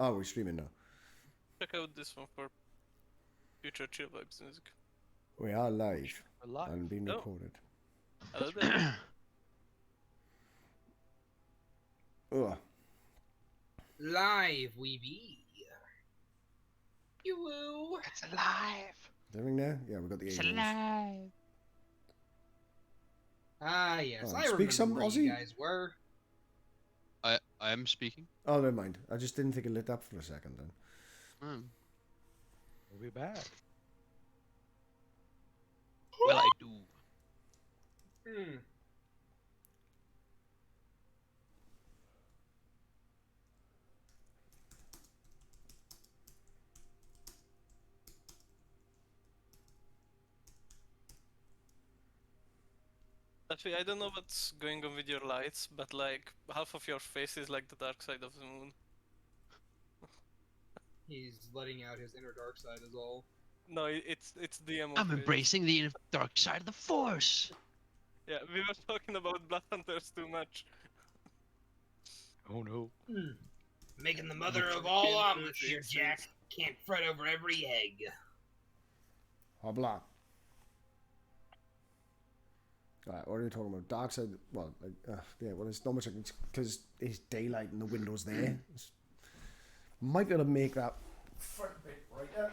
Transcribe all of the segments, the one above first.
Oh, we're streaming now. Check out this one for future chill vibes music. We are live. We're live. And being Oh. recorded. Hello there. Ugh. Live we be. You. It's alive. Is everything there? Yeah, we got the It's A-rolls. alive. Ah, yes. Oh, I speak remember some where Aussie? you guys were. I am speaking. Oh, never mind. I just didn't think it lit up for a second then. We'll be back. Well, I do. Hmm. Actually, I don't know what's going on with your lights, but like half of your face is like the dark side of the moon. He's letting out his inner dark side is all. No, it's the emo I'm face. embracing the dark side of the Force. Yeah, we were talking about Blood Hunters too much. Oh no. Making the mother of all omelets here, Jack. Can't fret over every egg. Habla. Alright, what are we talking about? Dark side. Well, like, yeah, well, it's not much because it's daylight and the window's there. Might be able to make that front bit brighter.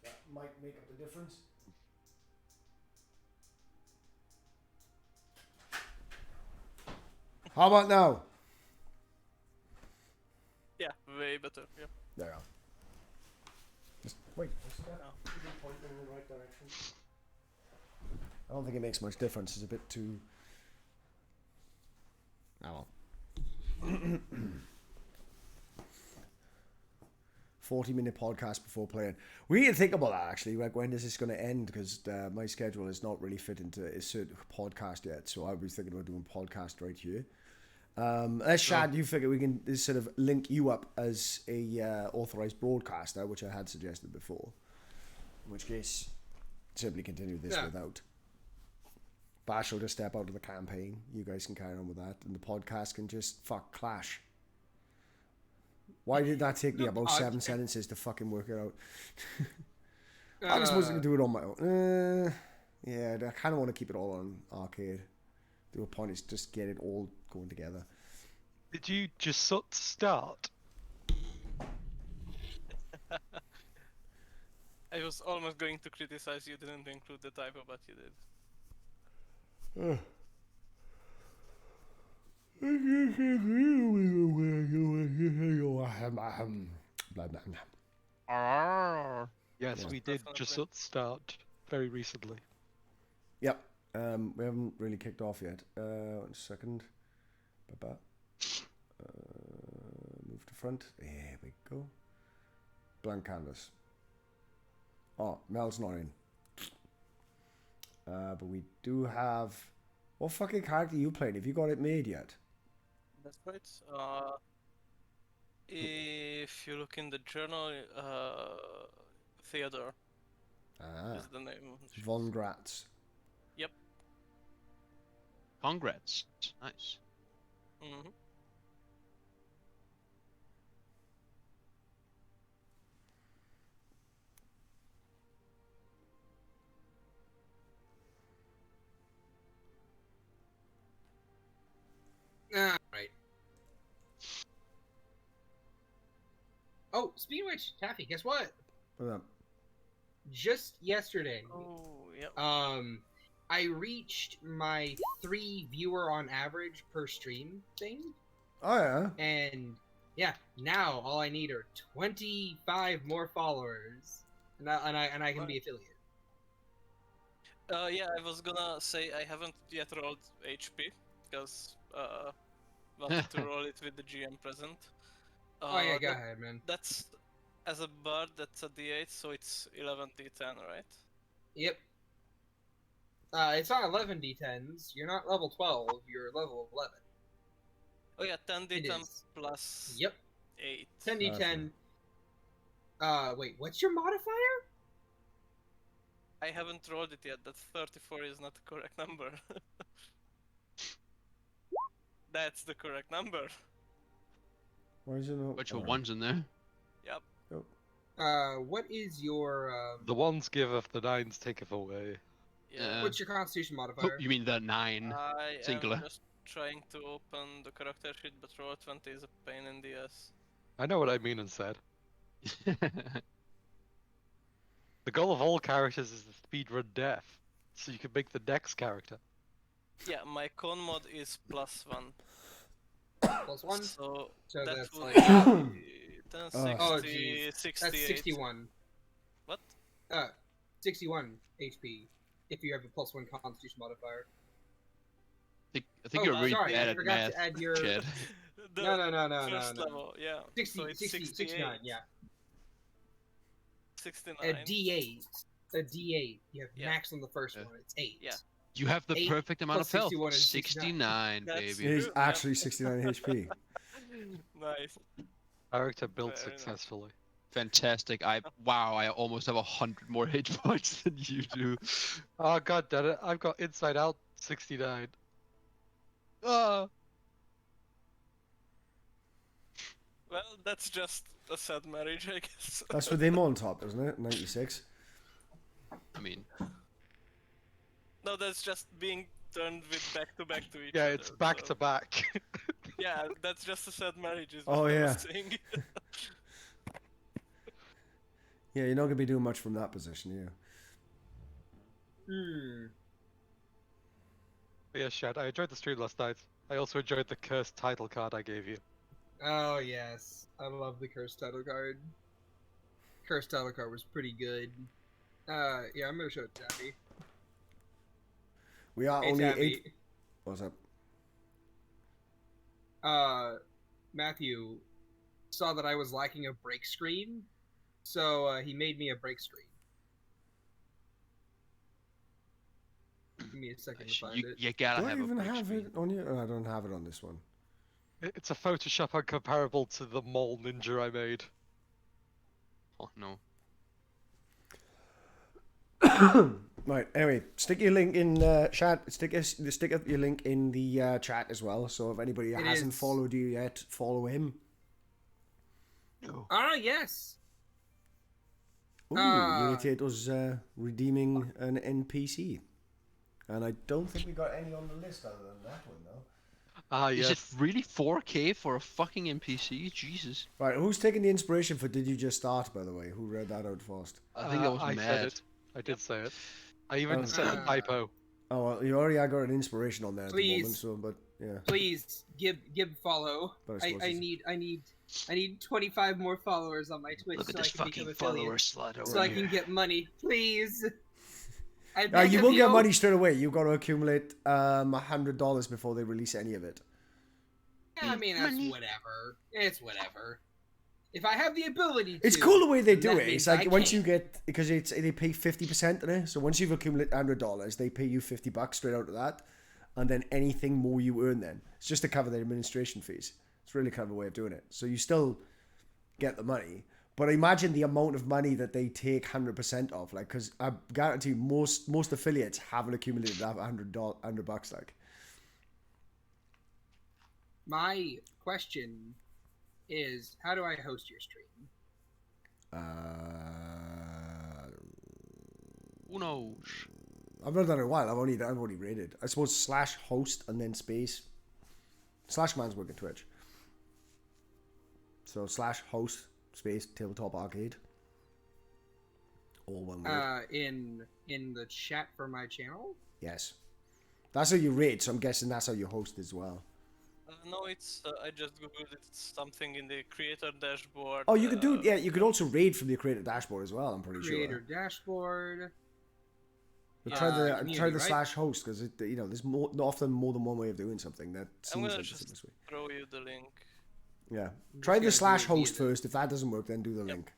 That might make up the difference. How about now? Yeah, way better. Yeah. There you go. Just wait. Pointing in the right direction. I don't think it makes much difference. It's a bit too. Oh well. 40-minute podcast before playing. We need to think about that actually. Like, when is this going to end? Because my schedule is not really fit into a certain podcast yet. So I'll be thinking about doing podcast right here. Shad, you figure we can sort of link you up as a authorized broadcaster, which I had suggested before. In which case, simply continue this without. Bash will just step out of the campaign. You guys can carry on with that, and the podcast can just clash. Why did that take me about 7 sentences to fucking work it out? I'm supposed to do it on my own. Yeah, I kind of want to keep it all on arcade. The whole point is just get it all going together. Did you just start? I was almost going to criticize you didn't include the typo, but you did. Yes, we did just start very recently. Yep. We haven't really kicked off yet. 1 second. Move to front. There we go. Blank canvas. Oh, Mel's not in. But we do have. What fucking character are you playing? Have you got it made yet? That's right. If you look in the journal, Theodore is the name. Von Gratz. Yep. Congrats. Nice. Mm-hmm. Alright. Oh, speaking of which, Taffy, guess what? What's up? Just yesterday, Oh, yep. I reached my 3 viewer on average per stream thing. Oh yeah. And yeah, now all I need are 25 more followers, and I can be affiliate. Yeah, I was gonna say I haven't yet rolled HP because wanted to roll it with the GM present. Oh yeah, go ahead, man. That's as a bard. That's a D8, so it's 11d10, right? Yep. It's not 11 d10s. You're not level 12. You're level 11. Oh yeah, 10d10 is. plus Yep. 8. 10 d10. Wait, what's your modifier? I haven't rolled it yet. That 34 is not the correct number. That's the correct number. Why is it not? Bunch of ones in there. What is your The ones giveth, the nines taketh away. Yeah. what's your Constitution Oh, modifier? you mean the 9 I singular? am just trying to open the character sheet, but roll 20 is a pain in the ass. I know what I mean and said. The goal of all characters is to speedrun death, so you can make the next character. Yeah, my con mod is +1. +1. So So that that's would like be 10, oh 60, geez, 68. that's 61. What? 61 HP if you have a +1 Constitution modifier. I think Oh, you're really sorry, bad I at forgot math, to add your Chad. The no. first level, yeah. 60, so it's 60, 68. 69, yeah. 69. A D8. A D8. You have Yeah. max on the first Yeah. one. It's 8. Yeah. You have the 8 perfect amount of plus health. 61 is 69, That's baby. true. He's actually 69 HP. Nice. Character built Fair enough. successfully. Fantastic. Wow, I almost have 100 more hit points than you do. Oh god damn it, I've got Inside Out 69. Ah. Well, that's just a sad marriage, I guess. That's with him on top, isn't it? 96. I mean, No, that's just being turned with back to each other. Yeah, it's back so- to back. Yeah, that's just a sad marriage, is Oh, what I yeah. was saying. Yeah, you're not gonna be doing much from that position, yeah. Yeah, Shad, I enjoyed the stream last night. I also enjoyed the cursed title card I gave you. Oh yes, I love the cursed title card. Cursed title card was pretty good. Yeah, I'm gonna show it to Tabby. We are Hey only Tabby. 8. What's up? Matthew saw that I was lacking a break screen, so he made me a break screen. Give me a second to find it. you gotta Do I have a even break have screen. it on you? Oh, I don't have it on this one. It's a Photoshop uncomparable to the mole ninja I made. Oh no. Right. Anyway, stick your link in chat. Stick up your link in the chat as well. So if anybody It hasn't is- followed you yet, follow him. No. Ah yes. Ooh, Unadulterated's redeeming an NPC, and I don't think we got any on the list other than that one though. Ah, Is yes. it really 4K for a fucking NPC? Jesus. Right, who's taking the inspiration for "Did You Just Start"? By the way, who read that out first? I think that was I mad. said it. I did say it. I even Oh. said a typo. Oh, well, you already got an inspiration on there at the moment. Please. So, but yeah, Please give follow. But I I suppose I need 25 more followers on my Twitch Look at so I this can fucking become follower affiliate. slut over So I here. can get money, please. I you beg of won't get money straight away. You've got to accumulate $100 before they release any of it. Yeah, I mean, that's Money. whatever. It's whatever. If I have the ability to. It's cool the way they do that it. It's means like I once you can. get, because they pay 50% in it. So once you've accumulated $100, they pay you $50 straight out of that, and then anything more you earn, then it's just to cover their administration fees. It's a really clever way of doing it. So you still get the money, but imagine the amount of money that they take 100% of. Like, because I guarantee you most affiliates haven't accumulated that $100. Like, My question is, how do I host your stream? Who knows? I've not done it in a while. I've only rated. I suppose /host and then space. /man's working Twitch. So /host space tabletop arcade. All one word. In the chat for my channel? Yes. That's how you rate, so I'm guessing that's how you host as well. No, it's I just googled it. It's something in the creator dashboard. Oh, you could do, yeah, you could also raid from the creator dashboard as well, I'm pretty Creator sure. dashboard. But try the community, right? /host, because there's often more than one way of doing something. That I'm seems gonna like the just simplest way. throw you the link. Yeah. I'm Try the just gonna do it /host via first. If that doesn't work, then do the link.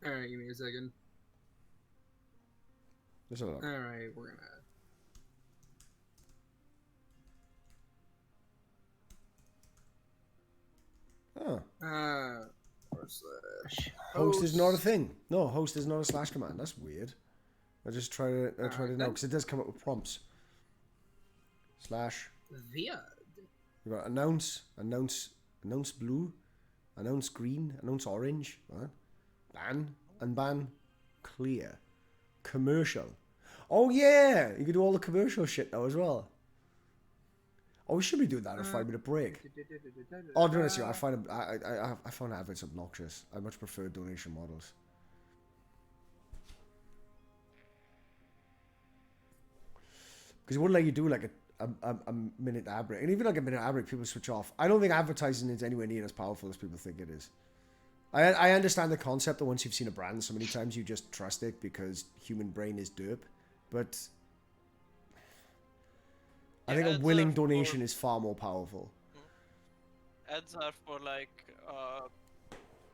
Alright, give me a second. Let's have a look. Alright, we're gonna. Oh. /host. Host is not a thing. No, host is not a / command. That's weird. I tried it now then. because it does come up with prompts. / Via. You got announce announce blue, announce green, announce orange, what? Ban, unban, clear, commercial. Oh yeah, you can do all the commercial shit now as well. Oh, we should be doing that in a 5-minute break. Oh, to be honest, I find I find adverts obnoxious. I much prefer donation models. Because it wouldn't let you do like a minute ad break. And even like a minute ad break, people switch off. I don't think advertising is anywhere near as powerful as people think it is. I understand the concept that once you've seen a brand so many times, you just trust it because human brain is derp. But I think a willing donation is far more powerful. Ads are for like,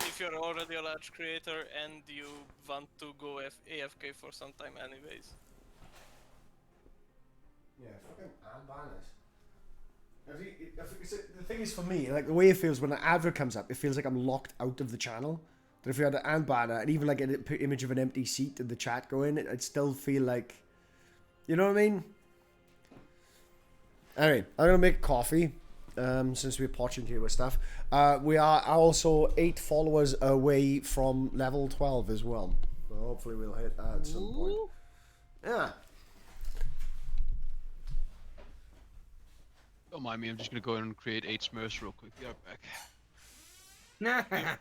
if you're already a large creator and you want to go AFK for some time anyways. Yeah, fucking ad banners. The thing is for me, like the way it feels when an advert comes up, it feels like I'm locked out of the channel. That if you had an ad banner and even like an image of an empty seat in the chat going, I'd still feel like, you know what I mean? Anyway, I'm gonna make coffee. Since we're potching here with stuff, we are also 8 followers away from level 12 as well. So hopefully we'll hit that at some point. Yeah. Don't mind me, I'm just gonna go in and create 8 Smurfs real quick. Be right back.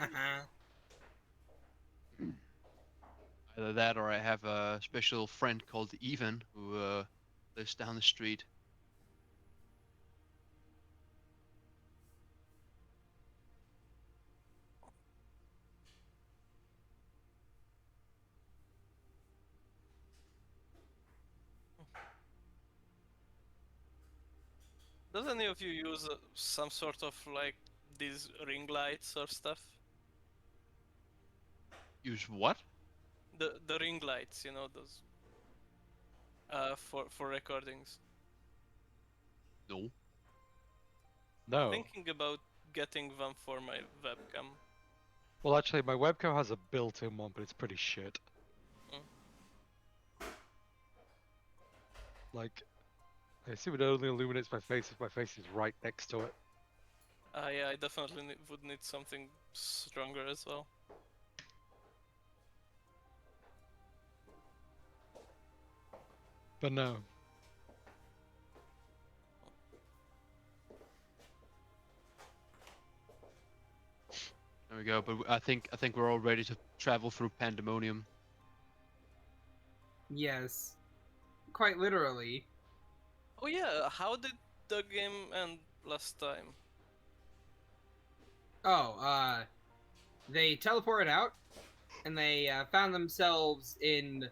Either that or I have a special friend called Ivan who lives down the street. Does any of you use some sort of like these ring lights or stuff? Use what? The ring lights, you know, those for recordings. No. No. Thinking about getting one for my webcam. Well, actually, my webcam has a built-in one, but it's pretty shit. Like, I assume it only illuminates my face if my face is right next to it. Yeah, I definitely would need something stronger as well. But no. There we go. But I think we're all ready to travel through pandemonium. Yes. Quite literally. Oh yeah, how did the game end last time? Oh, they teleported out, and they found themselves in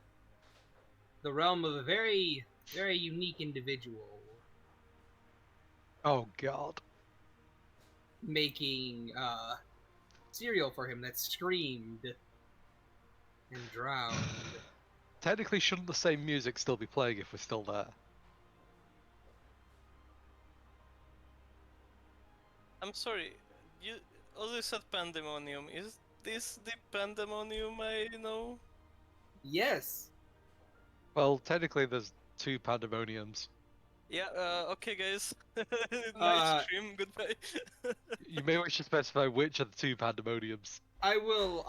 the realm of a very, very unique individual Oh god. making cereal for him that screamed and drowned. Technically, shouldn't the same music still be playing if we're still there? I'm sorry, you also said pandemonium. Is this the pandemonium I know? Yes. Well, technically, there's 2 pandemoniums. Yeah, okay guys. Nice stream, goodbye. You may wish to specify which are the 2 pandemoniums. I will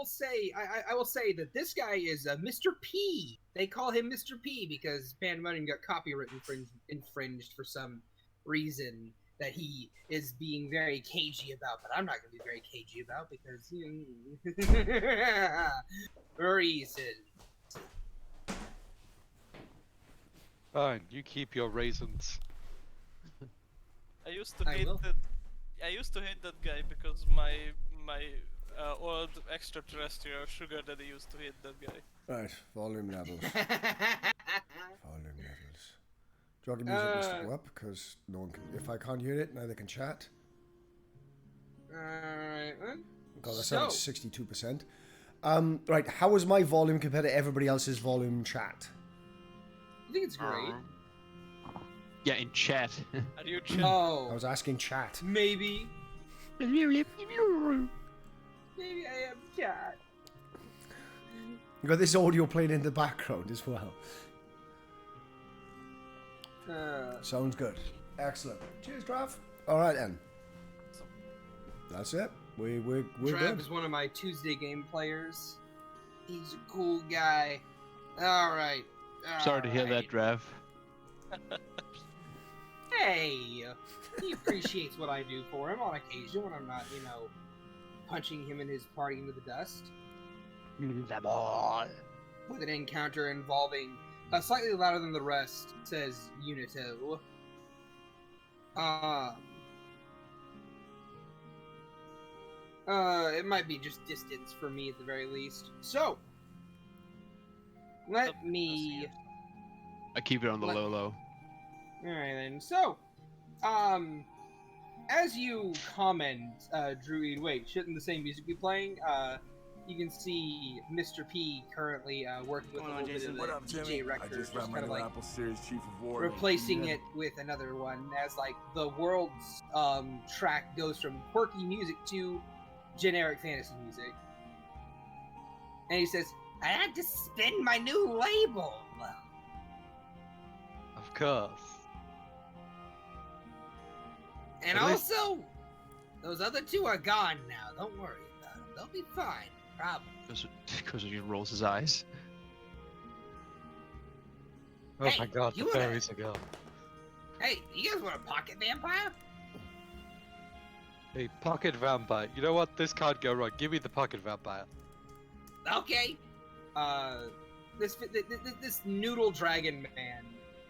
say that this guy is Mr. P. They call him Mr. P because Pandemonium got copyright infringed for some reason that he is being very cagey about, but I'm not going to be very cagey about because reason. Fine, you keep your raisins. I used to hate that guy because my old extraterrestrial sugar daddy used to hate that guy. Right, volume levels. Volume levels. Do you want the music needs to go up? Because no one can. If I can't hear it, neither can chat. Alright, God, that's at 62%. Right, how is my volume compared to everybody else's volume chat? I think it's great. Yeah, in chat. Are you chat? Oh, I was asking chat. maybe. Maybe I am chat. You got this audio playing in the background as well. Sounds good. Excellent. Cheers, Drav. All right then. That's it. We're Trev good. is one of my Tuesday game players. He's a cool guy. All right. Sorry to hear that, Drav. Hey, he appreciates what I do for him on occasion when I'm not, punching him and his party into the dust. With an encounter involving slightly louder than the rest, says Unito. It might be just distance for me at the very least. So, let me... I keep it on the low. Alright then, so, as you comment, Druid, wait, shouldn't the same music be playing? You can see Mr. P currently working with a little bit of the DJ record, just kind of like replacing it with another one, as like the world's track goes from quirky music to generic fantasy music. And he says, I had to spin my new label. Of course. And At least- also, those other two are gone now. Don't worry about them. They'll be fine. Probably. Because he rolls his eyes. Oh Hey, my god, the you wanna- fairies are gone. Hey, you guys want a pocket vampire? Hey, pocket vampire. You know what? This can't go wrong. Give me the pocket vampire. Okay. This noodle dragon man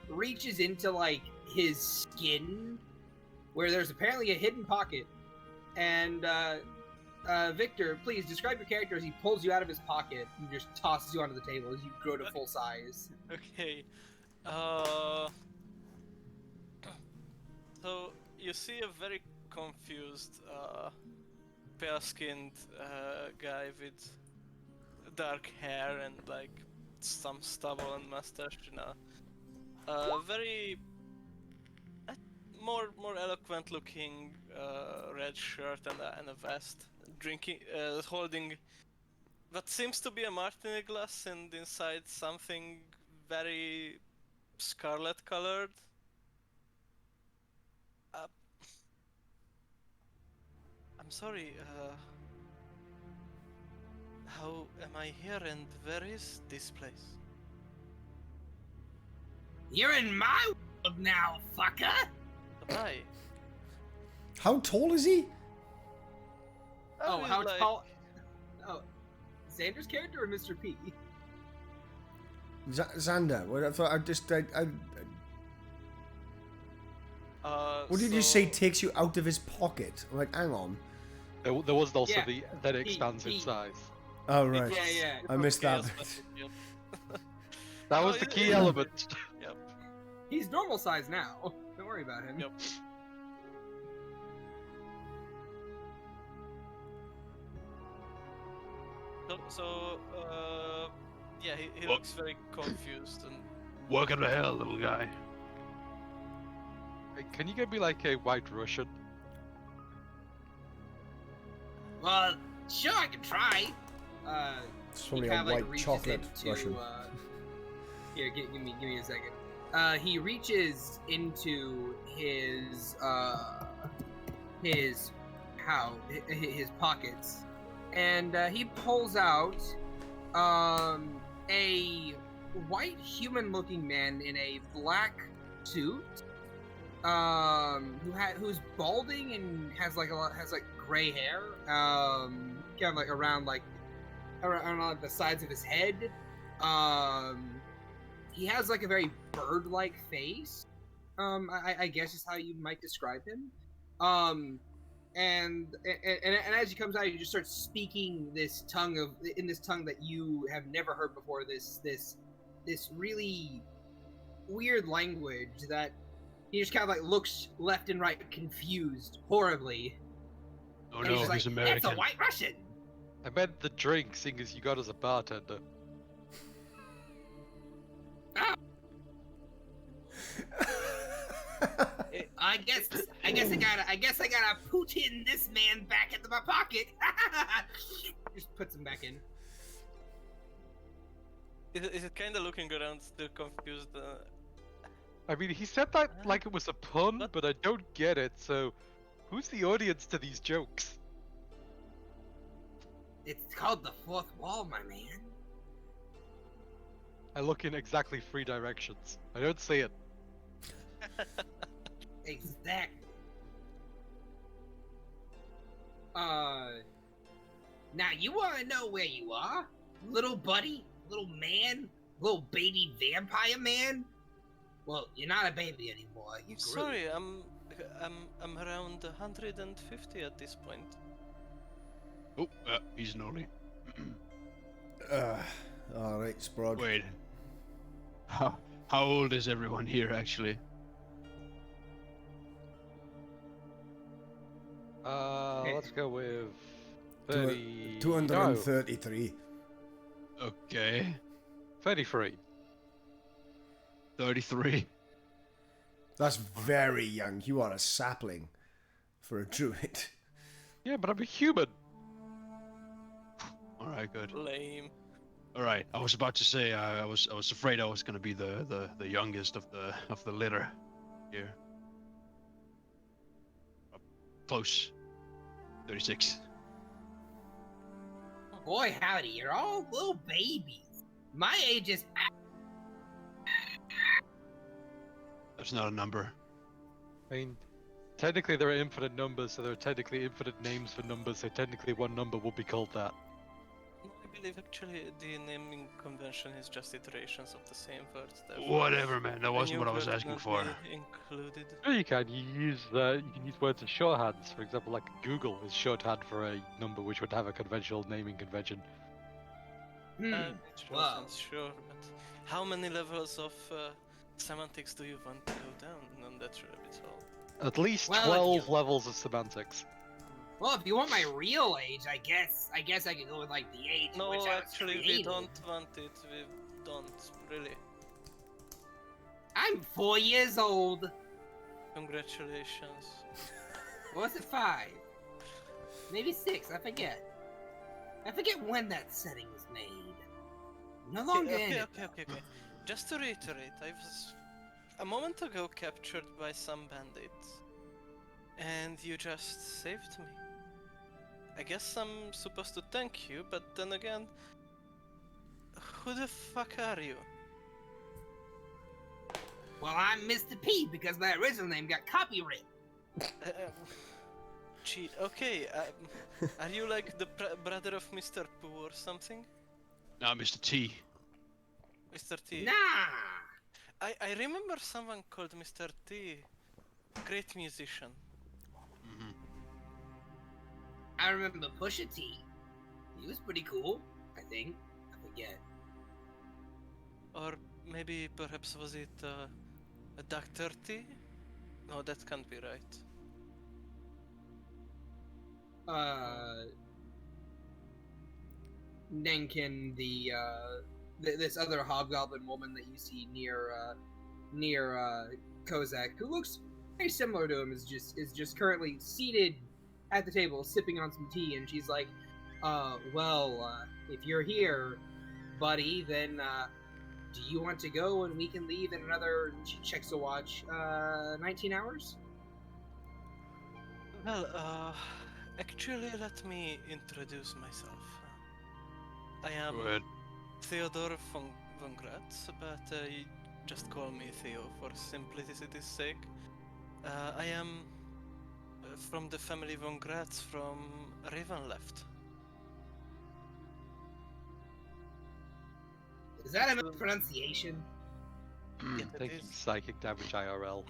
reaches into like his skin, where there's apparently a hidden pocket, and Victor, please describe your character as he pulls you out of his pocket and just tosses you onto the table as you grow to full size. Okay. So you see a very confused, pale-skinned guy with dark hair and like some stubble and mustache, very more eloquent-looking red shirt and a vest, drinking, holding what seems to be a martini glass, and inside something very scarlet-colored. I'm sorry, how am I here and where is this place? You're in my world now, fucker! Hi. How tall is he? Oh, I how like- tall? Oh, Xander's character or Mr. P? Xander. What I thought I just what did you so- say takes you out of his pocket? I'm like, hang on. There was also Yeah, that it he- expands in he- size. Oh right. Yeah. I missed Okay, that. yes, bit. That Oh, was the yeah, key yeah. element. Yep. He's normal size now. Don't worry about him. Yep. Yeah, he looks very confused and Welcome to hell, little guy. Hey, can you get me like a white Russian? Well, sure, I can try. It's He probably a kind of like white reaches chocolate into, Russian. Here, give me a second. He reaches into his pockets, and he pulls out a white human-looking man in a black suit, who's balding and has like gray hair, kind of like around the sides of his head. He has like a very bird-like face. I guess is how you might describe him. And as he comes out, he just starts speaking in this tongue that you have never heard before. This really weird language that he just kind of like looks left and right, confused, horribly. Oh And no, he's he's like, American. "That's a white Russian." I meant the drink, seeing as you got as a bartender. I guess I gotta put in this man back into my pocket. Just puts him back in. is it kind of looking around, still confused. I mean, he said that like it was a pun, What? but I don't get it, so who's the audience to these jokes? It's called the fourth wall, my man. I look in exactly 3 directions. I don't see it. Exactly. Now you want to know where you are, little buddy, little man, little baby vampire man? Well, you're not a baby anymore. You I'm grew. sorry, I'm around 150 at this point. Oh, he's naughty. All right, Sprog. Wait. How old is everyone here actually? Let's go with 30. 233. Okay. No, 33. 33. That's very young. You are a sapling for a druid. Yeah, but I'm a human. All right, good. Lame. All right. I was about to say I was afraid I was gonna be the youngest of the litter here. Close. 36. Boy, howdy, you're all little babies. My age is. That's not a number. I mean, technically there are infinite numbers, so there are technically infinite names for numbers, so technically one number will be called that. No, I believe actually the naming convention is just iterations of the same words. Whatever, man. That A wasn't new what I was word asking not for. be included. Sure you can. You can use words as shorthands. For example, like Google is shorthand for a number which would have a conventional naming convention. Sure, Wow. sounds sure, but how many levels of semantics do you want to go down on that rabbit hole? At least Well, 12 levels of semantics. Well, if you want my real age, I guess I could go with like the age in No, which I was actually, we created. don't want it. We don't really. I'm 4 years old. Congratulations. Or was it 5? Maybe 6. I forget. I forget when that setting was made. No longer in it, though. Okay. Just to reiterate, I was a moment ago captured by some bandits, and you just saved me. I guess I'm supposed to thank you, but then again, who the fuck are you? Well, I'm Mr. P because my original name got copyrighted. Cheat. Okay, are you like the brother of Mr. Pooh or something? Nah, Mr. T. Mr. T. Nah. I remember someone called Mr. T. Great musician. Mm-hmm. I remember Pusha T. He was pretty cool, I think. I forget. Or maybe perhaps was it a Dr. T? No, that can't be right. Nenkin, this other hobgoblin woman that you see near Kozak, who looks very similar to him, is just currently seated at the table, sipping on some tea, and she's like, if you're here, buddy, then do you want to go and we can leave in another? She checks the watch. 19 hours. Well, actually, let me introduce myself. I am Go ahead. Theodore von Gratz, but you just call me Theo for simplicity's sake. I am from the family von Gratz from Ravenleft. Is that a mispronunciation? Yes, it Taking is. psychic damage IRL.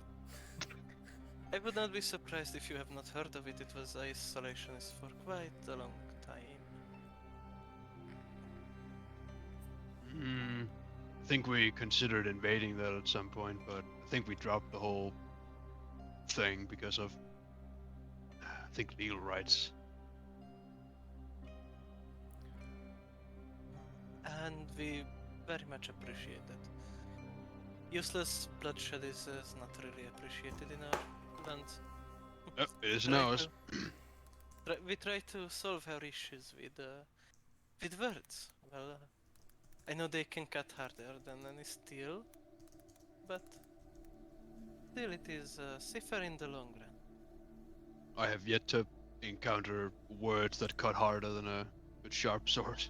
I would not be surprised if you have not heard of it. It was isolationist for quite a long time. I think we considered invading that at some point, but I think we dropped the whole thing because of, I think, legal rights. And we very much appreciate that. Useless bloodshed is not really appreciated in our land. Yep, it is Try now. we try to solve our issues with words. Well, I know they can cut harder than any steel, but still it is safer in the long run. I have yet to encounter words that cut harder than a good sharp sword.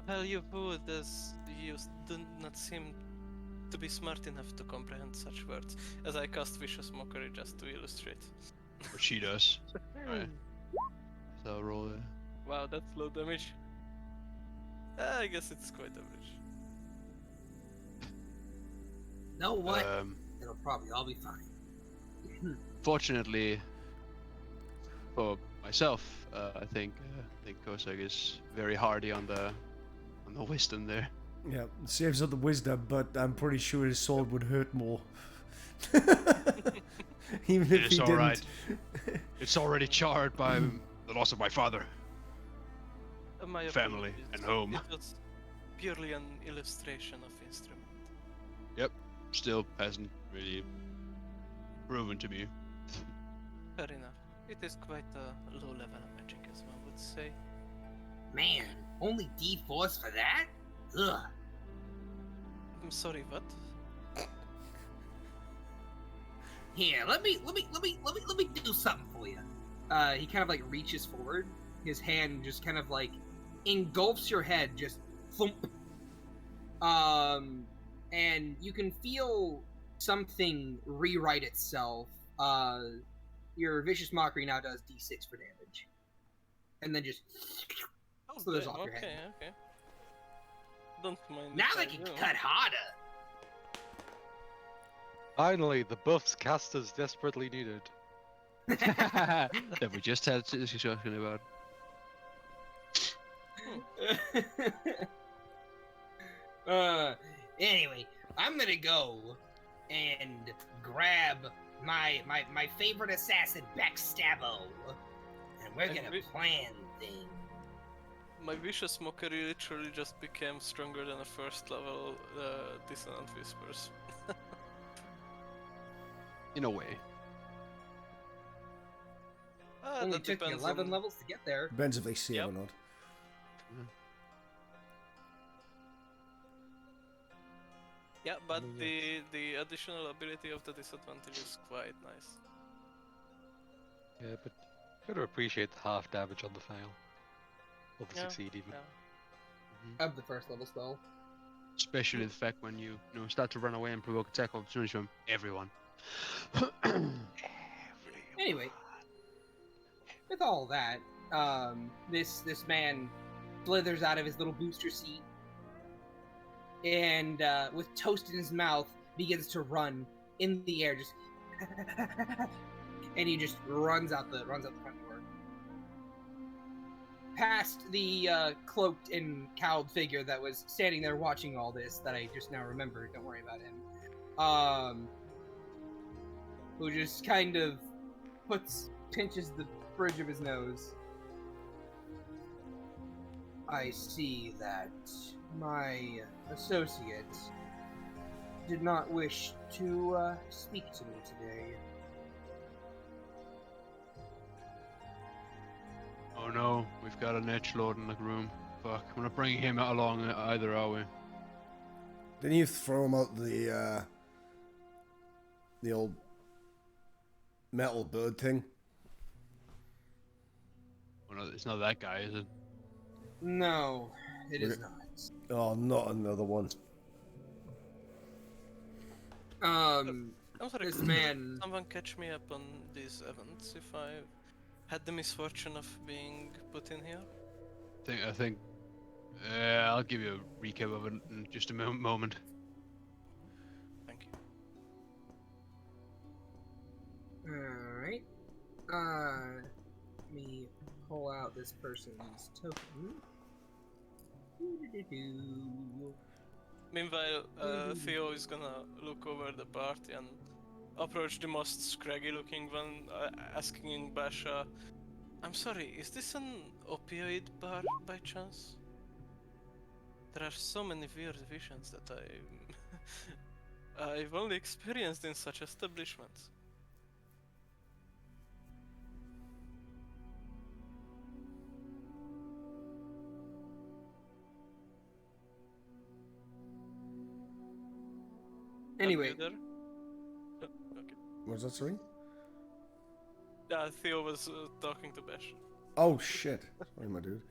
Well, you would, as you do not seem to be smart enough to comprehend such words, as I cast Vicious Mockery just to illustrate. Or she does. Alright. So I'll roll it. Wow, that's low damage. I guess it's quite average. Know what? Um, It'll probably all be fine. Fortunately for myself, I think Kosek is very hardy on the wisdom there. Yeah, saves up the wisdom, but I'm pretty sure his sword would hurt more. Even if It's he all didn't. right. It's already charred by the loss of my father. My Family apologies. and home. It was purely an illustration of instrument. Still hasn't really proven to me. Fair enough. It is quite a low level of magic, as one would say. Man, only D4s for that? Ugh. I'm sorry, what? Here, let me do something for you. He kind of like reaches forward. His hand just kind of like engulfs your head, just thump. And you can feel something rewrite itself. Your Vicious Mockery now does D6 for damage. And then just Oh, slithers damn, off your okay, head. okay. Don't mind. Now if they I can do. cut harder. Finally, the buffs casters desperately needed. That we just had a discussion about. Anyway, I'm gonna go and grab my favorite assassin, Backstabbo, and we're And gonna we- plan things. My Vicious Mockery literally just became stronger than a first level Dissonant Whispers. In a way. Only That took me depends 11 on... levels to get there. Depends if they save Yep. or not. Yeah, but the additional ability of the disadvantage is quite nice. Yeah, but gotta appreciate the half damage on the fail. Or the Yeah, succeed even. yeah. Of the first level spell. Especially the fact when you start to run away and provoke attack opportunities from everyone. Anyway, with all that, this man slithers out of his little booster seat and with toast in his mouth begins to run in the air, just and he just runs out the front door, past the cloaked and cowled figure that was standing there watching all this. That I just now remembered. Don't worry about him. Who just kind of pinches the bridge of his nose. I see that my associate did not wish to speak to me today. Oh no, we've got an edgelord in the room. Fuck, I'm not bringing him along either, are we? Didn't you throw him out the old metal bird thing? Well, no, it's not that guy, is it? No, it is not. Oh, not another one. I'm sorry, This could man. someone catch me up on these events if I had the misfortune of being put in here? I think. I'll give you a recap of it in just a moment. Thank you. Alright. Let me pull out this person's token. Doo-doo-doo-doo. Meanwhile, Theo is gonna look over the party and approach the most scraggy looking one, asking Basha, I'm sorry, is this an opioid bar by chance? There are so many weird visions that I've only experienced in such establishments. Anyway, There? Oh, okay. What's that, sorry? Theo was talking to Bash. Oh, shit. Sorry, my dude.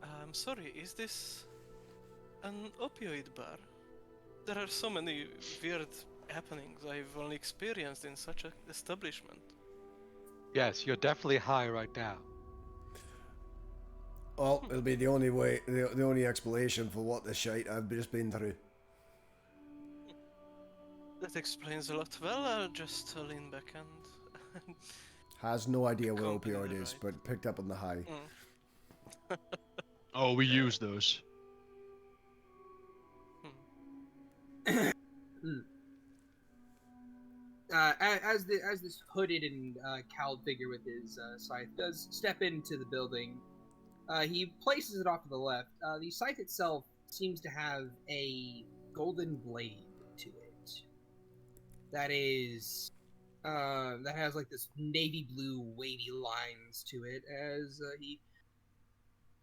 I'm sorry, is this an opioid bar? There are so many weird happenings I've only experienced in such an establishment. Yes, you're definitely high right now. Well, it'll be the only way, the only explanation for what the shite I've just been through. That explains a lot. Well, I'll just lean back and Has no idea what accompany opioid the is, ride. but picked up on the high. Oh, we use those. As this hooded and cowled figure with his scythe does step into the building, he places it off to the left. The scythe itself seems to have a golden blade to it. That is, that has like this navy blue wavy lines to it. As he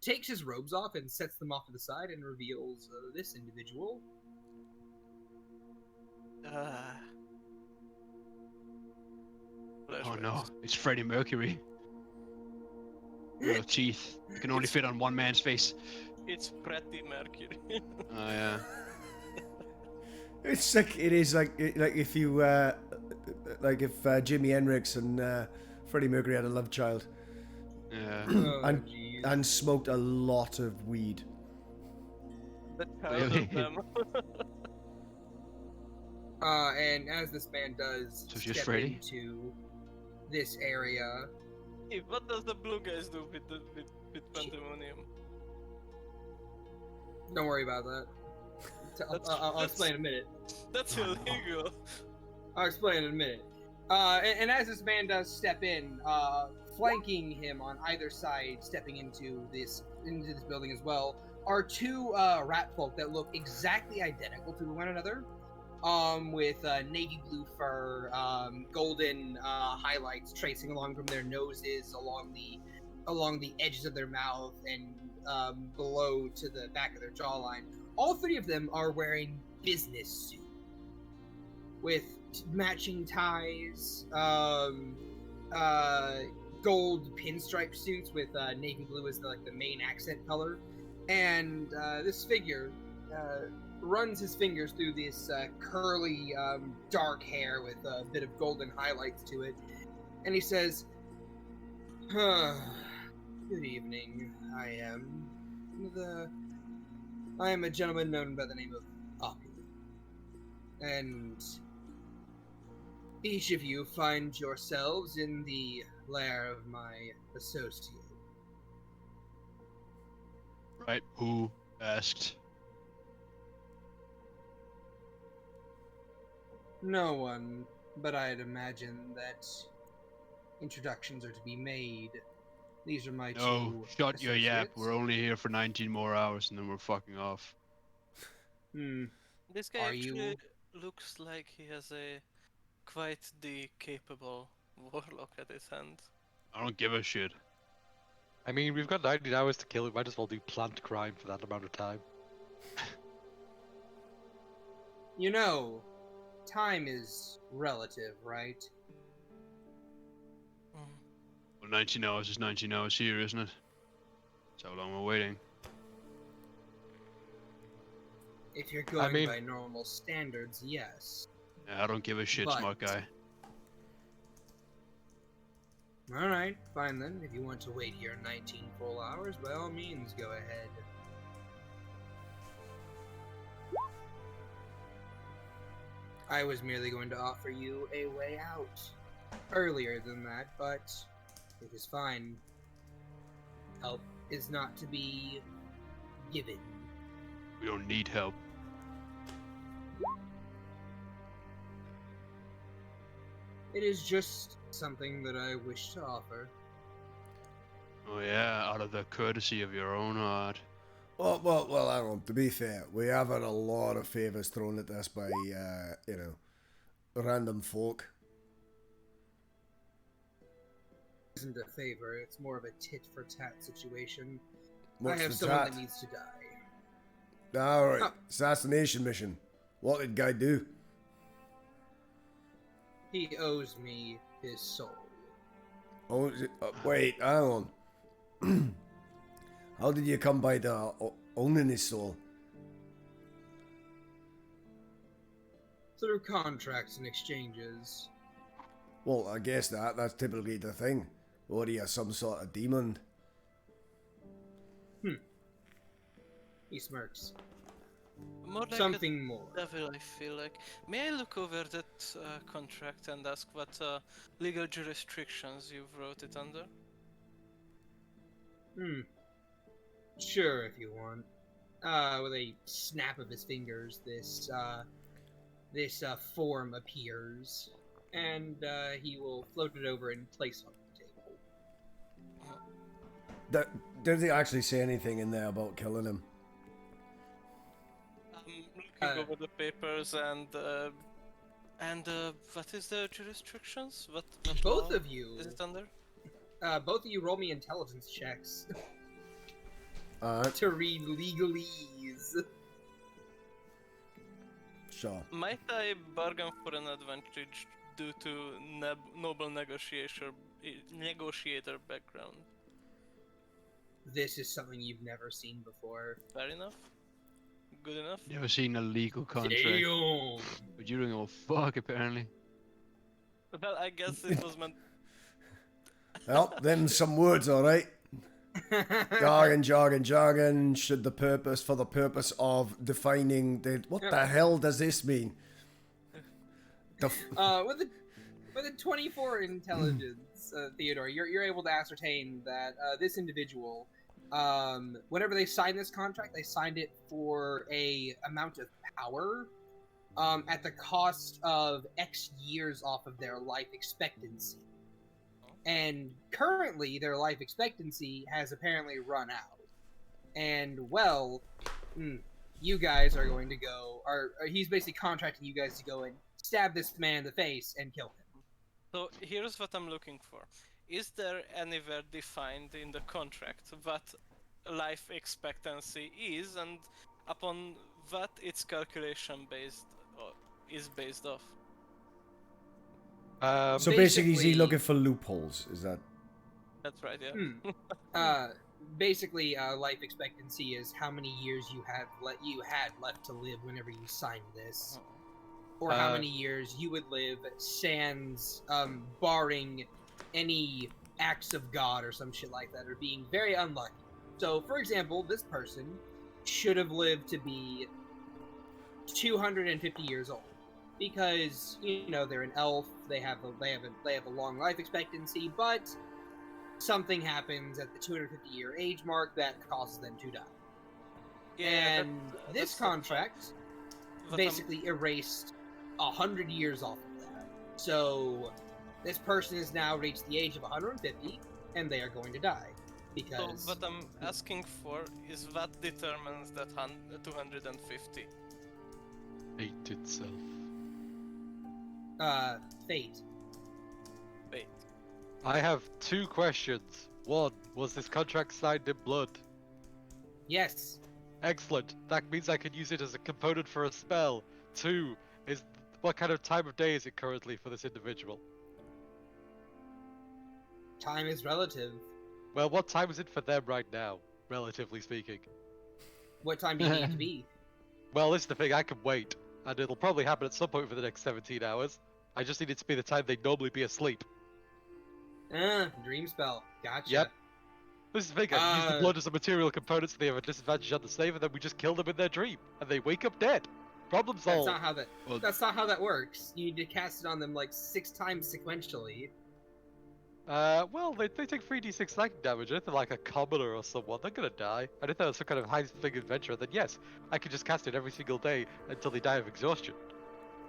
takes his robes off and sets them off to the side and reveals this individual. Oh no, it's Freddie Mercury. Little teeth. It can only fit on one man's face. It's Pretty Mercury. Oh yeah. It's like it is like if you like if Jimi Hendrix and Freddie Mercury had a love child Yeah. Oh, and jeez. and smoked a lot of weed. The child Really? of them. And as this man does So just step Freddy? into this area, Hey, what does the blue guys do with pandemonium? don't worry about that. I'll explain in a minute. That's illegal. I'll explain in a minute. And as this man does step in, flanking him on either side, stepping into this building as well, are two rat folk that look exactly identical to one another. With navy blue fur, golden highlights tracing along from their noses, along the edges of their mouth, and below to the back of their jawline. All three of them are wearing business suits with matching ties, gold pinstripe suits with navy blue as the main accent color, and this figure runs his fingers through this curly, dark hair with a bit of golden highlights to it, and he says, "Good evening. I am a gentleman known by the name of Opulent, and each of you find yourselves in the lair of my associate." Right. Who asked? No one, but I'd imagine that introductions are to be made. These are my No, two shut your yap. associates. We're only here for 19 more hours and then we're fucking off. This guy Are actually you- looks like he has a quite the capable warlock at his hand. I don't give a shit. I mean, we've got 19 hours to kill it. Might as well do plant crime for that amount of time. You know, time is relative, right? Well, 19 hours is 19 hours here, isn't it? That's how long we're waiting. If you're going mean- by normal standards, yes. Yeah, I don't give a shit, But- smart guy. Alright, fine then. If you want to wait here 19 full hours, by all means, go ahead. I was merely going to offer you a way out earlier than that, but it is fine. Help is not to be given. We don't need help. It is just something that I wish to offer. Oh yeah, out of the courtesy of your own heart. Well, I don't know. To be fair, we have had a lot of favours thrown at us by, random folk. It isn't a favor, it's more of a tit-for-tat situation. What's I have the someone tat? that needs to die. Alright, Oh. assassination mission. What did guy do? He owes me his soul. Oh, wait, hang on. How did you come by the owning his soul? Through contracts and exchanges. Well, I guess that's typically the thing. What are you, some sort of demon? He smirks. More like Something more. a devil, I feel like. May I look over that contract and ask what legal jurisdictions you've wrote it under? Sure, if you want. With a snap of his fingers, this form appears, and he will float it over and place it on the table. Does he actually say anything in there about killing him? I'm looking over the papers and what is the jurisdictions? What Both law of you, is it under? both of you roll me intelligence checks Alright, to read legalese. sure. Might I bargain for an advantage due to noble negotiator background? This is something you've never seen before. Fair enough. Good enough. Never seen a legal contract. Damn. But you don't give a fuck, apparently. Well, I guess it was meant. Well, then some words, alright. Jargon. Should for the purpose of defining what the hell does this mean? With a 24 intelligence, Theodore, you're able to ascertain that this individual, whenever they signed this contract, they signed it for a amount of power, at the cost of X years off of their life expectancy. And currently, their life expectancy has apparently run out. And, well, you guys are going to go... he's basically contracting you guys to go and stab this man in the face and kill him. So here's what I'm looking for. Is there anywhere defined in the contract what life expectancy is and upon what its calculation is based off? So basically, is he basically- looking for loopholes? Is that... That's right, yeah. Basically, life expectancy is how many years you had left to live whenever you signed this, or how many years you would live, sans barring any acts of God or some shit like that, or being very unlucky. So, for example, this person should have lived to be 250 years old, because they're an elf. They have a long life expectancy, but something happens at the 250-year age mark that causes them to die. Yeah, And this contract basically erased 100 years off of that. So this person has now reached the age of 150, and they are going to die. Because... So what I'm asking for is what determines that 250? Fate itself. Fate. Wait. I have two questions. One, was this contract signed in blood? Yes. Excellent. That means I can use it as a component for a spell. Two, what kind of time of day is it currently for this individual? Time is relative. Well, what time is it for them right now, relatively speaking? What time do you need it to be? Well, this is the thing, I can wait. And it'll probably happen at some point for the next 17 hours. I just need it to be the time they'd normally be asleep. Dream spell. Gotcha. Yep. This is the thing, I can use the blood as a material component so they have a disadvantage on the save, and then we just kill them in their dream. And they wake up dead. Problem solved. That's not how that works. You need to cast it on them like 6 times sequentially. Well, they take 3d6 lightning damage, and if they're like a commoner or someone, they're gonna die. And if they're some kind of high-thing adventurer, then yes, I can just cast it every single day until they die of exhaustion.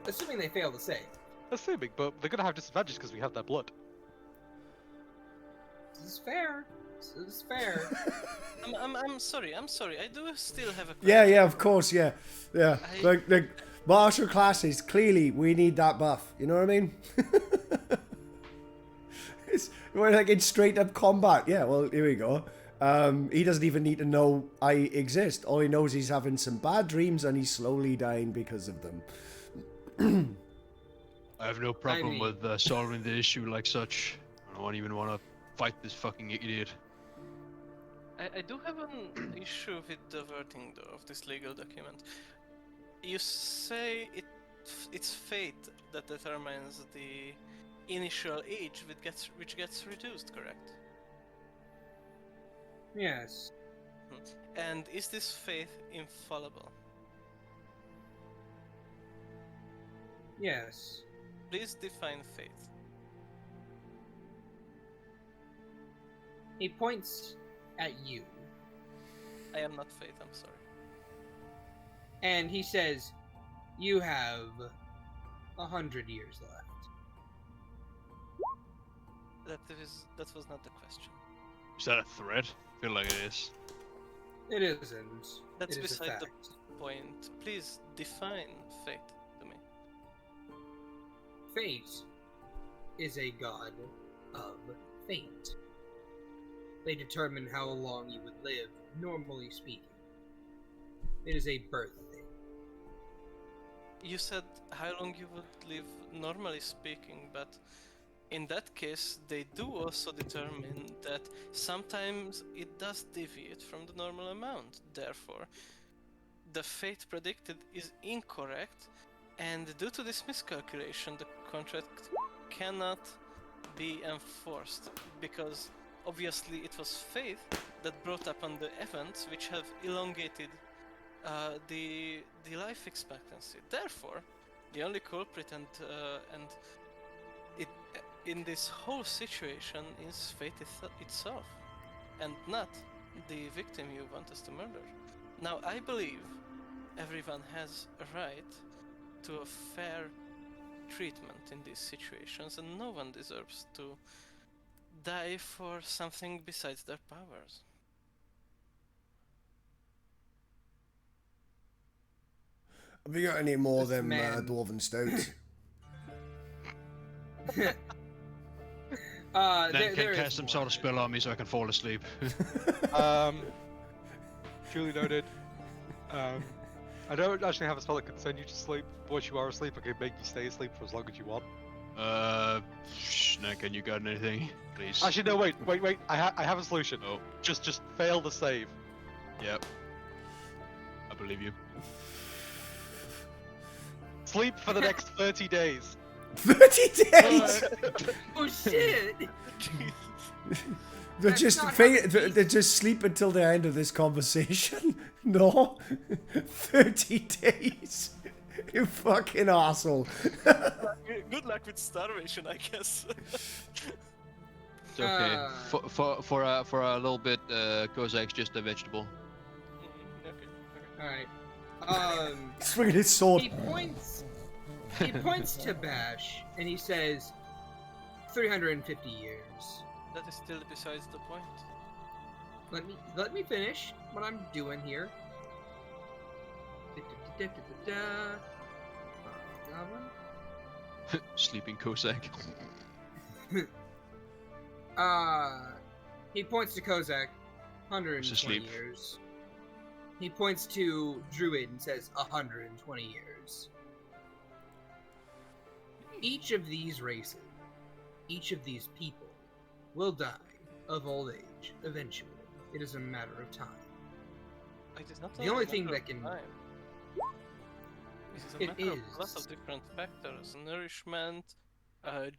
Assuming they fail to save. Assuming, but they're gonna have disadvantage because we have their blood. This is fair. This is fair. I'm sorry. I do still have a question. Yeah, of course, yeah. Like martial classes, clearly we need that buff. You know what I mean? We're like in straight up combat. Yeah, well, here we go. He doesn't even need to know I exist. All he knows he's having some bad dreams and he's slowly dying because of them. I have no problem with solving the issue like such. I don't even want to fight this fucking idiot. I do have an issue with the wording though of this legal document. You say it's fate that determines the initial age which gets reduced, correct? Yes. And is this fate infallible? Yes. Please define fate. He points at you, I am not fate, I'm sorry. and he says, "You have 100 years left." That was not the question. Is that a threat? I feel like it is. It isn't. That's it is a beside the fact. point. Please define fate to me. Fate is a god of fate. They determine how long you would live, normally speaking. It is a birth thing. You said how long you would live, normally speaking, but in that case, they do also determine that sometimes it does deviate from the normal amount. Therefore, the fate predicted is incorrect, and due to this miscalculation, the contract cannot be enforced because obviously it was fate that brought upon the events which have elongated the life expectancy. Therefore, the only culprit and it in this whole situation is fate itself, and not the victim you want us to murder. Now, I believe everyone has a right to a fair treatment in these situations, and no one deserves to die for something besides their powers. Have you got any more This than man- Dwarven Stout? Then there can is cast some more. sort of spell on me so I can fall asleep. Duly noted. I don't actually have a spell that can send you to sleep. Once you are asleep, I can make you stay asleep for as long as you want. Can you got anything? Please. Actually, no, wait. I have a solution. Oh, Just fail the save. yep. I believe you. Sleep for the next 30 days. 30 days! Oh shit! They That's just not how it they just sleep until the end of this conversation. No, 30 days. You fucking asshole. Good luck with starvation, I guess. It's okay. Uh, For a little bit, Kozak's just a vegetable. Okay. Alright. Swinging his sword. He points to Bash and he says 350 years. That is still besides the point. Let me finish what I'm doing here. Goblin. Sleeping Kozak. He points to Kozak, 120 asleep. years. He points to Druid and says 120 years. Each of these races, each of these people, will die of old age eventually. It is a matter of time. It is not The only a thing matter that of can- time. This is a It matter of lots is. of different factors: nourishment,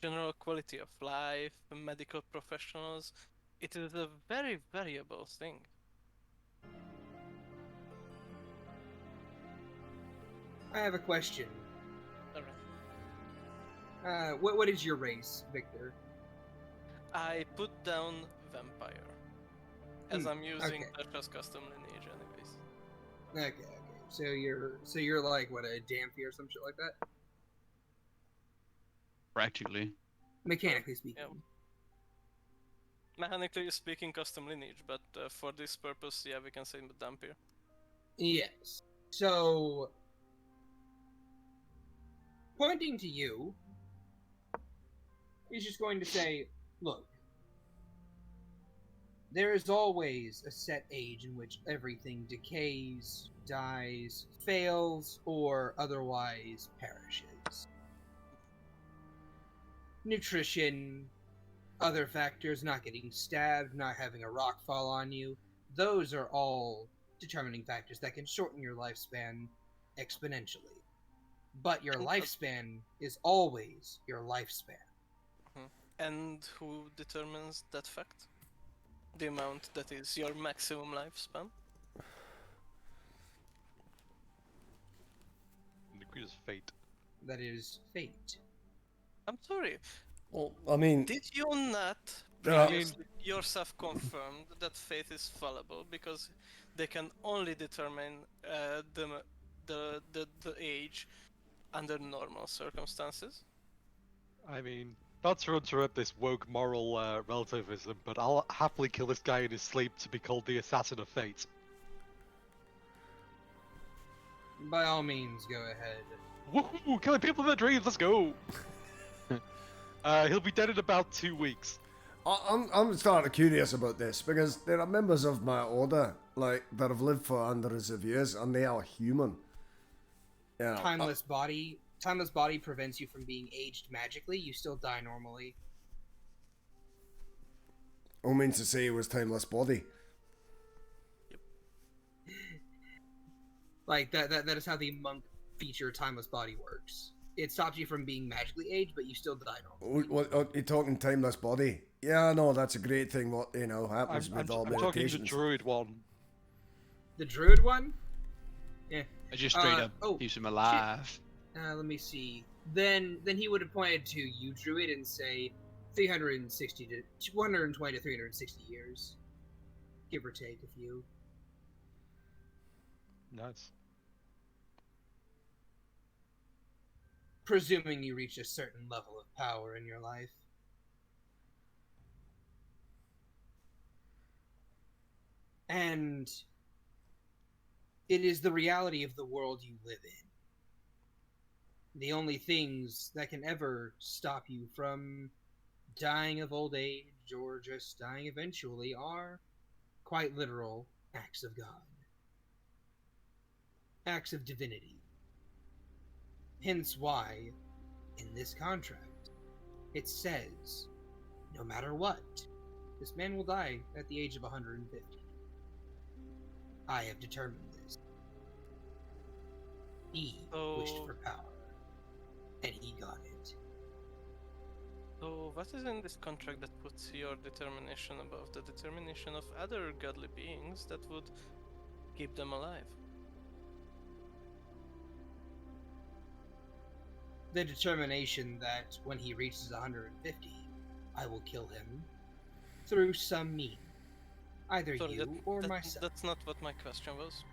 general quality of life, medical professionals. It is a very variable thing. I have a question. Alright. What is your race, Victor? I put down vampire, as I'm using okay. Tasha's custom lineage anyways. Okay. So you're like what, a Damphy or some shit like that? Practically. Mechanically speaking. Yeah. Mechanically speaking, custom lineage, but for this purpose, yeah, we can say Dampier. Yes. So, pointing to you, he's just going to say, look, there is always a set age in which everything decays, dies, fails, or otherwise perishes. Nutrition, other factors, not getting stabbed, not having a rock fall on you, those are all determining factors that can shorten your lifespan exponentially. But your lifespan is always your lifespan. And who determines that fact? The amount that is your maximum lifespan? The greatest fate. That is fate. I'm sorry. Well, I mean, Did you not Yeah. previously yourself confirmed that fate is fallible because they can only determine the age under normal circumstances? I mean, not to interrupt this woke moral relativism, but I'll happily kill this guy in his sleep to be called the assassin of fate. By all means, go ahead. Woohoo! Killing people in their dreams, let's go! He'll be dead in about 2 weeks. I'm starting curious about this because there are members of my order like that have lived for hundreds of years and they are human. You know, Timeless body prevents you from being aged magically. You still die normally. all means to say it was timeless body. Like that is how the monk feature timeless body works. It stops you from being magically aged, but you still die normally. What you're talking timeless body? Yeah, no, that's a great thing. What happens with all I'm talking the meditations. druid one. The druid one? Yeah. I just straight up oh, keeps him alive. Let me see. Then he would have pointed to you, druid, and say 360 to 120 to 360 years, give or take a few. Nice. Presuming you reach a certain level of power in your life. And it is the reality of the world you live in. The only things that can ever stop you from dying of old age or just dying eventually are quite literal acts of God. Acts of divinity. Hence why, in this contract, it says, no matter what, this man will die at the age of 150. I have determined this. He wished for power, and he got it. So what is in this contract that puts your determination above the determination of other godly beings that would keep them alive? The determination that when he reaches 150, I will kill him through some means. Either Sorry, you or myself. That's not what my question was.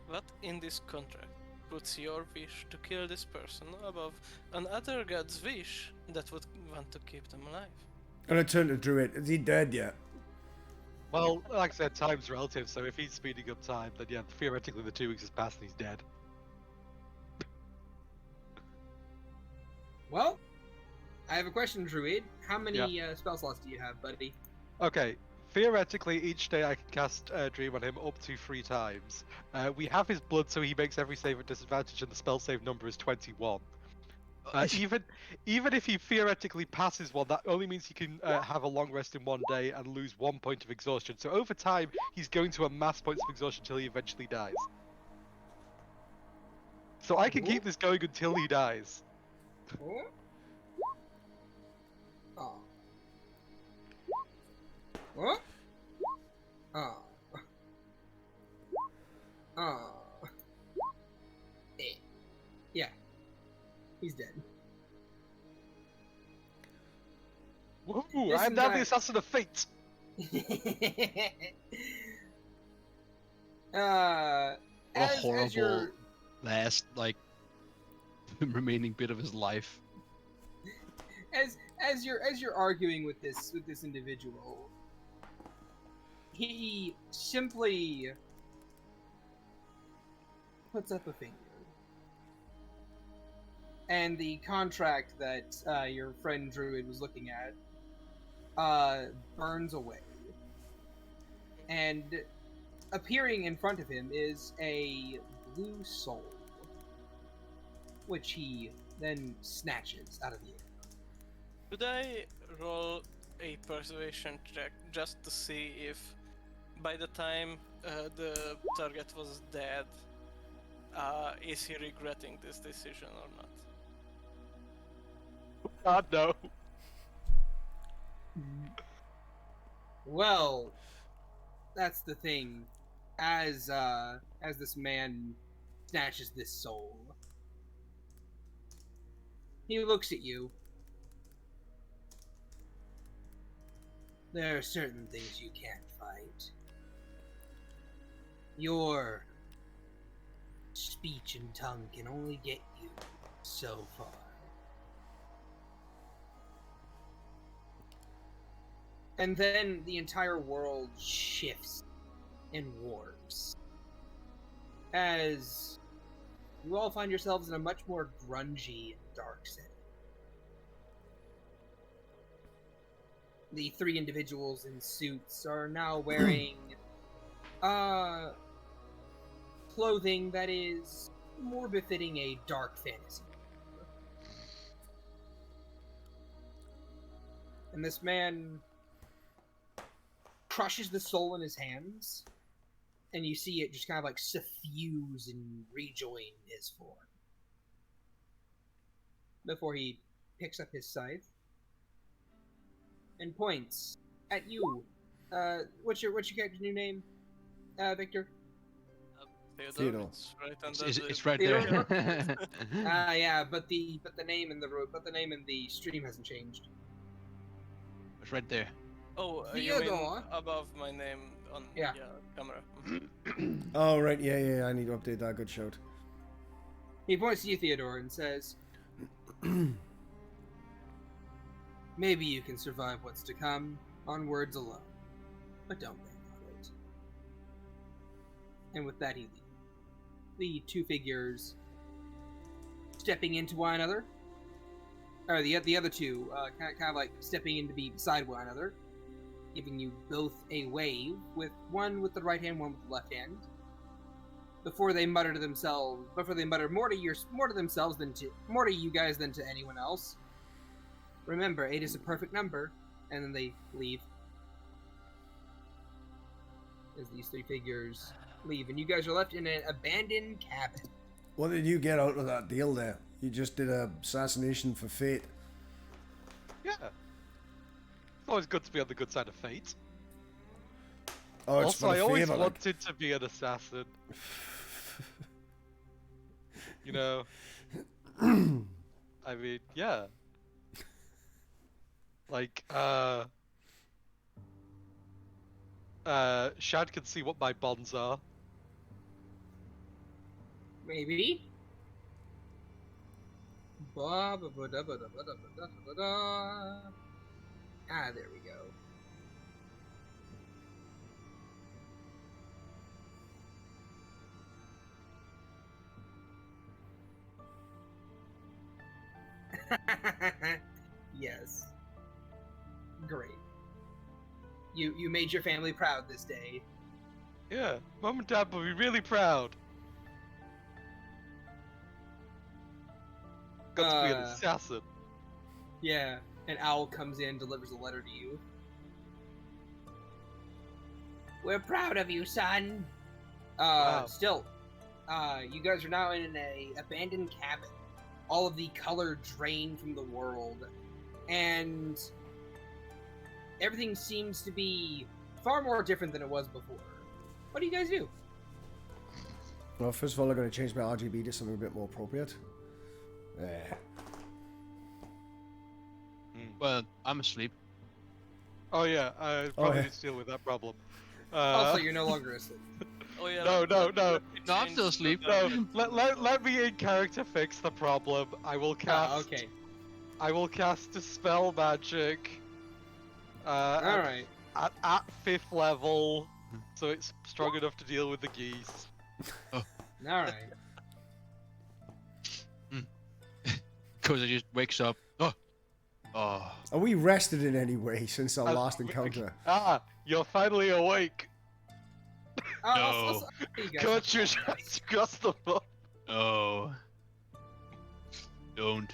What in this contract puts your wish to kill this person above another god's wish that would want to keep them alive? And I turned to Druid. Is he dead yet? Well, like I said, time's relative, so if he's speeding up time, then yeah, theoretically the 2 weeks has passed and he's dead. Well, I have a question, Druid. How many spell slots do you have, buddy? Okay, theoretically each day I can cast Dream on him up to 3 times. We have his blood, so he makes every save at disadvantage, and the spell save number is 21. Even if he theoretically passes one, that only means he can have a long rest in one day and lose 1 point of exhaustion. So over time, he's going to amass points of exhaustion until he eventually dies. So I can keep this going until he dies. Oh. Oh. Oh. Oh. Oh. Yeah. He's dead. Woohoo! I'm now the assassin of fate! What a as horrible you're last remaining bit of his life. as you're arguing with this individual, he simply puts up a finger, and the contract that your friend Druid was looking at burns away, and appearing in front of him is a blue soul, which he then snatches out of the air. Could I roll a persuasion check just to see if, by the time the target was dead, is he regretting this decision or not? God no. Well, that's the thing. As this man snatches this soul, he looks at you. There are certain things you can't fight. Your speech and tongue can only get you so far. And then the entire world shifts and warps as you all find yourselves in a much more grungy and dark setting. The three individuals in suits are now wearing clothing that is more befitting a dark fantasy. And this man crushes the soul in his hands, and you see it just kind of like suffuse and rejoin his form. Before he picks up his scythe and points at you. What's your character's new name, Victor? Theodore. It's right under It's right Theodore? there. Yeah, but the name in the stream hasn't changed. It's right there. Oh, you mean Theodore? above my name on Yeah. camera. Oh, right, yeah, I need to update that. Good shout. He points to you, Theodore, and says, "Maybe you can survive what's to come on words alone, but don't bank on it." And with that, he leaves. The two figures stepping into one another, or the other two, kind of like stepping in to be beside one another, giving you both a wave, with one with the right hand, one with the left hand. Before they mutter more to you guys than to anyone else. Remember, 8 is a perfect number, and then they leave. As these three figures leave, and you guys are left in an abandoned cabin. What did you get out of that deal there? You just did a assassination for fate. Yeah. It's always good to be on the good side of fate. Oh, it's Also, for I the always favor, like. wanted to be an assassin. You know? I mean, yeah. Like, Shad can see what my bonds are. Maybe. Ah, there we go. Yes. Great. You made your family proud this day. Yeah, Mom and Dad will be really proud. Got to be an assassin. Yeah, an owl comes in, delivers a letter to you. We're proud of you, son. Wow. Still, you guys are now in a abandoned cabin. All of the color drained from the world, and everything seems to be far more different than it was before. What do you guys do? Well, first of all, I'm going to change my RGB to something a bit more appropriate. There. Well, I'm asleep. Oh yeah, I probably yeah. need to deal with that problem. Also, you're no longer asleep. Oh yeah. No. No, I'm still asleep. No, let me in character fix the problem. I will cast. Okay. I will cast Dispel Magic. Alright. At 5th level, so it's strong enough to deal with the geese. Alright. Because just wakes up. Oh. Are we rested in any way since our last encounter? You're finally awake. No. You guys Cut your have fun. shots across the floor. Oh. Don't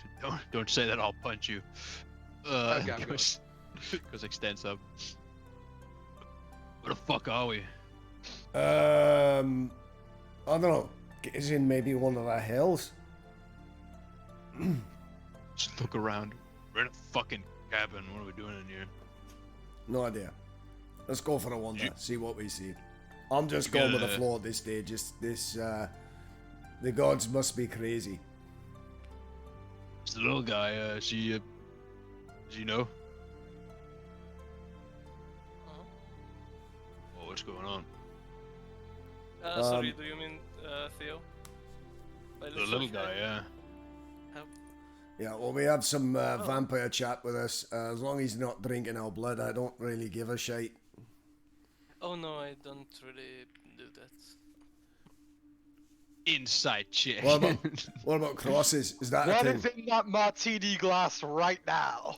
say that. I'll punch you. Okay, I'm goes- Because X stands up. Where the fuck are we? I don't know. Is in maybe one of the hills? Just look around. We're in a fucking cabin. What are we doing in here? No idea. Let's go for a wander. See what we see. I'm just You going with the gotta- flow at this stage. Just this. The gods must be crazy. It's the little guy. Does you know? Oh, what's going on? Sorry, do you mean Theo? By The little guy, yeah. Yeah, well, we have some vampire chat with us. As long as he's not drinking our blood, I don't really give a shite. Oh no, I don't really do that. Inside check. What about crosses? Is that a What thing? is in that martini glass right now?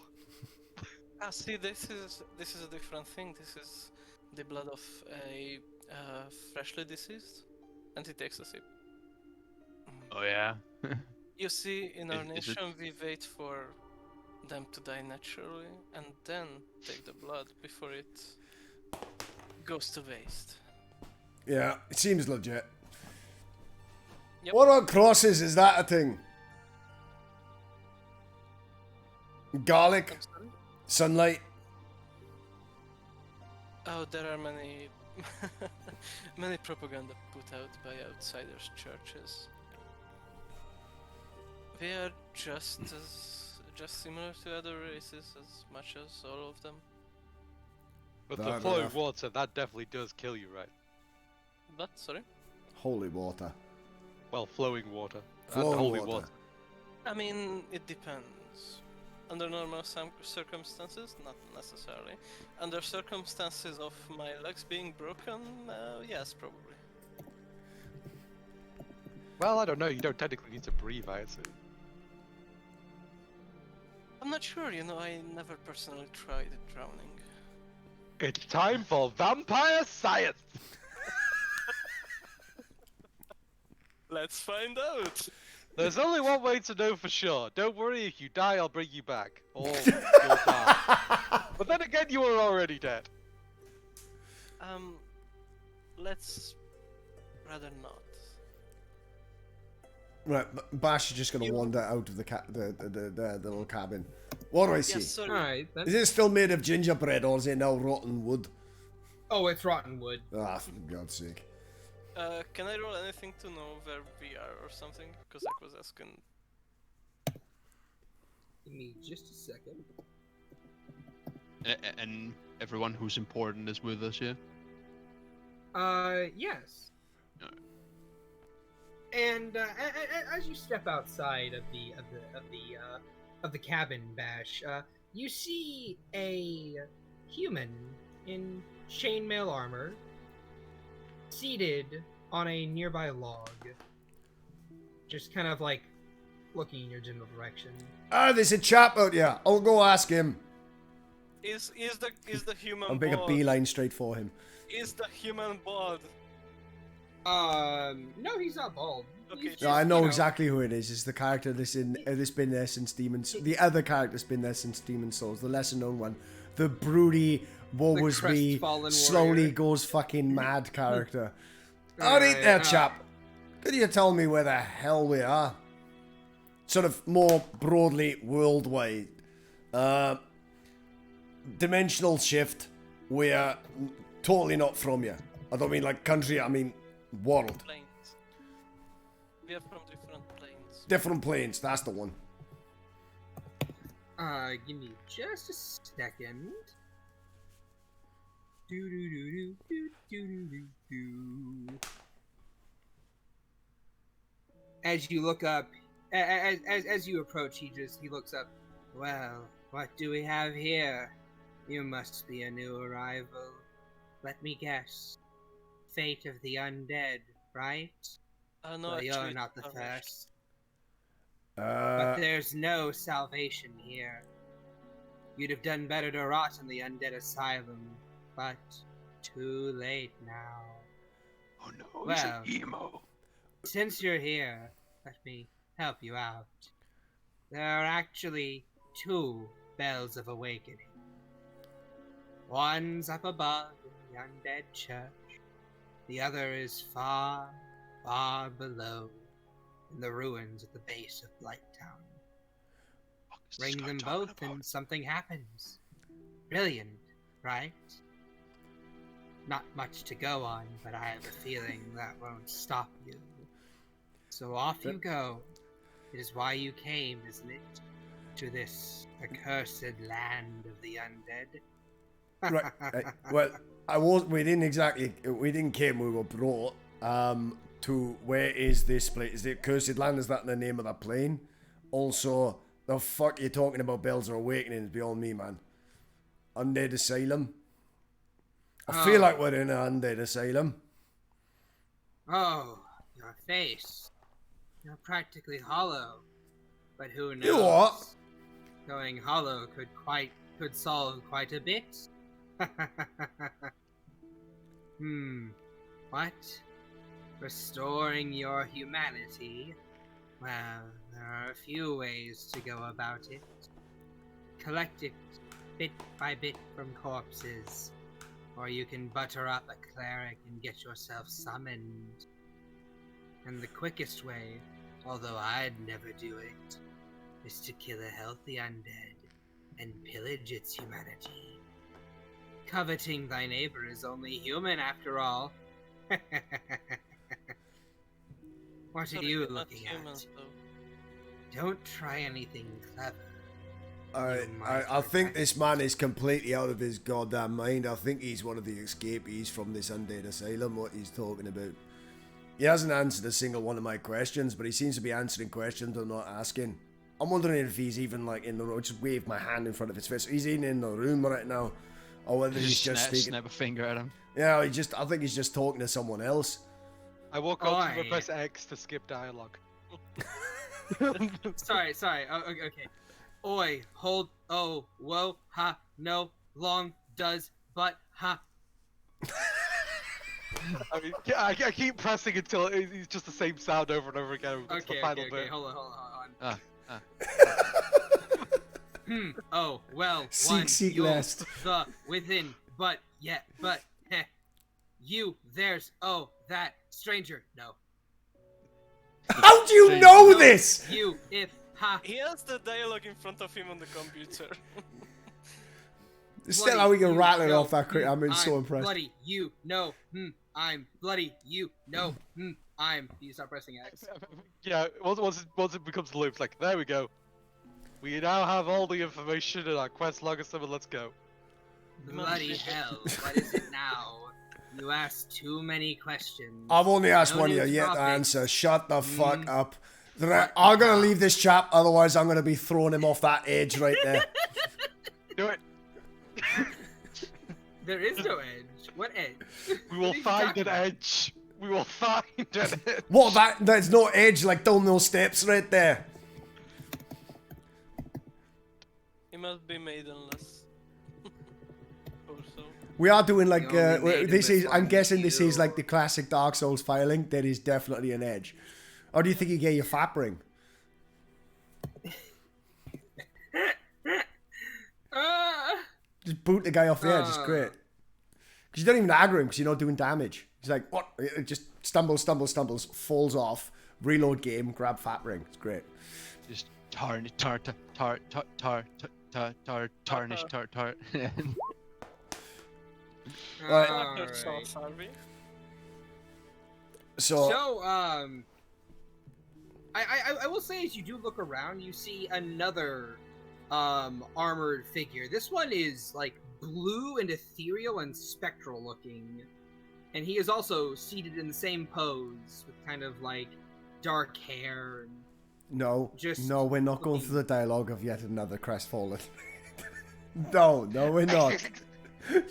See, this is a different thing. This is the blood of a freshly deceased, and he takes a sip. Oh yeah. You see, in our Is it- nation, we wait for them to die naturally, and then take the blood before it goes to waste. Yeah, it seems legit. Yep. What about crosses? Is that a thing? Garlic, I'm sorry? sunlight. Oh, there are many, many propaganda put out by outsiders' churches. We are just similar to other races as much as all of them. But Fair the flowing enough. water, that definitely does kill you, right? But sorry, Holy water. Well, flowing water. Flowing and holy water. I mean it depends. Under normal circumstances, not necessarily. Under circumstances of my legs being broken, yes, probably. Well, I don't know. You don't technically need to breathe, I assume. I'm not sure. You know, I never personally tried drowning. It's time for vampire science. Let's find out. There's only one way to know for sure. Don't worry, if you die, I'll bring you back. Or you'll die. But then again, you were already dead. Let's rather not. Right, Bash is just gonna wander out of the little cabin. What do I see? Yes, sorry. Alright, then. Is it still made of gingerbread or is it now rotten wood? Oh, it's rotten wood. Ah, for God's sake. Can I roll anything to know where we are or something? Because I was asking. Give me just a second. And everyone who's important is with us, yeah? Yes. Alright. And as you step outside of the cabin, Bash, you see a human in chainmail armor seated on a nearby log, just kind of like looking in your general direction. Ah, there's a chap out here. I'll go ask him. Is the human I'll make a bod? beeline straight for him. Is the human bod? No, he's not bald. Okay, He's just, No, I know you exactly who it is. It's the character that's been there since Demon's. The other character's been there since Demon's Souls. The lesser known one, the broody, woe The was me, crestfallen slowly warrior. goes fucking mad character. Alright there, Alright, chap. Could you tell me where the hell we are? Sort of more broadly worldwide. Dimensional shift. We're totally not from you. I don't mean like country. I mean world. planes. We are from different planes. Different planes. That's the one. Give me just a second. Do do do do do do do do. As you look up, as you approach, he looks up. Well, what do we have here? You must be a new arrival. Let me guess. Fate of the undead, right? No, Well, you're actually, not the it's first. But Uh, there's no salvation here. You'd have done better to rot in the undead asylum, but too late now. Oh no, Well. he's an emo. Since you're here, let me help you out. There are actually two bells of awakening. One's up above in the undead church. The other is far, far below in the ruins at the base of Blighttown. Ring them both and something happens. Brilliant, right? Not much to go on, but I have a feeling that won't stop you. So off you go. It is why you came, isn't it? To this accursed land of the undead. Right. Well, we didn't came, we were brought to where is this place? Is it Cursed Land? Is that the name of that plane? Also, the fuck you talking about Bells Are Awakening is beyond me, man. Undead Asylum. I feel like we're in an undead asylum. Oh, your face. You're practically hollow. But who knows? You what? Going hollow could solve quite a bit. What? Restoring your humanity? Well, there are a few ways to go about it. Collect it bit by bit from corpses. Or you can butter up a cleric and get yourself summoned. And the quickest way, although I'd never do it, is to kill a healthy undead and pillage its humanity. Coveting thy neighbor is only human after all. What are you looking at? Don't try anything clever. I think this man is completely out of his goddamn mind. I think he's one of the escapees from this undead asylum, what he's talking about. He hasn't answered a single one of my questions, but he seems to be answering questions I'm not asking. I'm wondering if he's even like in the room. Just wave my hand in front of his face. He's in the room right now. Or whether he's just speaking. Snap a finger at him. Yeah, I think he's just talking to someone else. I walk up to press X to skip dialogue. Sorry. Oh, okay. Oi, hold, oh, whoa, ha, no, long, does, but, ha. I mean, I keep pressing until it's just the same sound over and over again. That's the final bit. Hold on. Oh, well, seek you're last. the within, but, yet, but, heh. You, there's, oh, that, stranger, no. How do you know this? You, if, ha. He has the dialogue in front of him on the computer. Still, how we can rattle it off that quick. I'm so impressed. Bloody, you, no, I'm bloody, you, no, I'm. You start pressing X. Yeah, once it becomes looped, like, there we go. We now have all the information in our quest log, so let's go. Bloody hell, what is it now? You asked too many questions. I've only asked one of you yet to answer. Shut the fuck up. I'm gonna leave this chap, otherwise I'm gonna be throwing him off that edge right there. Do it. There is no edge. What edge? We will find an edge. We will find an edge. What? There's no edge like down those steps right there. He must be maidenless. Also. We are doing like this is. I'm guessing this is like the classic Dark Souls filing. There is definitely an edge. Or do you think you get your fat ring? Just boot the guy off the edge. It's great. Because you don't even aggro him because you're not doing damage. He's like, what? It just stumbles, falls off, reload game, grab fat ring. It's great. Just tarnish. Alright. So, I will say, as you do look around, you see another armored figure. This one is like blue and ethereal and spectral looking, and he is also seated in the same pose with kind of like dark hair. And no, we're not going through the dialogue of yet another crestfallen. No, we're not.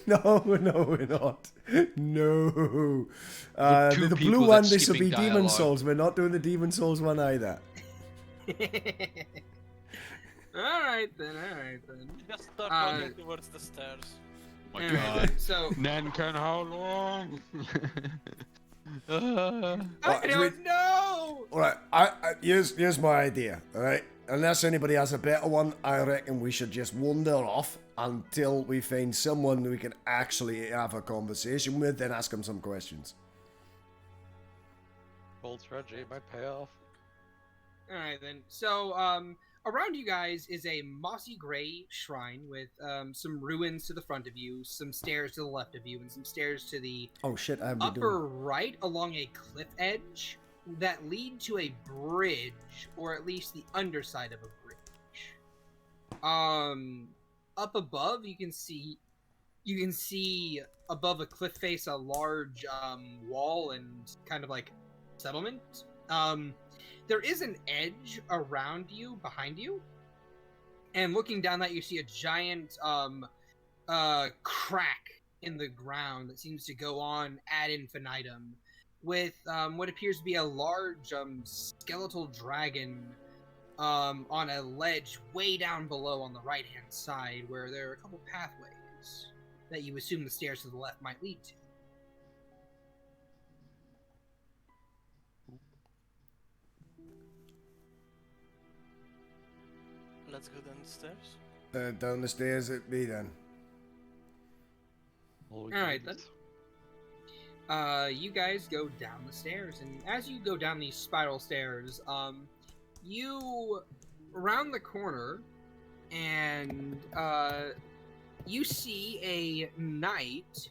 No, we're not. No. The blue one, this will be Demon Souls. We're not doing the Demon Souls one either. Alright then. Just start running towards the stairs. Oh my god. So, Nankan, how long? I don't know! Alright, here's my idea, alright? unless anybody has a better one, I reckon we should just wander off until we find someone we can actually have a conversation with, then ask them some questions. Bold strategy might pay off. All right then. So, around you guys is a mossy gray shrine with some ruins to the front of you, some stairs to the left of you, and some stairs to the Oh shit, I haven't been upper doing. right along a cliff edge that lead to a bridge, or at least the underside of a bridge. Up above you can see above a cliff face a large wall and kind of like settlement. There is an edge around you, behind you, and looking down that you see a giant crack in the ground that seems to go on ad infinitum, with what appears to be a large skeletal dragon on a ledge way down below on the right-hand side, where there are a couple pathways that you assume the stairs to the left might lead to. Let's go down the stairs. Down the stairs it be then. Alright then. You guys go down the stairs, and as you go down these spiral stairs, you round the corner, and you see a knight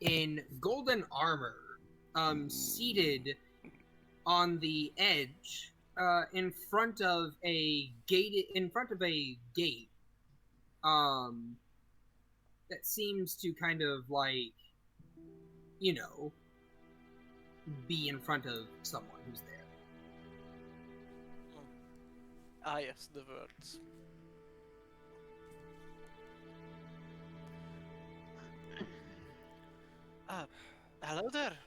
in golden armor, seated on the edge, in front of a gate, that seems to kind of like, you know, be in front of someone who's there. Ah, yes, the words. Hello there.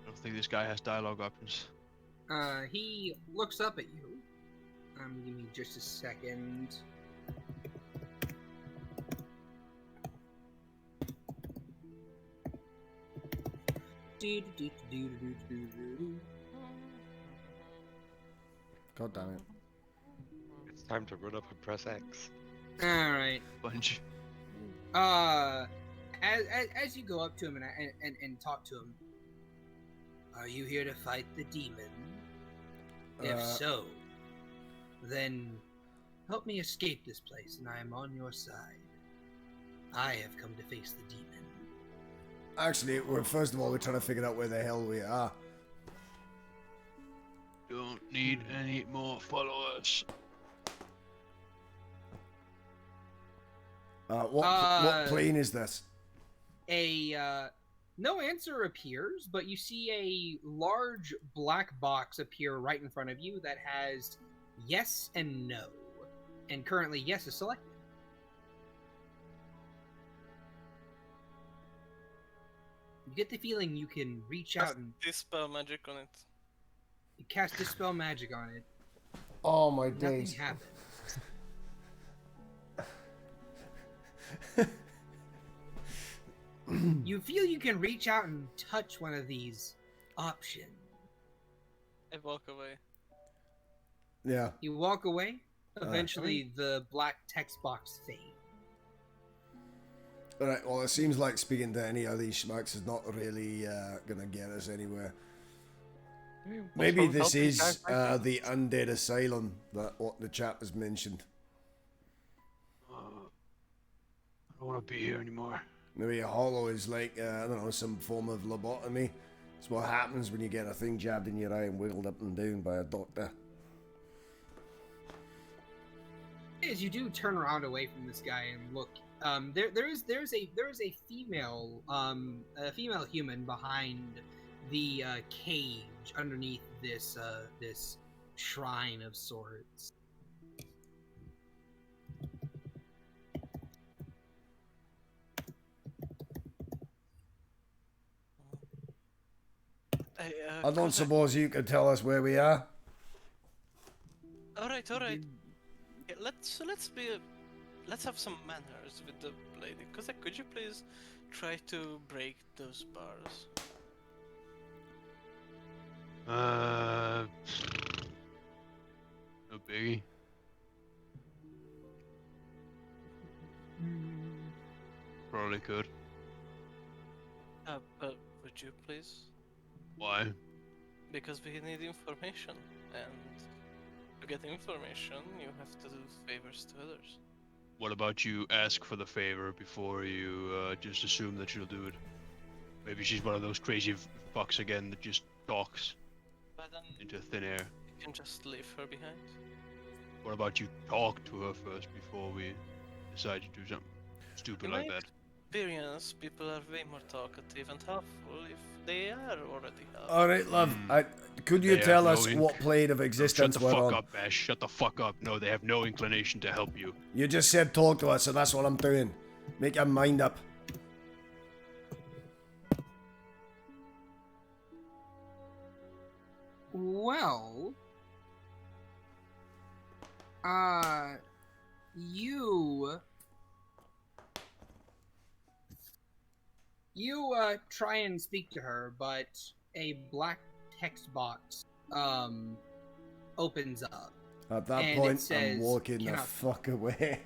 I don't think this guy has dialogue options. He looks up at you. Give me just a second. God damn it. It's time to run up and press X. Alright. Bunch. As you go up to him and talk to him, are you here to fight the demon? If so, then help me escape this place, and I am on your side. I have come to face the demon. Actually, first of all, we're trying to figure out where the hell we are. Don't need any more followers. What plane is this? No answer appears, but you see a large black box appear right in front of you that has yes and no. And currently yes is selected. You get the feeling you can reach out and Dispel magic on it. you cast Dispel Magic on it. Oh my Nothing days. happens. You feel you can reach out and touch one of these options. I walk away. Yeah. You walk away. Eventually, the black text box fades. Alright, well, it seems like speaking to any of these schmucks is not really gonna get us anywhere. Maybe this is the undead asylum that what the chap has mentioned. I don't want to be here anymore. Maybe a hollow is like, I don't know, some form of lobotomy. It's what happens when you get a thing jabbed in your eye and wiggled up and down by a doctor. As you do turn around away from this guy and look, there is a female human behind the cage underneath this shrine of sorts. I don't suppose you could tell us where we are? All right. Yeah, let's have some manners with the lady. Could you please try to break those bars? No biggie. Probably could. But would you please? Why? Because we need information, and to get information, you have to do favors to others. What about you ask for the favor before you just assume that she'll do it? Maybe she's one of those crazy fucks again that just talks But then into thin air. you can just leave her behind. What about you talk to her first before we decide to do something stupid In like my that? experience, people are way more talkative and helpful if they are already helpful. All right, love. Could you They tell have us no what plane of No, shut existence the we're fuck on? up, Ash. Shut the fuck up. No, they have no inclination to help you. You just said talk to us, so that's what I'm doing. Make your mind up. Well, you try and speak to her, but a black text box opens up. At that And it point, I'm says, walking the "Cannot fuck away.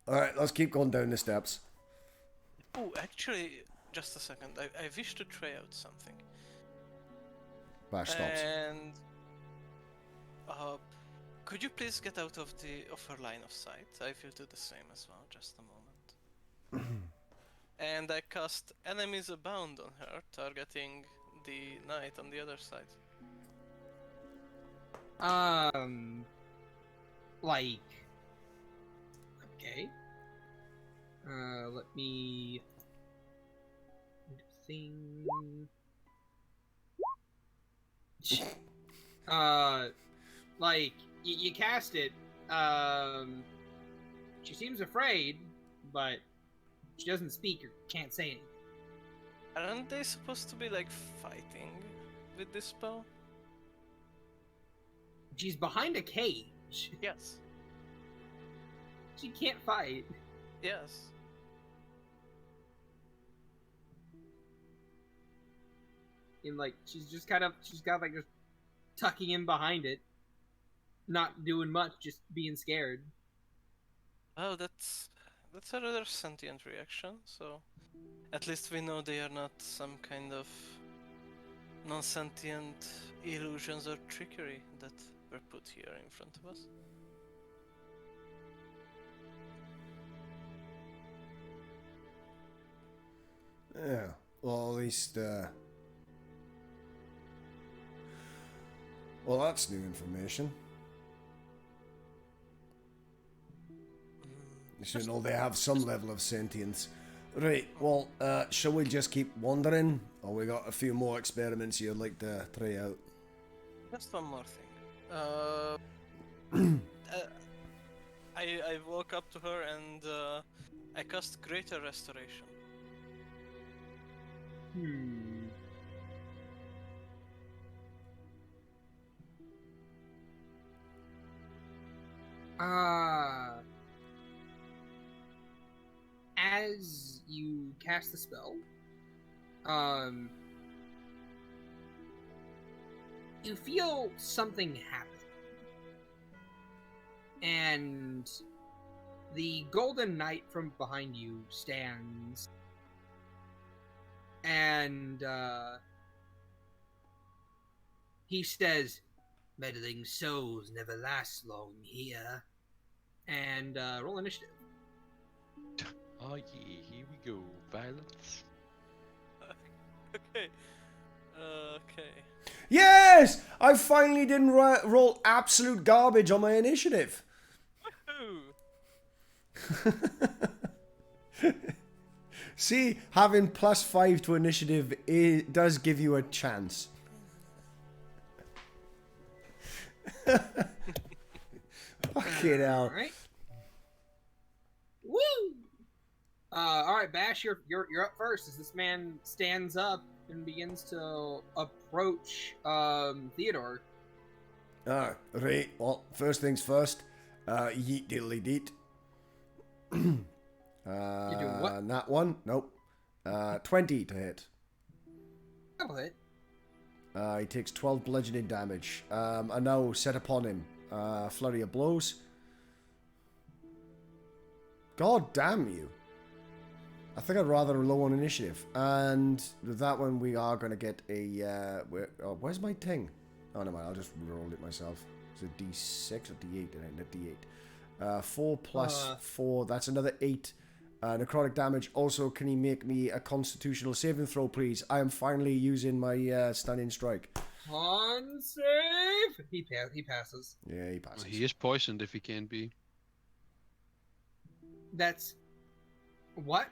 Alright, let's keep going down the steps. Oh, actually, just a second. I wish to try out something. Bash stops. And could you please get out of her line of sight? I will do the same as well. Just a moment. And I cast Enemies Abound on her, targeting the knight on the other side. Like, okay. Let me thing. Like you cast it. She seems afraid, but she doesn't speak or can't say anything. Aren't they supposed to be like fighting with this spell? She's behind a cage. Yes. She can't fight. Yes. And like she's got like just tucking in behind it, not doing much, just being scared. Oh, that's a rather sentient reaction. So, at least we know they are not some kind of non-sentient illusions or trickery that were put here in front of us. Yeah, well, at least, well, that's new information. You know, they have some level of sentience. Right, well, shall we just keep wandering? Or we got a few more experiments you'd like to try out? Just one more thing. I walk up to her and I cast Greater Restoration. As you cast the spell, you feel something happen. And the Golden Knight from behind you stands, and he says, "Meddling souls never last long here." And roll initiative. Oh yeah, here we go. Violence. Okay. Okay. Yes! I finally didn't roll absolute garbage on my initiative. Woohoo! See, having +5 to initiative does give you a chance. Fucking hell. All right. Woo! All right, Bash, you're up first as this man stands up and begins to approach Theodore. Right. Well, first things first. Yeet diddly deet. You're doing what? That one. Nope. 20 to hit. That'll hit. He takes 12 bludgeoning damage. I now set upon him. Flurry of blows. God damn you. I think I'd rather low on initiative. And with that one, we are going to get a... where's my thing? Oh, no, I'll just roll it myself. It's a D6 or D8? A D8. 4 plus 4. That's another 8. Necrotic damage. Also, can he make me a constitutional saving throw, please? I am finally using my stunning strike. Con save! He passes. Yeah, he passes. Well, he is poisoned if he can't be. That's... What?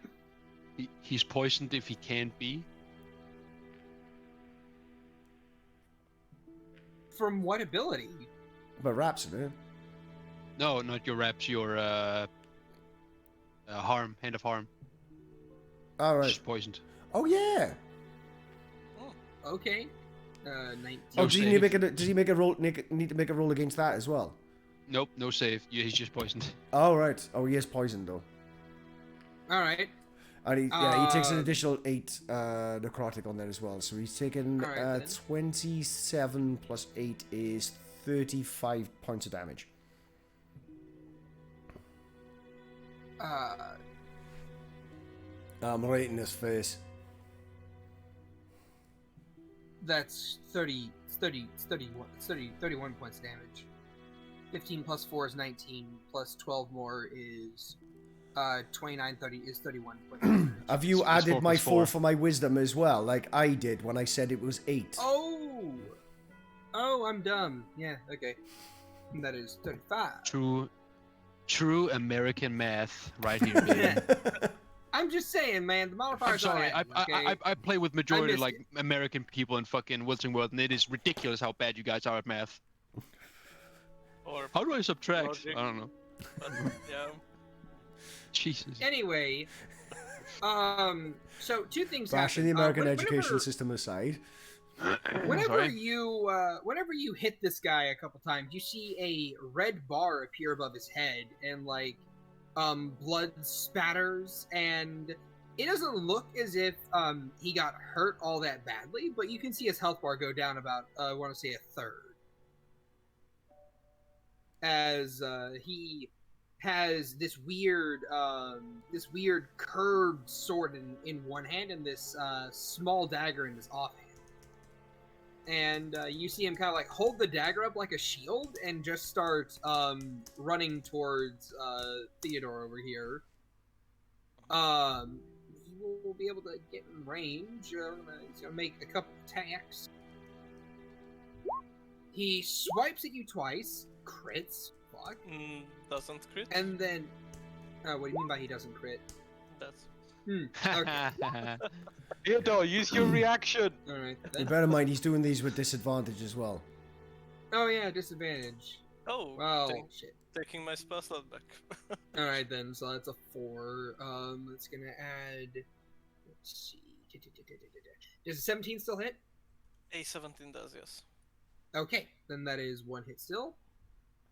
He's poisoned if he can't be. From what ability? But Rhapsody. No, not your reps, your harm, hand of harm. All right. Just poisoned. Oh yeah. Okay. 19. Oh, does he need to save. make a? Does he make a roll? Need to make a roll against that as well? Nope, no save. Yeah, he's just poisoned. Oh right. Oh, he is poisoned though. Alright. And he takes an additional 8 necrotic on there as well. So he's taken Alright, then. 27 plus 8 is 35 points of damage. I'm right in his face. That's 31 points of damage. 15 plus 4 is 19, plus 12 more is 29, 30 is 31 points of damage. Have you Plus added four my plus 4 4. for my wisdom as well, like I did when I said it was 8? Oh, I'm dumb. Yeah, okay. And that is 35. True American math, right here, baby. I'm just saying, man, the I'm modifiers sorry. are okay? I play with majority missed like American people in fucking Wizarding World, and it is ridiculous how bad you guys are at math. Or How do I subtract? Logic. I don't know. but, yeah. Jesus. Anyway, so two things Bashing the happen. American Whenever- education system aside. Whenever Sorry. you hit this guy a couple times, you see a red bar appear above his head, and like, blood spatters, and it doesn't look as if he got hurt all that badly, but you can see his health bar go down about I want to say a third, as he has this weird curved sword in one hand and this small dagger in his offhand. And you see him kind of like hold the dagger up like a shield and just start running towards Theodore over here. He will be able to get in range. He's gonna make a couple attacks. He swipes at you twice, crits. Fuck. Doesn't crit. And then, what do you mean by he doesn't crit? That's Okay. Theodore, use your reaction. All right. And bear in mind, he's doing these with disadvantage as well. Oh yeah, disadvantage. oh, Well, take- taking my spell slot back. all right then. So that's a 4. It's gonna add. Let's see. Does a 17 still hit? A17 does, yes. Okay, then that is 1 hit still.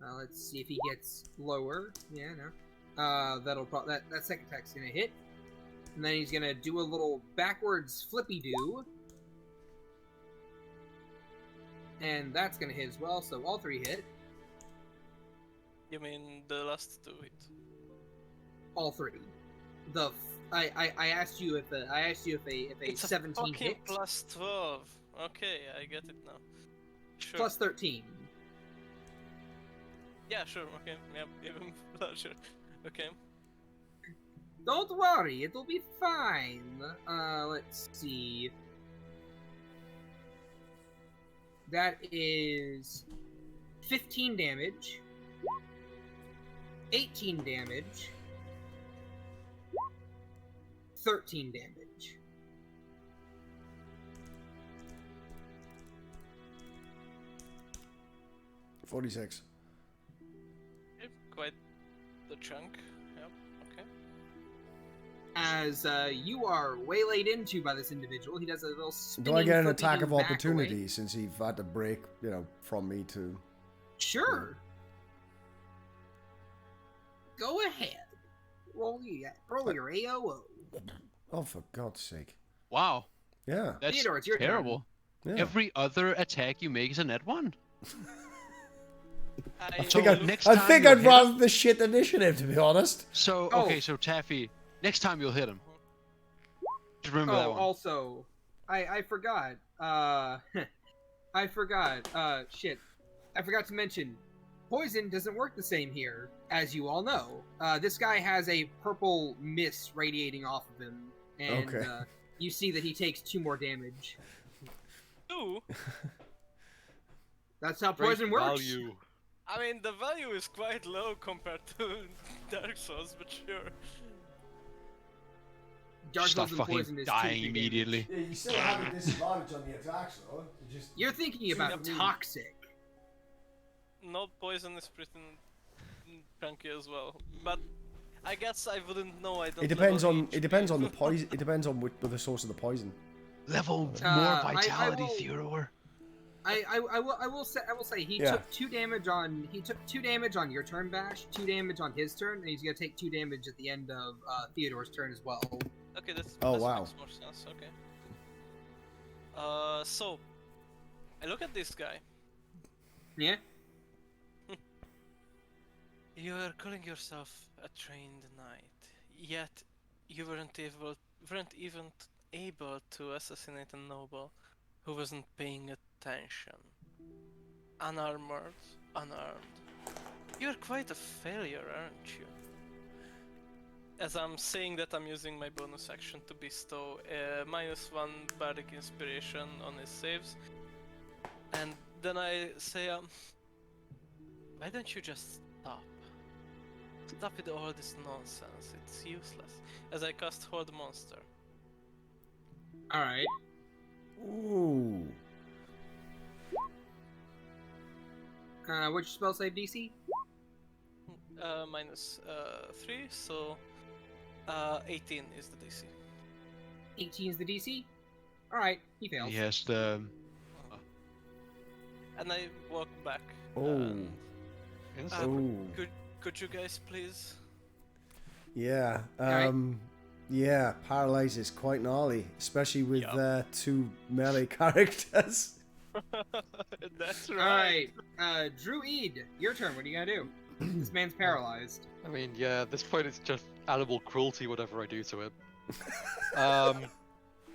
Let's see if he gets lower. Yeah, no. That second attack's gonna hit, and then he's gonna do a little backwards flippy do, and that's gonna hit as well. So all 3 hit. You mean the last 2 hit? All 3. I asked you if a It's a 17 fucking hits plus 12. Okay, I get it now. Sure. plus 13. Yeah, sure. Okay. Yeah, even larger. Okay. Don't worry, it'll be fine. Let's see. That is 15 damage, 18 damage, 13 damage. $46. Yep, quite the chunk. Yep. Okay. As you are waylaid into by this individual, he does a little spinning Do I get an flippy attack do of back opportunity away. since he had to break, from me to... Sure. Go ahead. Roll your AOO. Oh, for God's sake. Wow, Yeah. that's Theodore, it's your turn. terrible. Yeah. Every other attack you make is a net 1. I So look- next I time think you'll I'd hit rather him- the shit initiative, to be honest. So Oh. okay, so Taffy, next time you'll hit him. Just remember that Oh, one. also, I forgot. I forgot. Shit. I forgot to mention, poison doesn't work the same here, as you all know. This guy has a purple mist radiating off of him, and Okay. you see that he takes 2 more damage. Two. That's how Great poison works. value. I mean, the value is quite low compared to Dark Souls, but sure. Dark Start Souls and fucking poison is 2 dying damage. immediately. Yeah, you still have a disadvantage on the attacks, though. You're thinking about Yep. toxic. No, poison is pretty chunky as well. But I guess I wouldn't know. I don't. It depends level on each it depends on the beast. poison. It depends on the source of the poison. Level more I vitality, will- Theodore. I will say he Yeah. took 2 damage on your turn, Bash, 2 damage on his turn, and he's gonna take 2 damage at the end of Theodore's turn as well. Okay, that's. Oh, that wow. Makes more sense. Okay. So I look at this guy. Yeah. You are calling yourself a trained knight, yet you weren't even able to assassinate a noble who wasn't paying attention. Unarmored, unarmed. You're quite a failure, aren't you? As I'm saying that, I'm using my bonus action to bestow -1 bardic inspiration on his saves. And then I say, why don't you just stop? Stop with all this nonsense, it's useless. As I cast Horde Monster. Alright. Ooh. What's your spell save DC? -3, so 18 is the DC. 18 is the DC? Alright, he fails. He has the. And I walk back. Oh. and, Oh. could you guys please? Yeah. Alright. Yeah. Paralyze is quite gnarly, especially with Yup. 2 melee characters. That's right. Alright, Druid, your turn. What are you gonna do? This man's paralyzed. I mean, yeah, at this point it's just animal cruelty, whatever I do to him.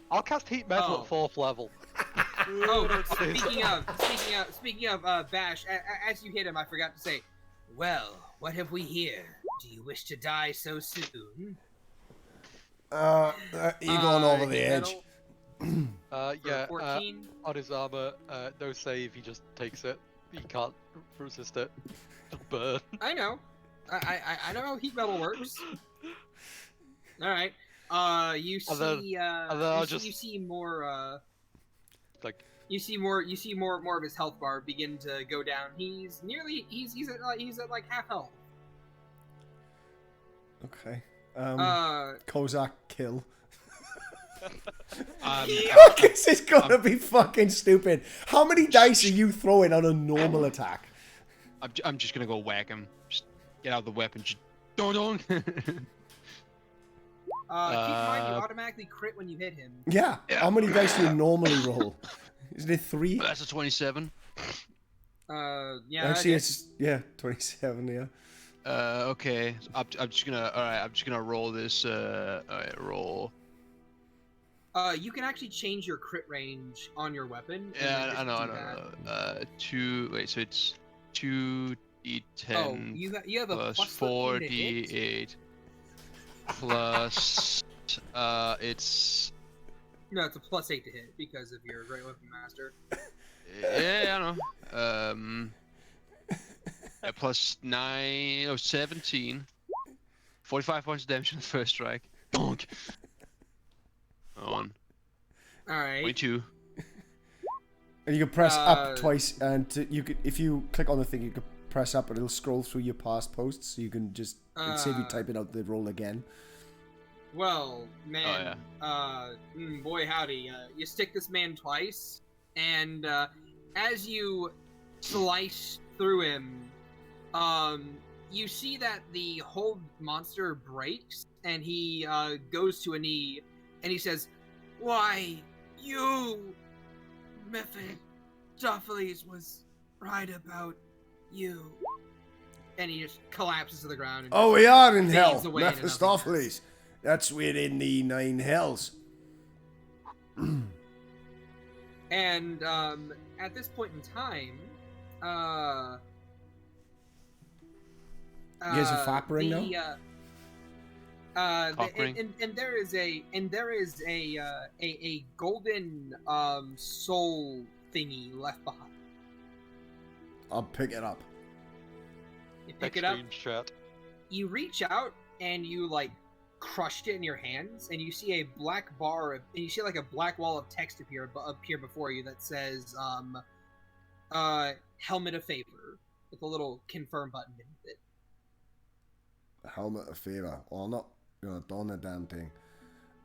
I'll cast Heat Metal Oh. at 4th level. Oh, speaking of, Bash, as you hit him, I forgot to say, well, what have we here? Do you wish to die so soon? Egon over the Heat edge. metal for Yeah, 14. on his armor, no save, he just takes it. He can't resist it. Just burn. I know. I know how heat metal works. All right. You see. And then I'll just- you see more. Like, You see more of his health bar begin to go down. He's at like half health. Okay. Uh, Kozak kill. Um, This is gonna be fucking stupid. How many dice are you throwing on a normal attack? I'm just gonna go whack him. Just get out the weapon. Just don't. keep in mind you automatically crit when you hit him. Yeah. How many dice do you normally roll? Isn't it 3? That's a 27. Yeah. Actually, I it's 27. Yeah. Okay. I'm just gonna. All right. I'm just gonna roll this. All right. Roll. You can actually change your crit range on your weapon. and Yeah, then I know. just do that. 2. Wait. So it's 2d10 Oh, you have a plus plus 14 to hit? 4d8 plus. It's. No, it's a plus 8 to hit because of your Great Weapon Master. Yeah, I know. Plus 9. Oh, 17. 45 points of damage on the first strike. Bonk. On. Alright. 22. And you can press Uh, up twice, and you could, if you click on the thing, you can press up, and it'll scroll through your past posts. So you can just save you typing out the roll again. Well, man, Oh, boy howdy, you stick this man twice, and as you slice through him, you see that the whole monster breaks, and he goes to a knee, and he says, "Why, you, Mephistopheles was right about you." And he just collapses to the ground. And Oh, we are in fades hell, away into Mephistopheles. That's within the 9 hells. And at this point in time, You guys are fappering now? Offering. and there is a golden soul thingy left behind. I'll pick it up. You pick it up. Screenshot. You reach out and you like crushed it in your hands, and you see a black bar, and you see like a black wall of text appear before you that says "Helmet of Favor" with a little confirm button beneath it. A helmet of favor. Oh, I'm not gonna don the damn thing.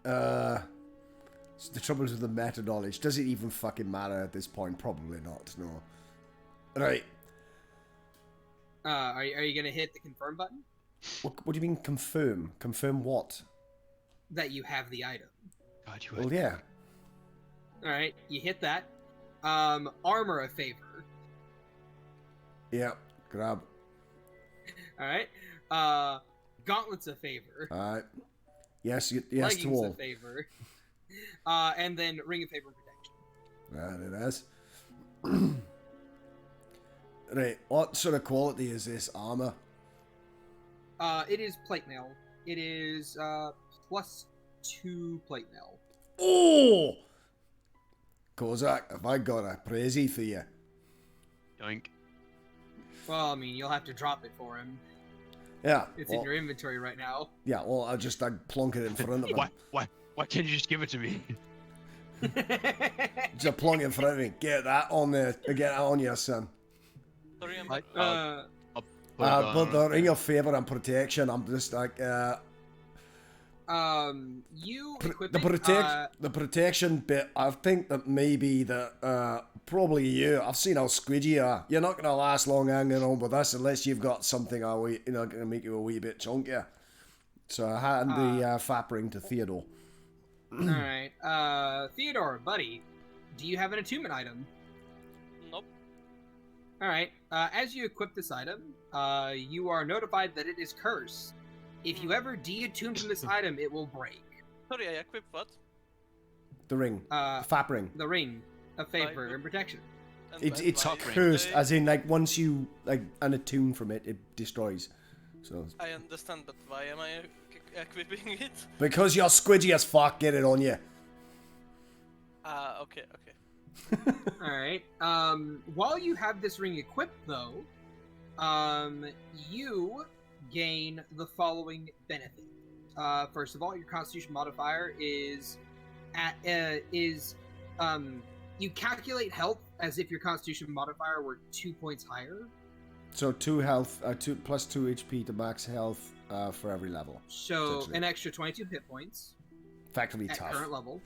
The trouble is with the meta knowledge. Does it even fucking matter at this point? Probably not. No. Right. Are you gonna hit the confirm button? What do you mean confirm? Confirm what? That you have the item. God, you Well, yeah. All right, you hit that. Armor of Favor. Yeah. Grab. All right. Gauntlets of Favor. All right. Yes. Yes to Leggings all. of Favor. And then Ring of Favor and Protection. Right, it is. Right. What sort of quality is this armor? It is plate mail. It is +2 plate mail. Oh! Kozak, have I got a praisey for you? Yoink. Well, I mean, you'll have to drop it for him. Yeah. It's well, in your inventory right now. Yeah, well, I'll just plonk it in front of him. Why can't you just give it to me? Just plonk it in front of me. Get that on there. Get that on you, son. Sorry, I'm Like, Put it But on. the ring of favor and protection, I'm just like, you equip the protection bit, I think that maybe that, probably you, I've seen how squidgy you are. You're not going to last long hanging on with us unless you've got something, going to make you a wee bit chunkier. So I hand the fap ring to Theodore. Alright, Theodore, buddy, do you have an attunement item? Nope. Alright, as you equip this item, you are notified that it is cursed. If you ever de-attune from this item, it will break. Sorry, I equipped what? The ring. The fap ring. The ring of favor and protection. And It's why cursed, they- as in, like, once you, like, unattune from it, it destroys. So, I understand, but why am I equipping it? because you're squidgy as fuck, get it on you. Okay. Alright, while you have this ring equipped, though, you gain the following benefit. First of all, your Constitution modifier is you calculate health as if your Constitution modifier were 2 points higher. So 2 health, plus 2 HP to max health for every level. So Essentially. an extra 22 hit points Effectively at tough. current level.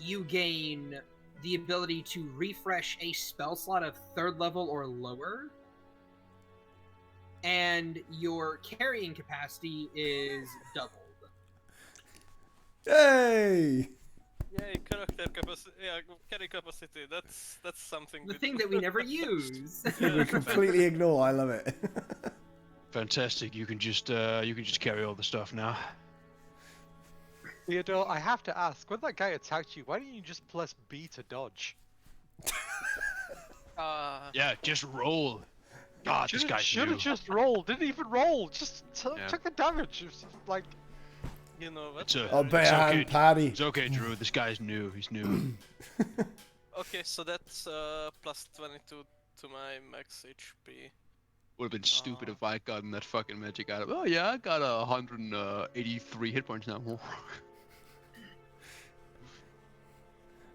You gain the ability to refresh a spell slot of 3rd level or lower. And your carrying capacity is doubled. Yay! Yay, character capacity. Yeah, carry capacity. That's something. The good. thing that we never use. We completely ignore. I love it. Fantastic. You can just carry all the stuff now. Theodore, I have to ask, when that guy attacked you, why didn't you just press B to dodge? Yeah, just roll. God, this guy's Should new. have just rolled. Didn't even roll. Just took the damage. It was like, You know what? It's a- I'll bet It's I'm okay. Patty. It's okay, Drew. This guy's new. He's new. Okay, so that's plus 22 to my max HP. Would have been stupid if I had gotten that fucking magic item. Oh yeah, I got 183 hit points now.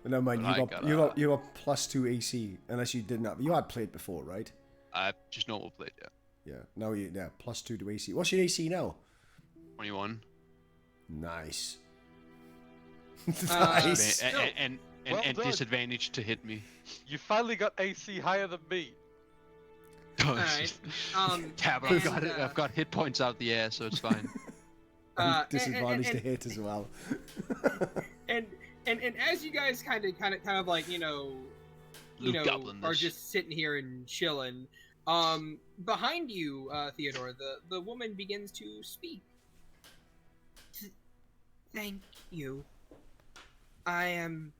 But never mind. But You got plus 2 AC unless you didn't have. You had played before, right? Just normal plate, yeah. Yeah. Now plus 2 to AC. What's your AC now? 21. Nice. Uh, Nice. Still, And well done. disadvantage to hit me. you finally got AC higher than me. Oh, Alright. yeah, but I've got hit points out the air, so it's fine. Disadvantage to hit as well. and as you guys kind of like Luke Goblin are this. just sitting here and chilling, behind you, Theodore, the woman begins to speak. Thank you. I am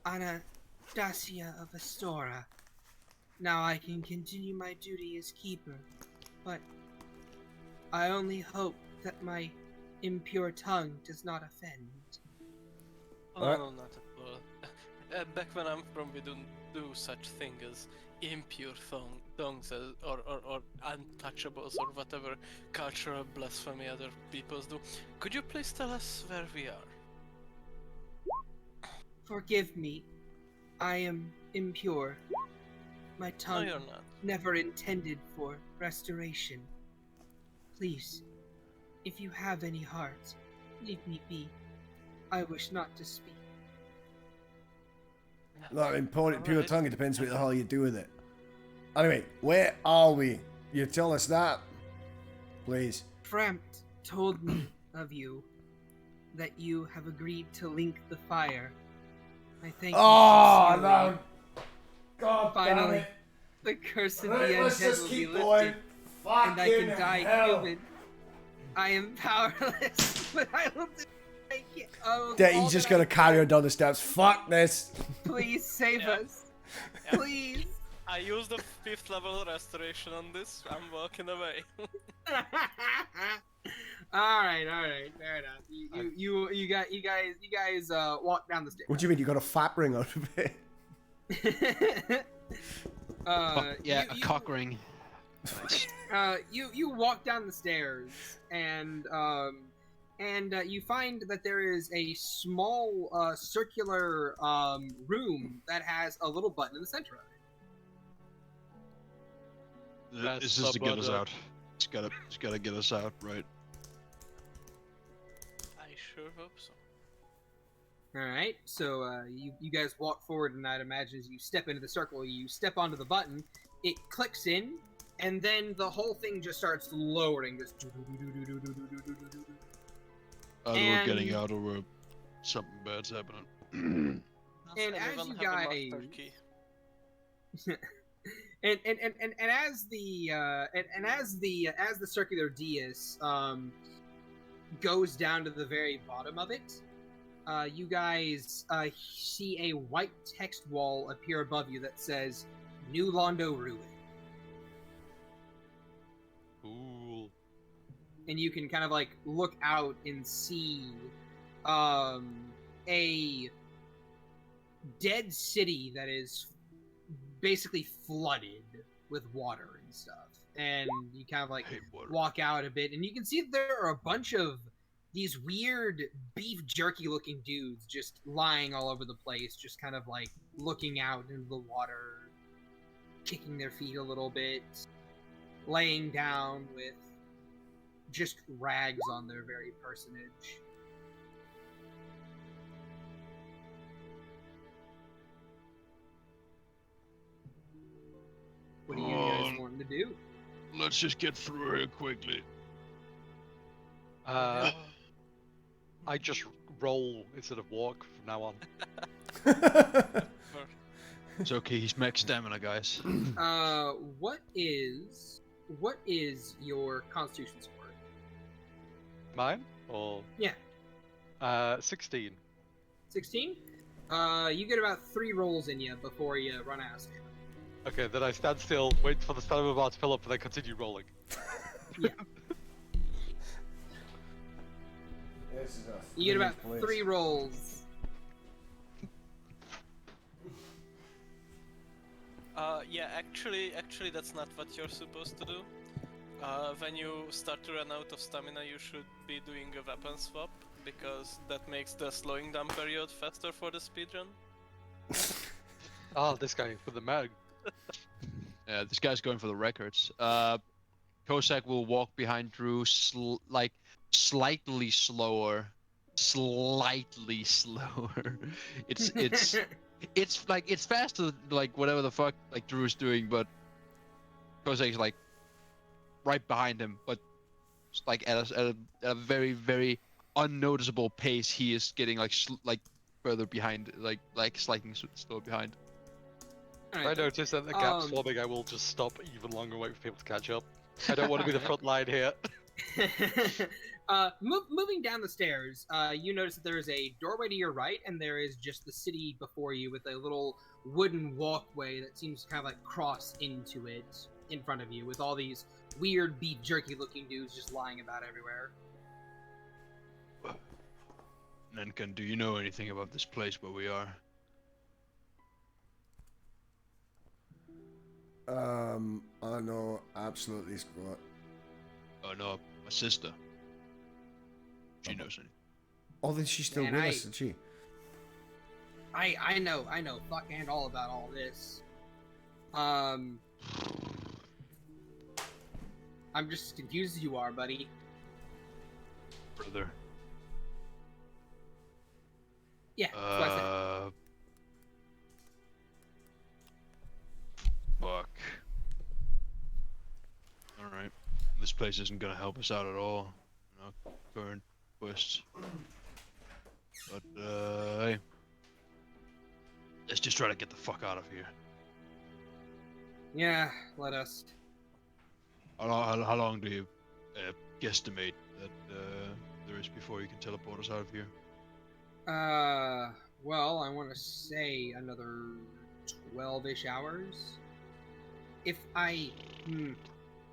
Anastasia of Astora. Now I can continue my duty as keeper, but I only hope that my impure tongue does not offend. Oh, Alright. no, not at all. Back when I'm from, we don't do such thing as impure tongues or untouchables or whatever cultural blasphemy other peoples do. Could you please tell us where we are? Forgive me. I am impure. My No, tongue you're not. never intended for restoration. Please, if you have any heart, leave me be. I wish not to speak. Not important, pure Alright. tongue. It depends what the hell you do with it. Anyway, where are we? You tell us that, please. Frampt told me of you, that you have agreed to link the fire. I thank Oh you sincerely. no! God Finally, damn it! the curse of Right, the let's undead just will be keep lifted, going. and I can Fucking die hell. human. I am powerless, but I will do He's just gonna carry her down the steps. Fuck this. Please save Yeah. us. Yeah. Please. I used the 5th level restoration on this. I'm walking away. All right, fair enough. You guys walk down the stairs. What do you mean? You got a fat ring out of it? Yeah, a cock ring. You walk down the stairs and you find that there is a small circular room that has a little button in the center of it. This is to get us out. It's gotta get us out, right? I sure hope so. All right, so you guys walk forward, and I'd imagine as you step into the circle, you step onto the button, it clicks in, and then the whole thing just starts lowering. Just Either And- we're getting out or we're something bad's happening. And Does as anyone you have a guys- master key? and as the circular dais goes down to the very bottom of it, you guys see a white text wall appear above you that says New Londo Ruin. Cool. And you can kind of like look out and see a dead city that is basically flooded with water and stuff. And you kind of like Hate water. walk out a bit, and you can see that there are a bunch of these weird beef jerky looking dudes just lying all over the place, just kind of like looking out into the water, kicking their feet a little bit, laying down with just rags on their very personage. What do you guys want to do? Let's just get through here quickly. I just roll instead of walk from now on. It's okay, he's max stamina, guys. What is your Constitution score? Mine? Or Yeah, 16. 16. You get about 3 rolls in you before you run out of stamina. Okay, then I stand still, wait for the stamina bar to fill up, and then continue rolling. Yeah, you get about 3 rolls. Yeah, actually, that's not what you're supposed to do. When you start to run out of stamina, you should be doing a weapon swap, because that makes the slowing down period faster for the speedrun. Ah, this guy with the mag. Yeah, this guy's going for the records. Cossack will walk behind Drew, like slightly slower. Slightly slower. It's like it's faster, like whatever the fuck like Drew's doing, but Kosek's like right behind him, but like at a very very unnoticeable pace. He is getting like like further behind, like slightly slower behind. If I Alright. notice that the gap's forming, I will just stop even longer, wait for people to catch up. I don't want to be the front line here. Moving down the stairs, you notice that there is a doorway to your right, and there is just the city before you with a little wooden walkway that seems to kind of like cross into it in front of you, with all these weird beef jerky looking dudes just lying about everywhere. Nenkan, do you know anything about this place where we are? I know absolutely squat. Oh no, my sister. She knows anything. Oh, then she's still Man, with us, isn't she? I know fuck and all about all this. I'm just as confused as you are, buddy. Brother. Yeah, that's what I said. Fuck. Alright. This place isn't gonna help us out at all. No current quest. But, hey. Let's just try to get the fuck out of here. Yeah, let us. How long do you guesstimate that there is before you can teleport us out of here? Well, I want to say another 12-ish hours. If I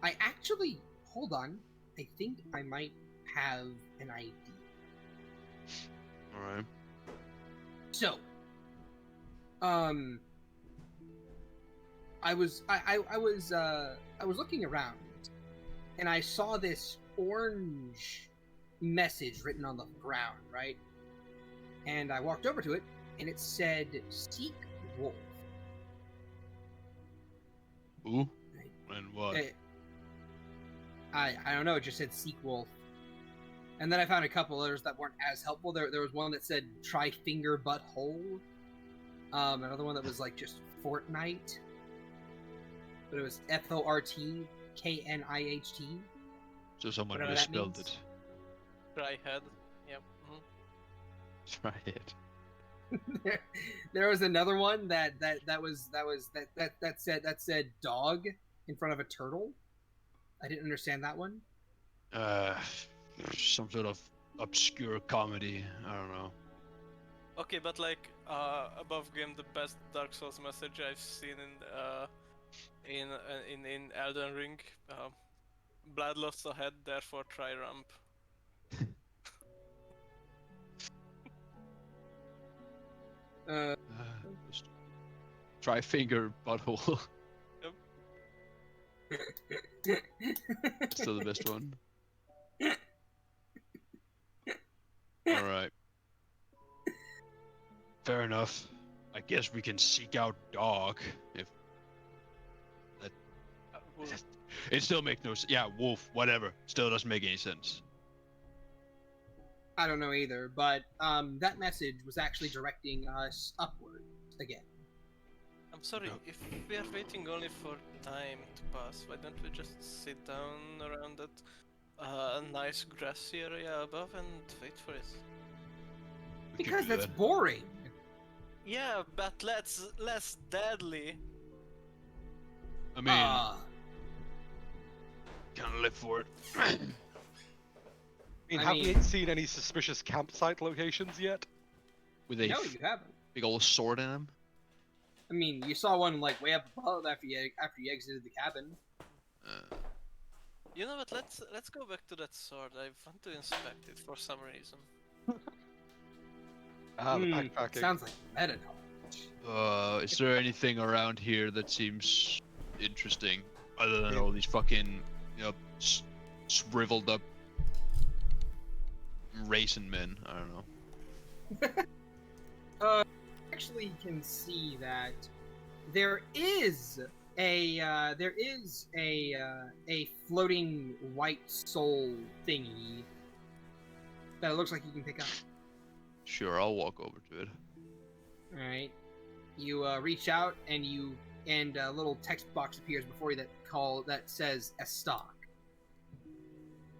actually, hold on. I think I might have an idea. Alright. So, I was looking around, and I saw this orange message written on the ground, right? And I walked over to it, and it said, "Seek Wolf." Ooh? And what? I don't know, it just said "Seek Wolf." And then I found a couple others that weren't as helpful. There was one that said "Try Finger Butthole." Another one that was like just Fortnite. But it was FORTKNIHT. So someone whatever that misspelled means. it. Try head. Yep. Try it. There was another one that said dog in front of a turtle. I didn't understand that one. Some sort of obscure comedy. I don't know. Okay, but like above game, the best Dark Souls message I've seen in Elden Ring. Blood lost ahead, therefore try ramp. Just try finger butthole. Still the best one. Alright. Fair enough. I guess we can seek out dog if that. It still makes no sense. Yeah, wolf, whatever. Still doesn't make any sense. I don't know either, but that message was actually directing us upward again. I'm sorry, No. if we are waiting only for time to pass, why don't we just sit down around that nice grassy area above and wait for it? We could Because do that's that. boring. Yeah, but less deadly. I mean, kind of live for it. I mean, I have we mean- seen any suspicious campsite locations yet? With a No, you haven't. big old sword in him. I mean, you saw one like way up above after you exited the cabin. You know what? Let's go back to that sword. I want to inspect it for some reason. The backpacking. Sounds like meta knowledge. Is there anything around here that seems interesting other than all these fucking, shriveled up raisin men? I don't know. Actually, can see that there is a floating white soul thingy that it looks like you can pick up. Sure, I'll walk over to it. All right, you reach out and you and a little text box appears before you that says a stock.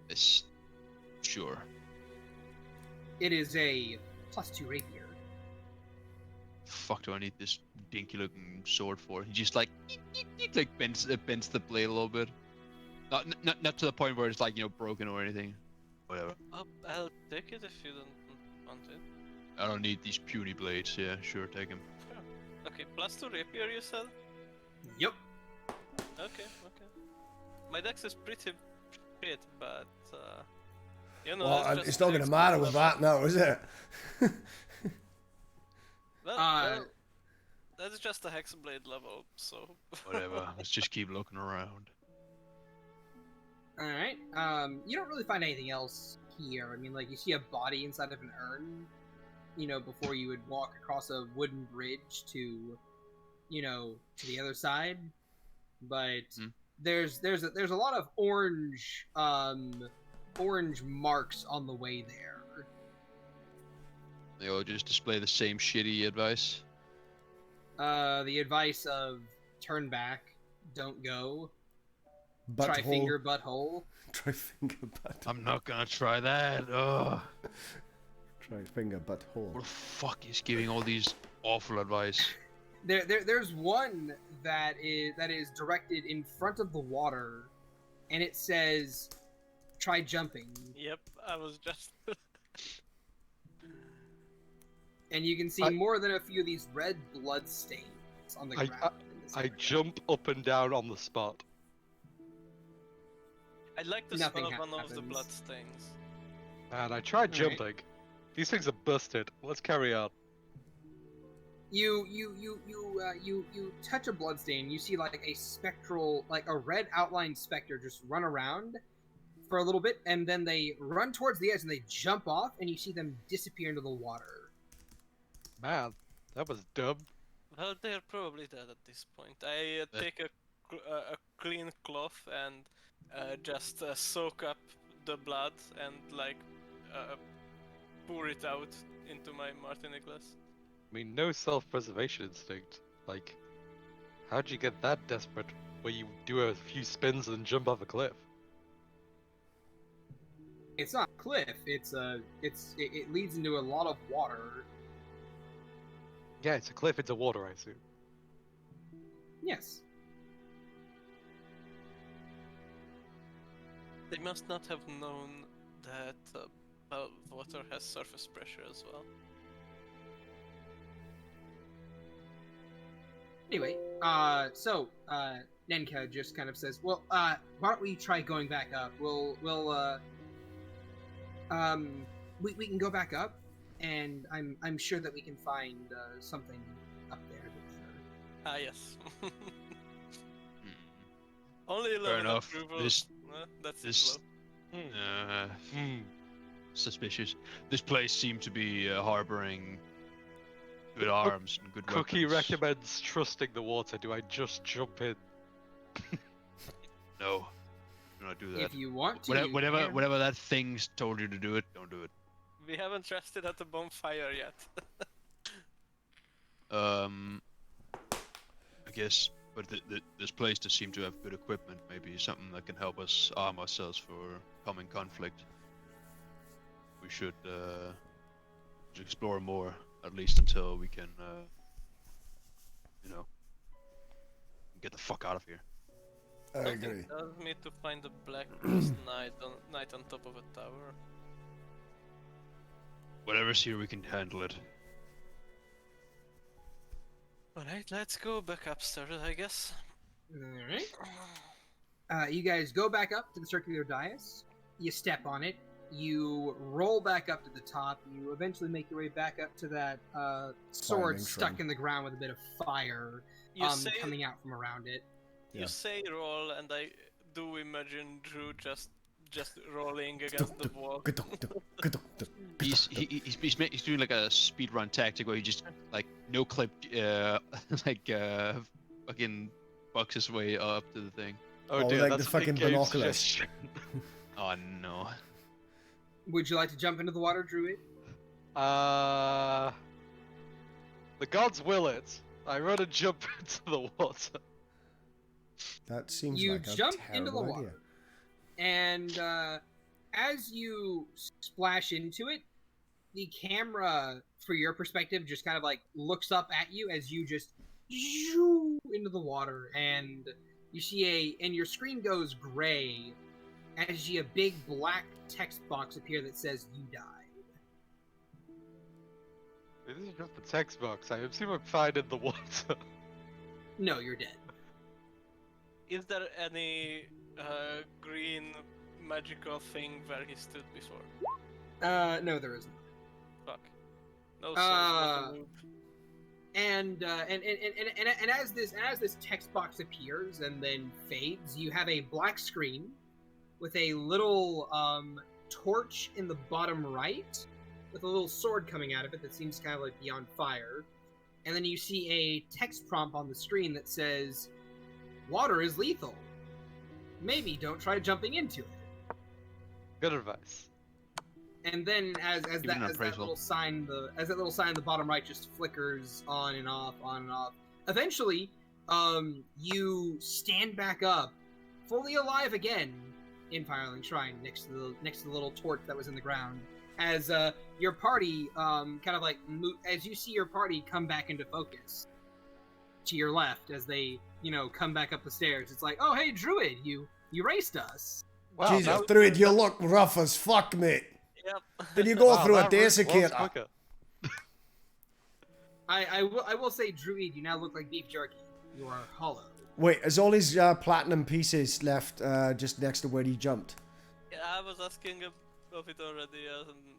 It's sure. It is a +2 rapier. Fuck do I need this dinky looking sword for? He just like bends the blade a little bit. Not to the point where it's like, you know, broken or anything. Whatever. I'll take it if you don't want it. I don't need these puny blades. Yeah, sure, take them. Sure. Okay, +2 rapier you said? Yep. Okay. My dex is pretty shit, but you know. Well, that's just it's not going to next matter with level. that now, is it? Well, that's just a hexblade level, so. Whatever. Let's just keep looking around. All right. You don't really find anything else here. I mean, like, you see a body inside of an urn, you know, before you would walk across a wooden bridge to, you know, to the other side. But there's a lot of orange marks on the way there. They all just display the same shitty advice. The advice of turn back, don't go, Butthole. try finger butthole. Try finger butt. I'm not gonna try that. Ugh. Try finger butthole. What the fuck is giving all these awful advice? There's one that is directed in front of the water, and it says, "Try jumping." Yep, I was just. And you can see more than a few of these red blood stains on the ground. in this I area. jump up and down on the spot. I'd like to Nothing smell one of the happens. blood stains. And I tried Alright. jumping. These things are busted. Let's carry on. You touch a bloodstain. You see like a spectral, like a red outlined specter, just run around for a little bit, and then they run towards the edge and they jump off, and you see them disappear into the water. Man, that was dumb. Well, they're probably dead at this point. I take a clean cloth and just soak up the blood and like pour it out into my martini glass. I mean, no self-preservation instinct. Like, how'd you get that desperate where you do a few spins and jump off a cliff? It's not a cliff. It leads into a lot of water. Yeah, it's a cliff, it's a water, I assume. Yes. They must not have known that water has surface pressure as well. Anyway, so Nenka just kind of says, "Well, why don't we try going back up? We can go back up, and I'm sure that we can find something up there." Ah, yes. Only 11 Fair enough. approval. This- That's this- low. Suspicious. This place seemed to be harboring good arms and good Cookie weapons. recommends trusting the water. Do I just jump in? No, do not do that. If you want to, Whatever, you can. whatever that thing's told you to do it, don't do it. We haven't rested at the bonfire yet. I guess, but this place does seem to have good equipment. Maybe something that can help us arm ourselves for coming conflict. We should explore more, at least until we can, get the fuck out of here. I Something agree. tells me to find a black Beast knight on top of a tower. Whatever's here, we can handle it. Alright, let's go back upstairs, I guess. Alright. You guys go back up to the circular dais. You step on it. You roll back up to the top. You eventually make your way back up to that sword Firing stuck shrine. in the ground with a bit of fire You say coming out from around it. you Yeah. say roll, and I do imagine Drew just rolling against the wall. He's doing like a speedrun tactic where he just like no clip fucking bucks his way up to the thing. Oh Oh, dear, like that's the a fucking big game binoculars. suggestion. Oh no. Would you like to jump into the water, Druid? The gods will it. I run and jump into the water. That seems You like a jump into the terrible idea. water. And as you splash into it, the camera, for your perspective, just kind of like looks up at you as you just zoom into the water, and you see and your screen goes gray as you see a big black text box appear that says "You died." This is just the text box. I assume I'm fine in the water. No, you're dead. Is there any green magical thing where he stood before? No, there isn't. Fuck. No souls left to move. And as this text box appears and then fades, you have a black screen with a little torch in the bottom right, with a little sword coming out of it that seems kind of like be on fire. And then you see a text prompt on the screen that says, "Water is lethal. Maybe don't try jumping into it." Good advice. And then as Give it that an appraisal. little sign in the bottom right just flickers on and off, eventually you stand back up, fully alive again, in Firelink Shrine, next to the little torch that was in the ground, as your party kind of like as you see your party come back into focus to your left as they come back up the stairs. It's like, "Oh hey Druid, you raced us." Wow, Jesus, that- Druid, you look rough as fuck, mate. Yep. Did you go wow, through a that was desiccator? quicker. I will say, Druid, you now look like beef jerky. You are hollow. Wait, is all his platinum pieces left just next to where he jumped? Yeah, I was asking of it already.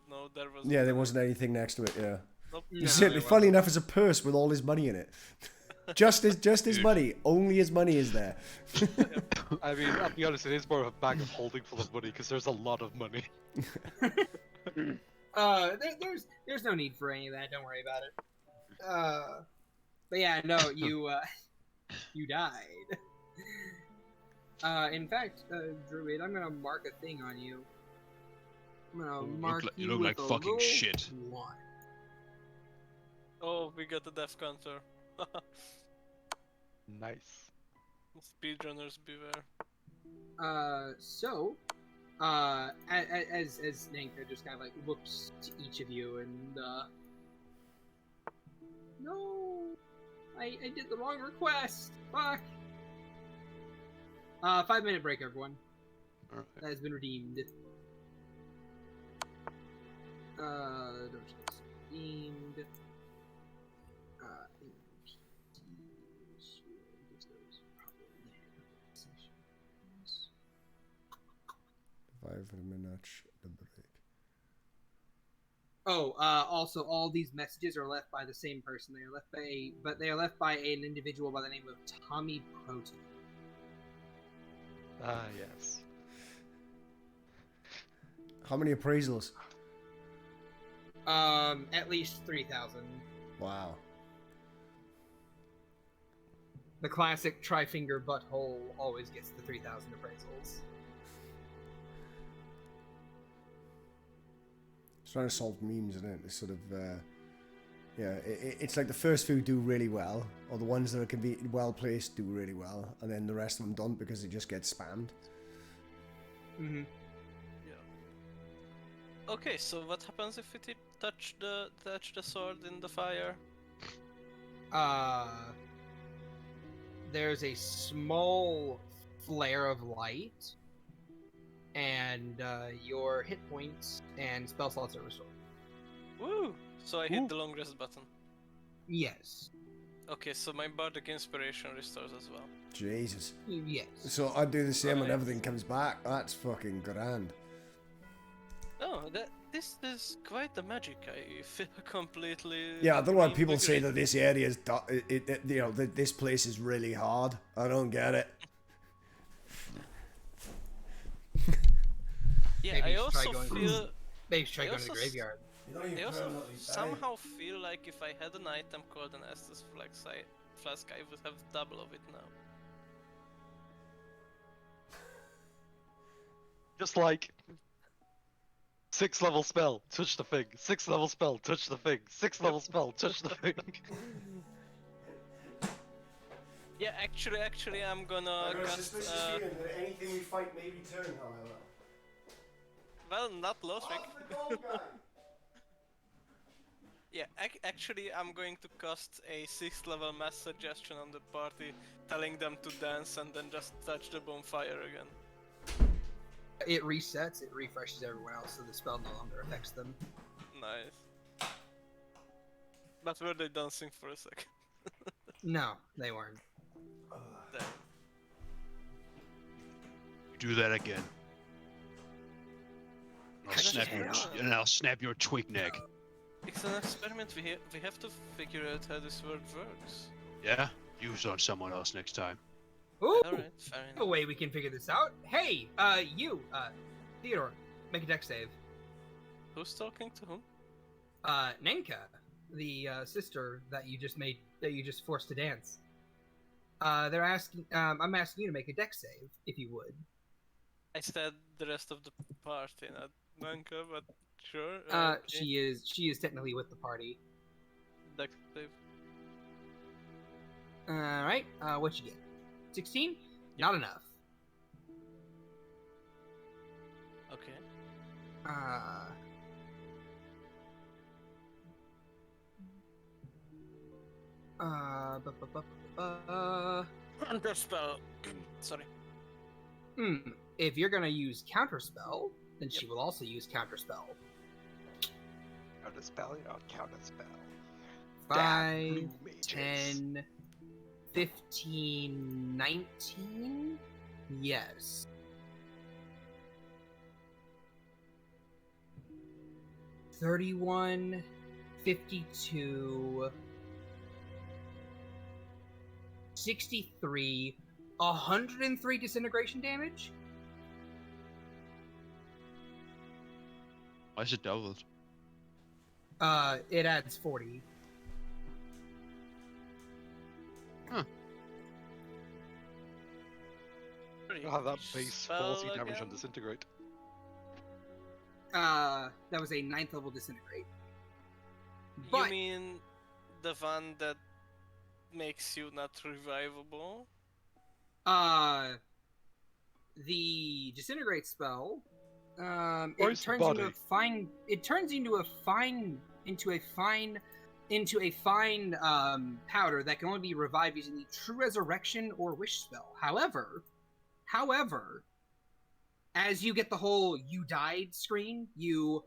No, there was. Yeah, there wasn't anything next to it, yeah. Nope. No, Certainly, there funny wasn't. enough, it's a purse with all his money in it. Just his Dude. money. Only his money is there. I mean, I'll be honest, it is more of a bag of holding full of money because there's a lot of money. There's no need for any of that. Don't worry about it. But yeah, no, you died. In fact, Druid, I'm gonna mark a thing on you. I'm gonna mark you look like with a fucking little shit. 1. Oh, we got the death counter. Nice. Speedrunners beware. As Nanka just kind of like looks to each of you and no, I did the wrong request. Fuck. 5-minute break, everyone. Alright. That has been redeemed. Don't check. Redeemed. Also, all these messages are left by the same person. They are left by an individual by the name of Tommy Protein. Ah, yes. How many appraisals? At least 3,000. Wow. The classic tri-finger butthole always gets the 3,000 appraisals. Trying to solve memes, isn't it? It's sort of, yeah, it's like the first few do really well, or the ones that can be well placed do really well, and then the rest of them don't because they just get spammed. Mm-hmm. Yeah. Okay, so what happens if we touch the sword in the fire? There's a small flare of light, and your hit points and spell slots are restored. Woo! So I hit Ooh. the long rest button. Yes. Okay, so my bardic inspiration restores as well. Jesus. Yes. So I do the same when Right. everything comes back. That's fucking grand. Oh, this is quite the magic. I feel completely. Yeah, I don't know why people say reinvigorated. that this area is, that this place is really hard. I don't get it. Yeah, Maybe I you should try also going- feel. Maybe you should try I going to the also graveyard. I also somehow feel like if I had an item called an Estus flask, I would have double of it now. Just like 6th level spell, touch the thing. 6th level spell, touch the thing. 6th level spell, touch the thing. Yeah, actually, I'm gonna cast. Anything we fight may return, however. Well, not Lothric. the gold guy! Yeah, actually, I'm going to cast a 6th level mass suggestion on the party, telling them to dance and then just touch the bonfire again. It resets, it refreshes everyone else, so the spell no longer affects them. Nice. But were they dancing for a second? No, they weren't. Damn. Do that again. I'll snap your twig neck. It's an experiment. We have to figure out how this word works. Yeah? Use on someone else next time. Ooh! Alright, fair No enough. way we can figure this out. Hey, Theodore, make a dex save. Who's talking to whom? Nenka, the sister that you just forced to dance. They're asking, I'm asking you to make a dex save, if you would. I said the rest of the party, not Nanka, but sure. She is technically with the party. Dex save. Alright, what you get? 16? Not enough. Okay. Counterspell. Sorry. If you're gonna use counterspell, then she will also use counterspell. Counterspell, counterspell. 5, 10, 15, 19? Yes. $31, 52, 63, 103 disintegration damage? Why is it doubled? It adds 40. You'll have that base Spell 40 damage again? on disintegrate. That was a 9th level disintegrate. You But mean the one that makes you not revivable? The disintegrate spell, Or it his turns body. into a fine. It turns into a fine powder that can only be revived using the True Resurrection or Wish spell. However, as you get the whole "you died" screen, you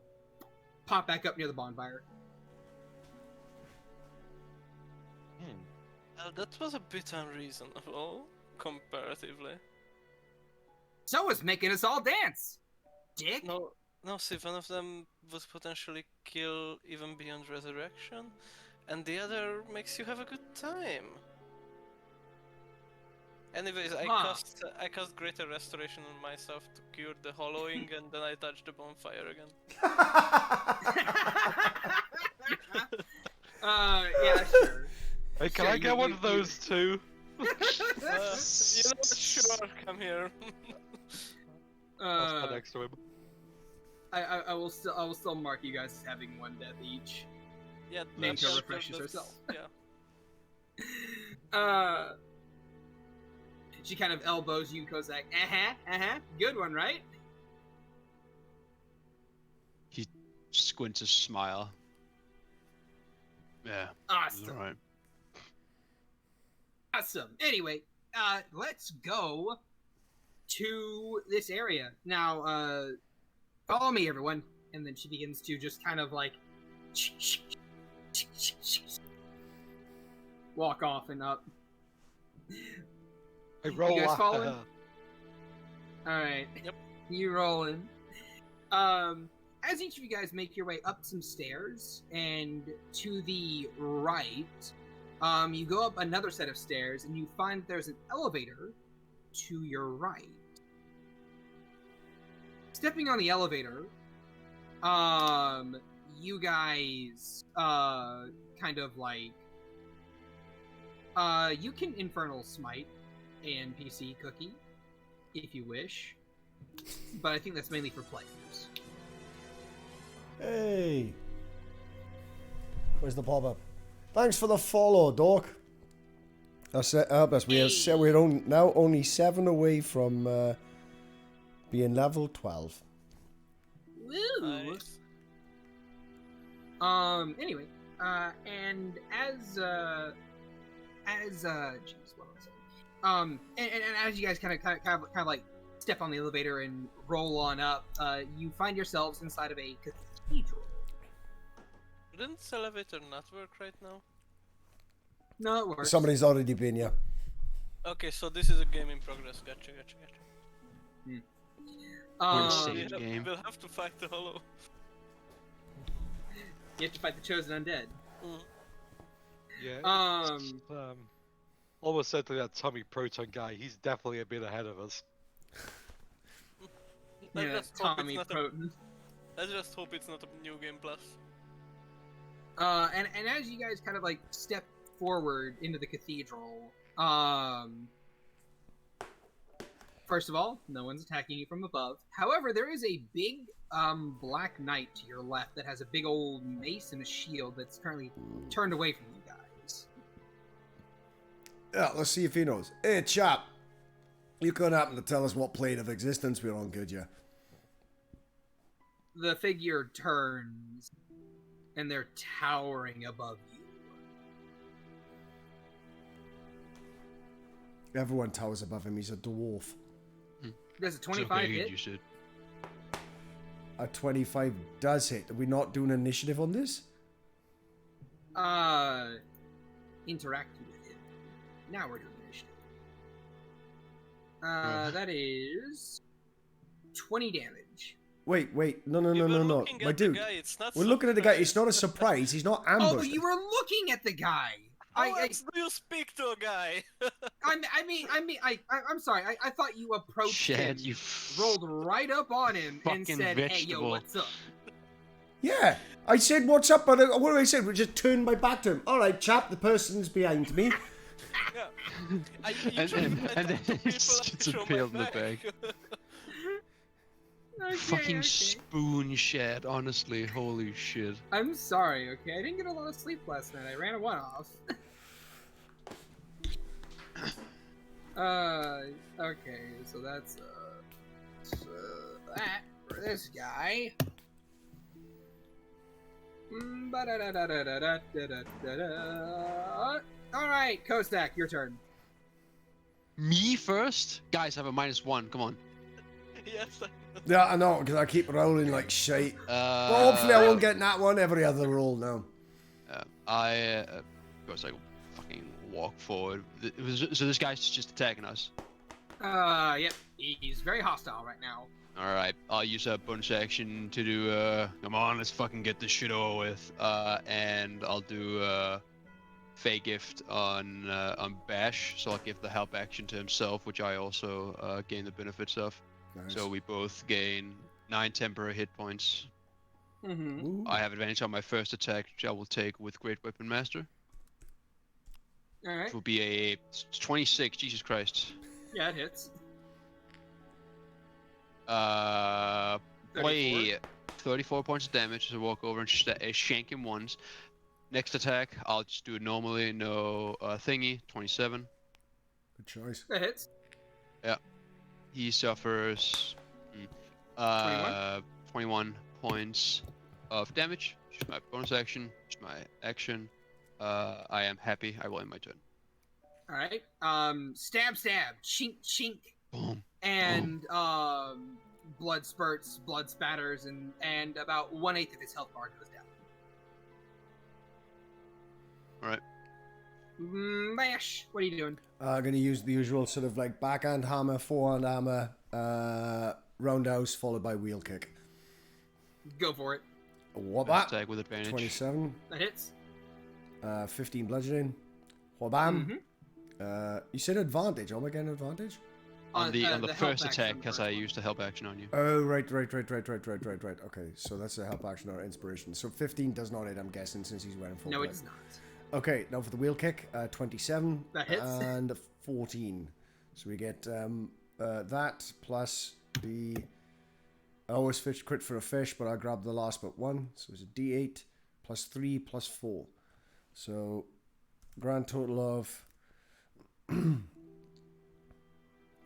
pop back up near the bonfire. Well, that was a bit unreasonable, comparatively. So was making us all dance, dick. No, see, one of them would potentially kill even beyond resurrection, and the other makes you have a good time. Anyways, I cast Greater Restoration on myself to cure the hollowing, and then I touch the bonfire again. Yeah, sure. Hey, can Sure, I get one of those too? You know what? Sure, come here. I'll stand next to him. I will still mark you guys as having one death each. Yeah, Nanka that's- refreshes herself. Yeah. She kind of elbows you, goes like, good one, right? He squints a smile. Yeah, Awesome. alright. Awesome. Anyway, let's go to this area. Now, follow me, everyone. And then she begins to just kind of like walk off and up. I roll You guys after following? her. Alright. Yep. You rolling. As each of you guys make your way up some stairs, and to the right, you go up another set of stairs, and you find there's an elevator to your right. Stepping on the elevator, you guys, kind of like, you can Infernal Smite a NPC cookie, if you wish, but I think that's mainly for players. Hey. Where's the pop-up? Thanks for the follow, Doc. That's it. Albus, we're now only 7 away from being level 12. Woo! Nice. Anyway, and as jeez, what was I saying? And as you guys kind of like step on the elevator and roll on up, you find yourselves inside of a cathedral. Didn't this elevator not work right now? No, it works. Somebody's already been here. Okay, so this is a game in progress. Gotcha. Save Yeah, game. we'll have to fight the Hollow. You have to fight the chosen undead. Mm. Yeah. Almost certainly that Tommy Proton guy. He's definitely a bit ahead of us. I Yeah, just hope Tommy it's not Proton. I just hope it's not a new game plus. And as you guys kind of like step forward into the cathedral, first of all, no one's attacking you from above. However, there is a big black knight to your left that has a big old mace and a shield that's currently turned away from you guys. Yeah, let's see if he knows. Hey, chap. You couldn't happen to tell us what plane of existence we're on, could you? The figure turns, and they're towering above you. Everyone towers above him. He's a dwarf. There's a So 25 big, hit. you said. A 25 does hit. Are we not doing initiative on this? Interacting with it. Now we're doing initiative. That is 20 damage. Wait. No. We were My looking at the dude. guy, it's not We're looking at the guy. It's surprise. not a surprise. He's not Oh, ambushed. you were looking at the guy. How else do you speak to a guy? I'm sorry. I thought you approached him, Shit, you rolled right up on him, and fucking said, "Hey, yo, vegetable." what's up?" Yeah. I said, what's up? But what do I say? We just turned my back to him. All right, chap. The person's behind me. Yeah. I And usually then- when I and talk to then he people, I gets a show pill my in the back. Okay, Fucking okay. spoon shed, honestly. Holy shit. I'm sorry. Okay, I didn't get a lot of sleep last night. I ran a one-off. Okay, so that's that for this guy. All right, Kostak, your turn. Me first? Guys, I have a -1. Come on. Yes, Yeah, I know, because I keep rolling like shite. Well, hopefully I won't get that one every other roll now. Of course, I fucking walk forward. So this guy's just attacking us. Yep, he's very hostile right now. Alright, I'll use a bonus action to do, come on, let's fucking get this shit over with. And I'll do, Fey Gift on Bash, so I'll give the help action to himself, which I also, gain the benefits of. Nice. So we both gain 9 temporary hit points. Mm-hmm. Ooh. I have advantage on my first attack, which I will take with Great Weapon Master. All right. It will be a 26, Jesus Christ. Yeah, it hits. Boy, 34 points of damage as I walk over and shank him once. Next attack, I'll just do it normally, no thingy, 27. Good choice. That hits. He suffers 21 points of damage. Just my bonus action, just my action. I am happy, I will end my turn. All right. Stab, chink, chink, Boom. and blood spurts, blood spatters, and about 1/8 of his health bar goes down. All right. Mash, what are you doing? I'm going to use the usual sort of like backhand hammer, forehand hammer, roundhouse, followed by wheel kick. Go for it. What First that? attack with advantage. 27. That hits. 15 bludgeoning. Whabam. Mhm. You said advantage. Am I getting advantage? On the help first action attack, on the because first I one. used a help action on you. Oh, right. Okay, so that's a help action or inspiration. So 15 does not hit, I'm guessing, since he's wearing full No, it plate. does not. Okay, now for the wheel kick, 27 That hits. and 14. So we get that plus the... I always fish crit for a fish, but I grabbed the last but one. So it's a D8 plus 3 plus 4. So grand total of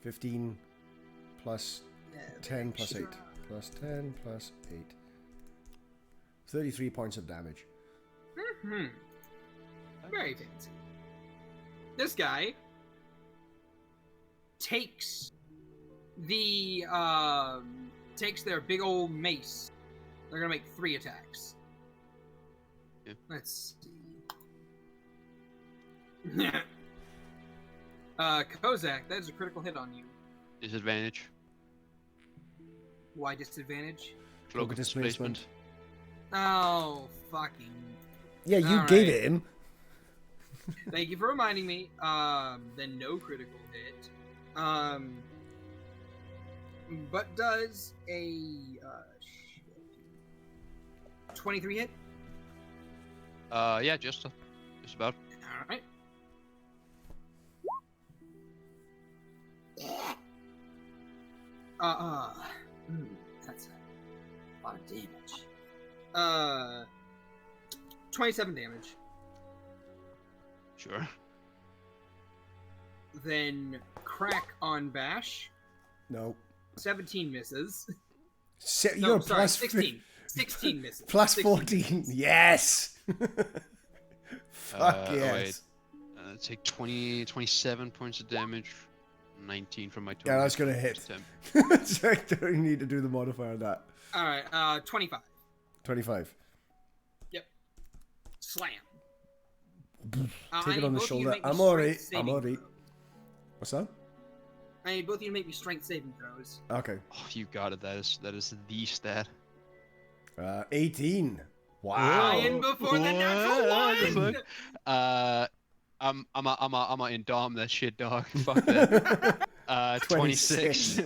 15 plus 10 plus 8. Plus 10 plus 8. 33 points of damage. Hmm. Very fancy. This guy takes their big old mace. They're gonna make 3 attacks. Yeah. Let's see. Kozak, that is a critical hit on you. Disadvantage. Why disadvantage? Cloak of displacement. Oh, fucking. Yeah, you All gave right. it him. Thank you for reminding me. Then no critical hit. But does a 23 hit? Yeah, just about. All right. That's a lot of damage. 27 damage. Sure. Then crack on Bash. No. 17 misses. You're No, sorry, plus 16. 16 misses. plus 16 14. misses. Yes. Fuck Oh, yes. wait. Take 27 points of damage. 19 from my total. Yeah, that's gonna hit. So I don't need to do the modifier on that. All right, 25. 25. Slam. Take it on the shoulder. I'm alright. I'm alright. What's that? I need both of you to make me strength saving throws. Okay. Oh, you got it. That is the stat. 18. Wow. Ryan before the natural one. I'm a indom that shit, dog. Fuck that. 26.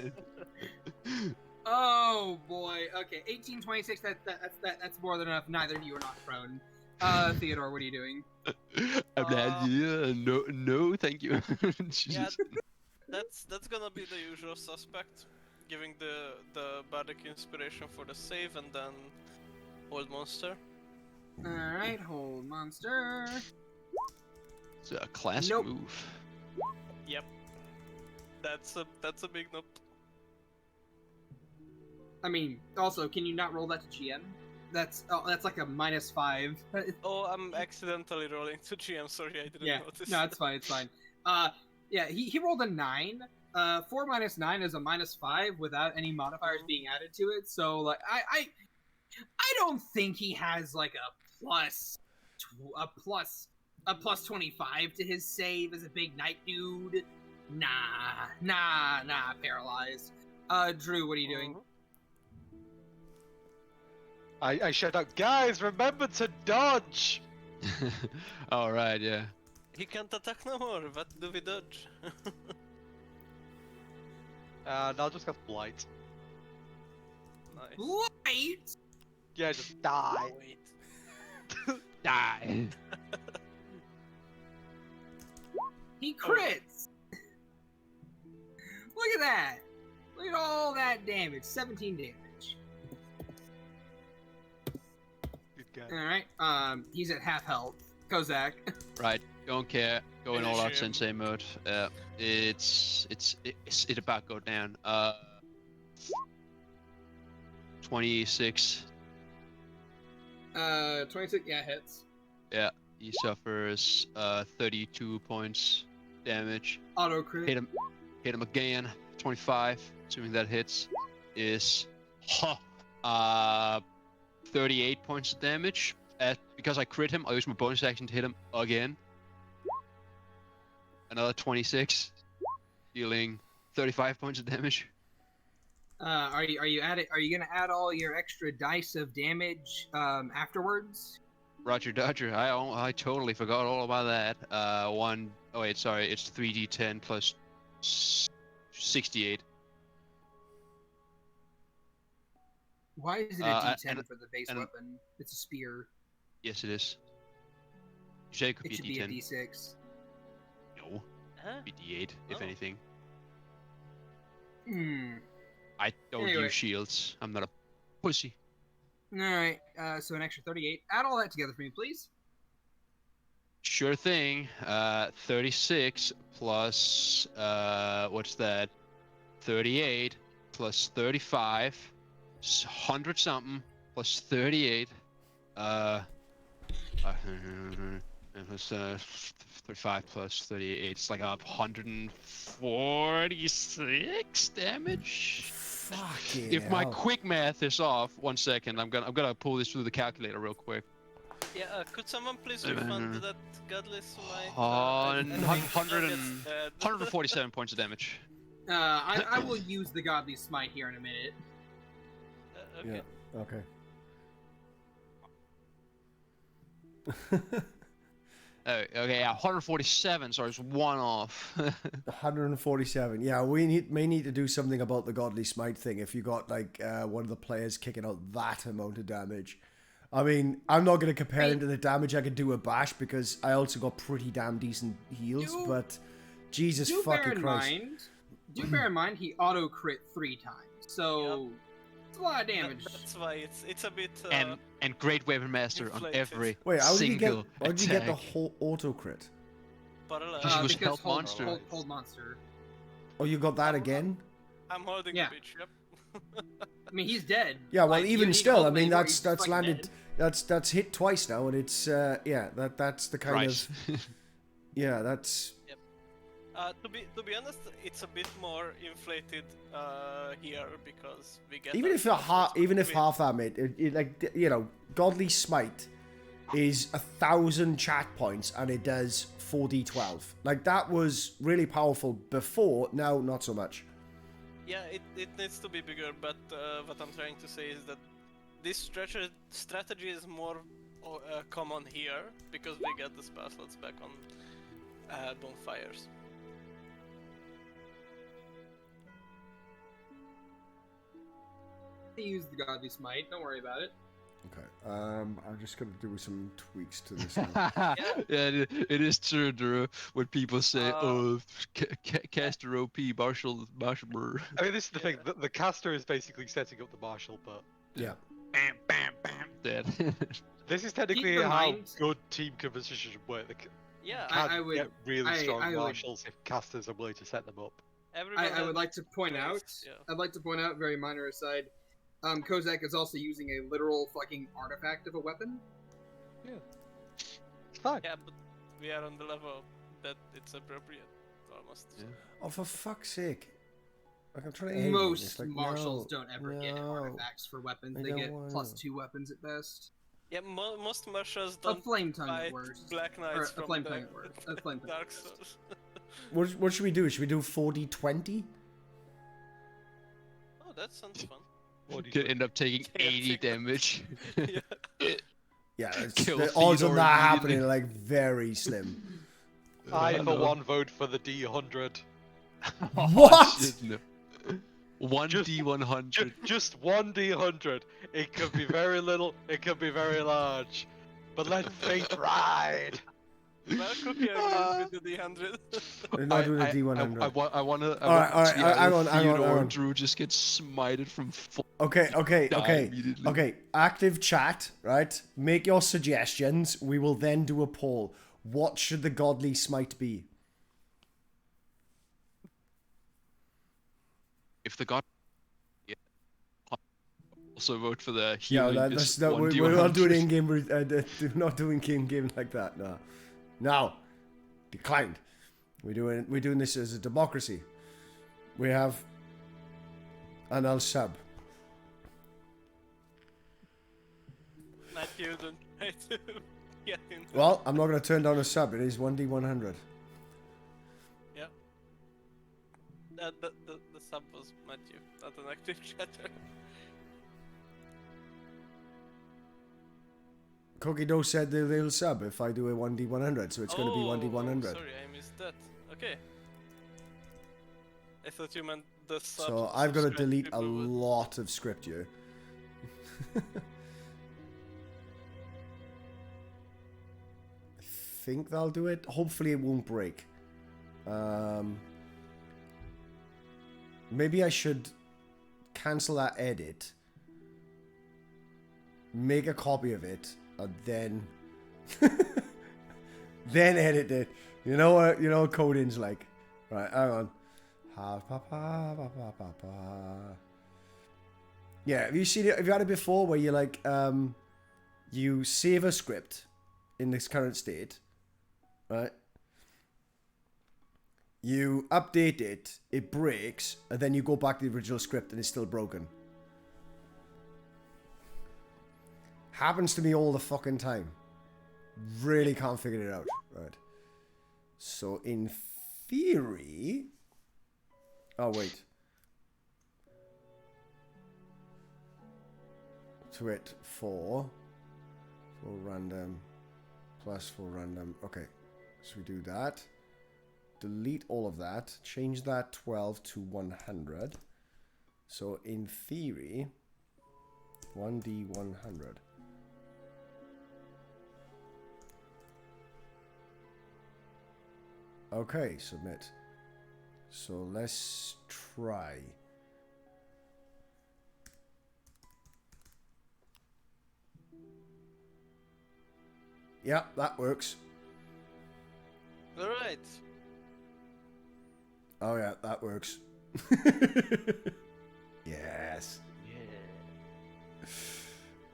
Oh boy. Okay, 18, 26. That's more than enough. Neither of you are not prone. Theodore, what are you doing? I'm not. Yeah, no, thank you. Yeah, Jesus. that's gonna be the usual suspect, giving the bardic inspiration for the save and then hold monster. All right, hold monster. It's a classic Nope. move. Yep. That's a big nope. I mean, also, can you not roll that to GM? That's like a -5. Oh, I'm accidentally rolling to GM. Sorry, I didn't Yeah, notice. no, it's fine. It's fine. Yeah, he rolled a 9. 4 minus 9 is a -5 without any modifiers being added to it. So like, I don't think he has like a plus 25 to his save as a big knight dude. Nah, paralyzed. Drew, what are you doing? I shout out, guys, remember to dodge! All right, yeah. He can't attack no more. What do we dodge? And I'll just have blight. Nice. Light. Yeah, just die. Wait. Die. He crits. Look at that. Look at all that damage. 17 damage. Good guy. All right. He's at half health. Kozak. Right. Don't care. Going all out Finish him. sensei mode. It's about go down. 26. 26. Yeah, hits. Yeah. He suffers 32 points damage. Auto crit. Hit him again. 25. Assuming that hits is 38 points of damage. Because I crit him, I use my bonus action to hit him again. Another 26, dealing 35 points of damage. Are you gonna add all your extra dice of damage afterwards? Roger Dodger, I totally forgot all about that. Oh wait, sorry, it's 3d10 plus 68. Why is it a D10 for the base weapon? It's a spear. Yes, it is. You said it could It should be be a a D10. D6. No, Huh? it'd be D8 if Oh. anything. Hmm. I don't Anyway. use shields. I'm not a pussy. All right. So an extra 38. Add all that together for me, please. Sure thing. 36 plus what's that? 38 plus 35. 100 something plus 38. Plus 35 plus 38. It's like 146 damage. Fucking If my hell. quick math is off, 1 second. I'm gonna pull this through the calculator real quick. Yeah, could someone please refund that godly smite? On I think 100 I'll get and scared. 147 points of damage. I will use the Godly Smite here in a minute. Okay. Yeah. Okay. Oh, okay, yeah, 147. So it's one off. 147. Yeah, we may need to do something about the Godly Smite thing if you got like one of the players kicking out that amount of damage. I mean, I'm not going to compare him to the damage I could do a bash because I also got pretty damn decent heals, but Jesus fucking Christ. Do bear in mind he auto crit 3 times, so it's a lot of damage. That's why it's a bit. and great weapon master on inflated. every Wait, how did you get? single How did you get the attack. whole auto crit? Paralyzed. Because he was because Held Monster. Hold monster. Oh, you got that again? I'm holding Yeah. the bitch. Yep. I mean, he's dead. Yeah, well, Like, even you still, hold I him mean, anymore, that's he's fucking landed. dead. That's hit twice now, and it's that's the kind Right. of that's To be honest, it's a bit more inflated here because we get. even our if half buffs with- half that, mate, like you know, Godly Smite is 1,000 chat points and it does 4d12. Like that was really powerful before. Now, not so much. Yeah, it needs to be bigger, but what I'm trying to say is that this strategy is more common here because we get the spell slots back on bonfires. Use the Godly Smite. Don't worry about it. Okay. I'm just gonna do some tweaks to this now. Yeah, it is true, Drew. When people say, Uh, caster OP, Marshall. I mean, this is the thing. The caster is basically setting up the marshal, but Yeah. Bam, bam, bam, dead. this is technically in how mind- good team composition should work. They Yeah, can I would- get really strong I would- marshals if casters are willing to set them up. everyone. I would like to point out. Yeah. I'd like to point out, very minor aside. Kozak is also using a literal fucking artifact of a weapon. It's fine. Yeah, but we are on the level that it's appropriate, almost. Yeah. Oh, for fuck's sake! Like I'm trying to. aim it, Most it's like, marshals no, don't ever get no. artifacts for weapons. I They don't get wanna. +2 weapons at best. Yeah, most marshals A don't flame tongue at fight worst. Black Or Knights a from flame the tongue at worst. A flame tongue at Dark worst. Souls. What should we do? Should we do 4d20? Oh, that sounds fun. What do you Could think? end up taking Yeah, 80 take that. damage. Yeah. Yeah, Kill the odds on Theodore that immediately. happening are like very slim. I, Oh, for no. one, vote for the D100. What? Shit, no. 1d100. Just one D100. It could be very little, it could be very large. But let fate ride! Well, Cookie agrees with the D100. We're not doing a D100. I want to. Alright, see hang either on, hang on, Theodore hang or on. Drew just get smited from full. Okay. Die immediately. Okay. Active chat, right? Make your suggestions. We will then do a poll. What should the Godly Smite be? If the god. Yeah. Also vote for the Yeah, healing. that's not. We're not doing in-game. We're not doing game like that. No, no, declined. We're doing this as a democracy. We have an L sub. Matthew, don't try to get in. Well, I'm not going to turn down a sub. It is 1d100. Yeah. The sub was Matthew, not an active chatter. Cookie Dough said they'll sub if I do a 1d100, so it's going to be 1d100. Sorry, I missed that. Okay. I thought you meant the sub. So I've got to subscribe delete a people would- lot of script here. I think that'll do it. Hopefully it won't break. Maybe I should cancel that edit, make a copy of it, and then then edit it. You know what? You know what coding's like. Right, hang on. Yeah, have you seen it? Have you had it before where you like you save a script in this current state, right? You update it, it breaks, and then you go back to the original script and it's still broken. Happens to me all the fucking time. Really can't figure it out. Right. So in theory... Oh, wait. Twit 4 for random plus for random. Okay. So we do that. Delete all of that. Change that 12 to 100. So in theory, 1D100. Okay, submit. So let's try. Yeah, that works. All right. Oh yeah, that works. Yes. Yeah.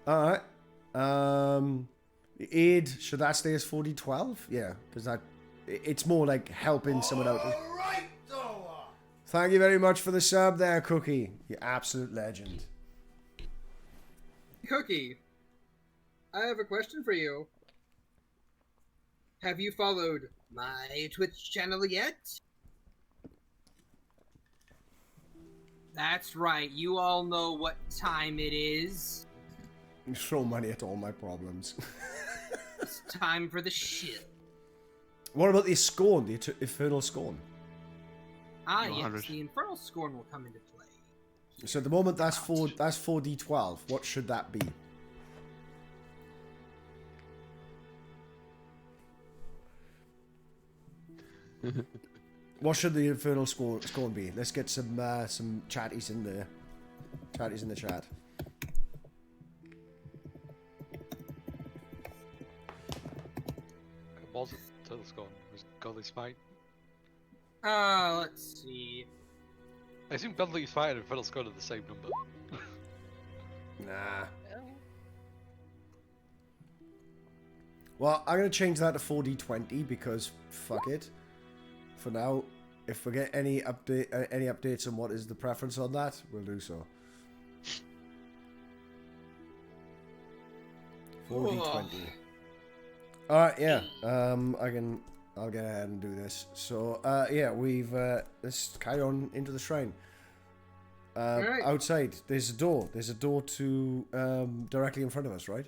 All right. The aid, should that stay as 4D12? Yeah, because that it's more like helping someone out. All right, thank you very much for the sub there, Cookie. You absolute legend. Cookie, I have a question for you. Have you followed my Twitch channel yet? That's right, you all know what time it is. You throw money at all my problems. It's time for the shit. What about the scorn, the infernal scorn? Ah, No, yes, 100. the Infernal Scorn will come into play. So at the moment that's 4D12. What should that be? What should the infernal scorn be? Let's get some chatties in there. Chatties in the chat. What was it? Total score was Godly Smite. Let's see. I assume Godly Smite and Infernal Scorn are the same number. Nah. Well, I'm gonna change that to 4D20 because fuck it. For now, if we get any updates on what is the preference on that, we'll do so. 4D20. All right, yeah. I'll get ahead and do this. So, yeah, let's carry on into the shrine. Alright. Outside, there's a door. There's a door to directly in front of us, right?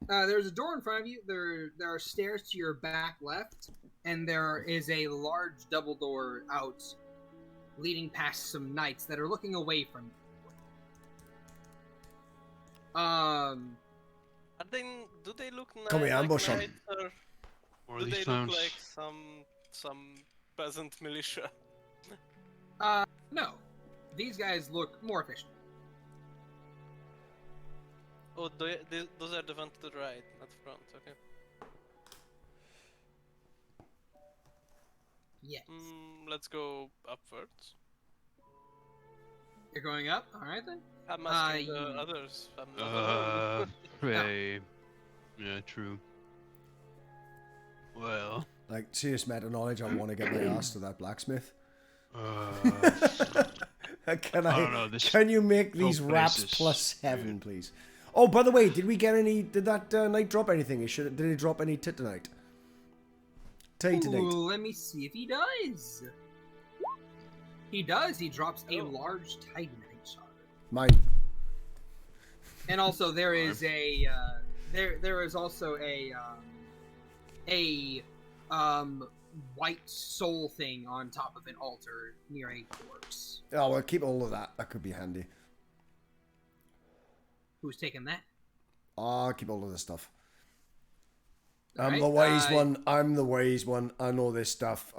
There's a door in front of you. There are stairs to your back left, and there is a large double door out, leading past some knights that are looking away from you. Do they look Come here, like ambush 'em. knights, or Or do these they times. look like some peasant militia? No. These guys look more efficient. Oh, those are the ones to the right, not front. Okay. Yes. Let's go upwards. You're going up? Alright then. I'm asking the you- others. I'm not alone. Hey. Yeah, true. Well. Like, serious meta knowledge, I want to get my ass to that blacksmith. Can I don't know, this Can you make whole these place wraps is +7, please? Oh, by the way, did we get any? Did that knight drop anything? Did he drop any titanite? Titanite. Ooh, let me see if he does. He does. He drops a large titanite shard. Mine. And also there is a there is also a white soul thing on top of an altar near a corpse. Oh, well, keep all of that. That could be handy. Who's taking that? I'll keep all of this stuff. I'm Alright, the wise one. I'm the wise one. I know this stuff.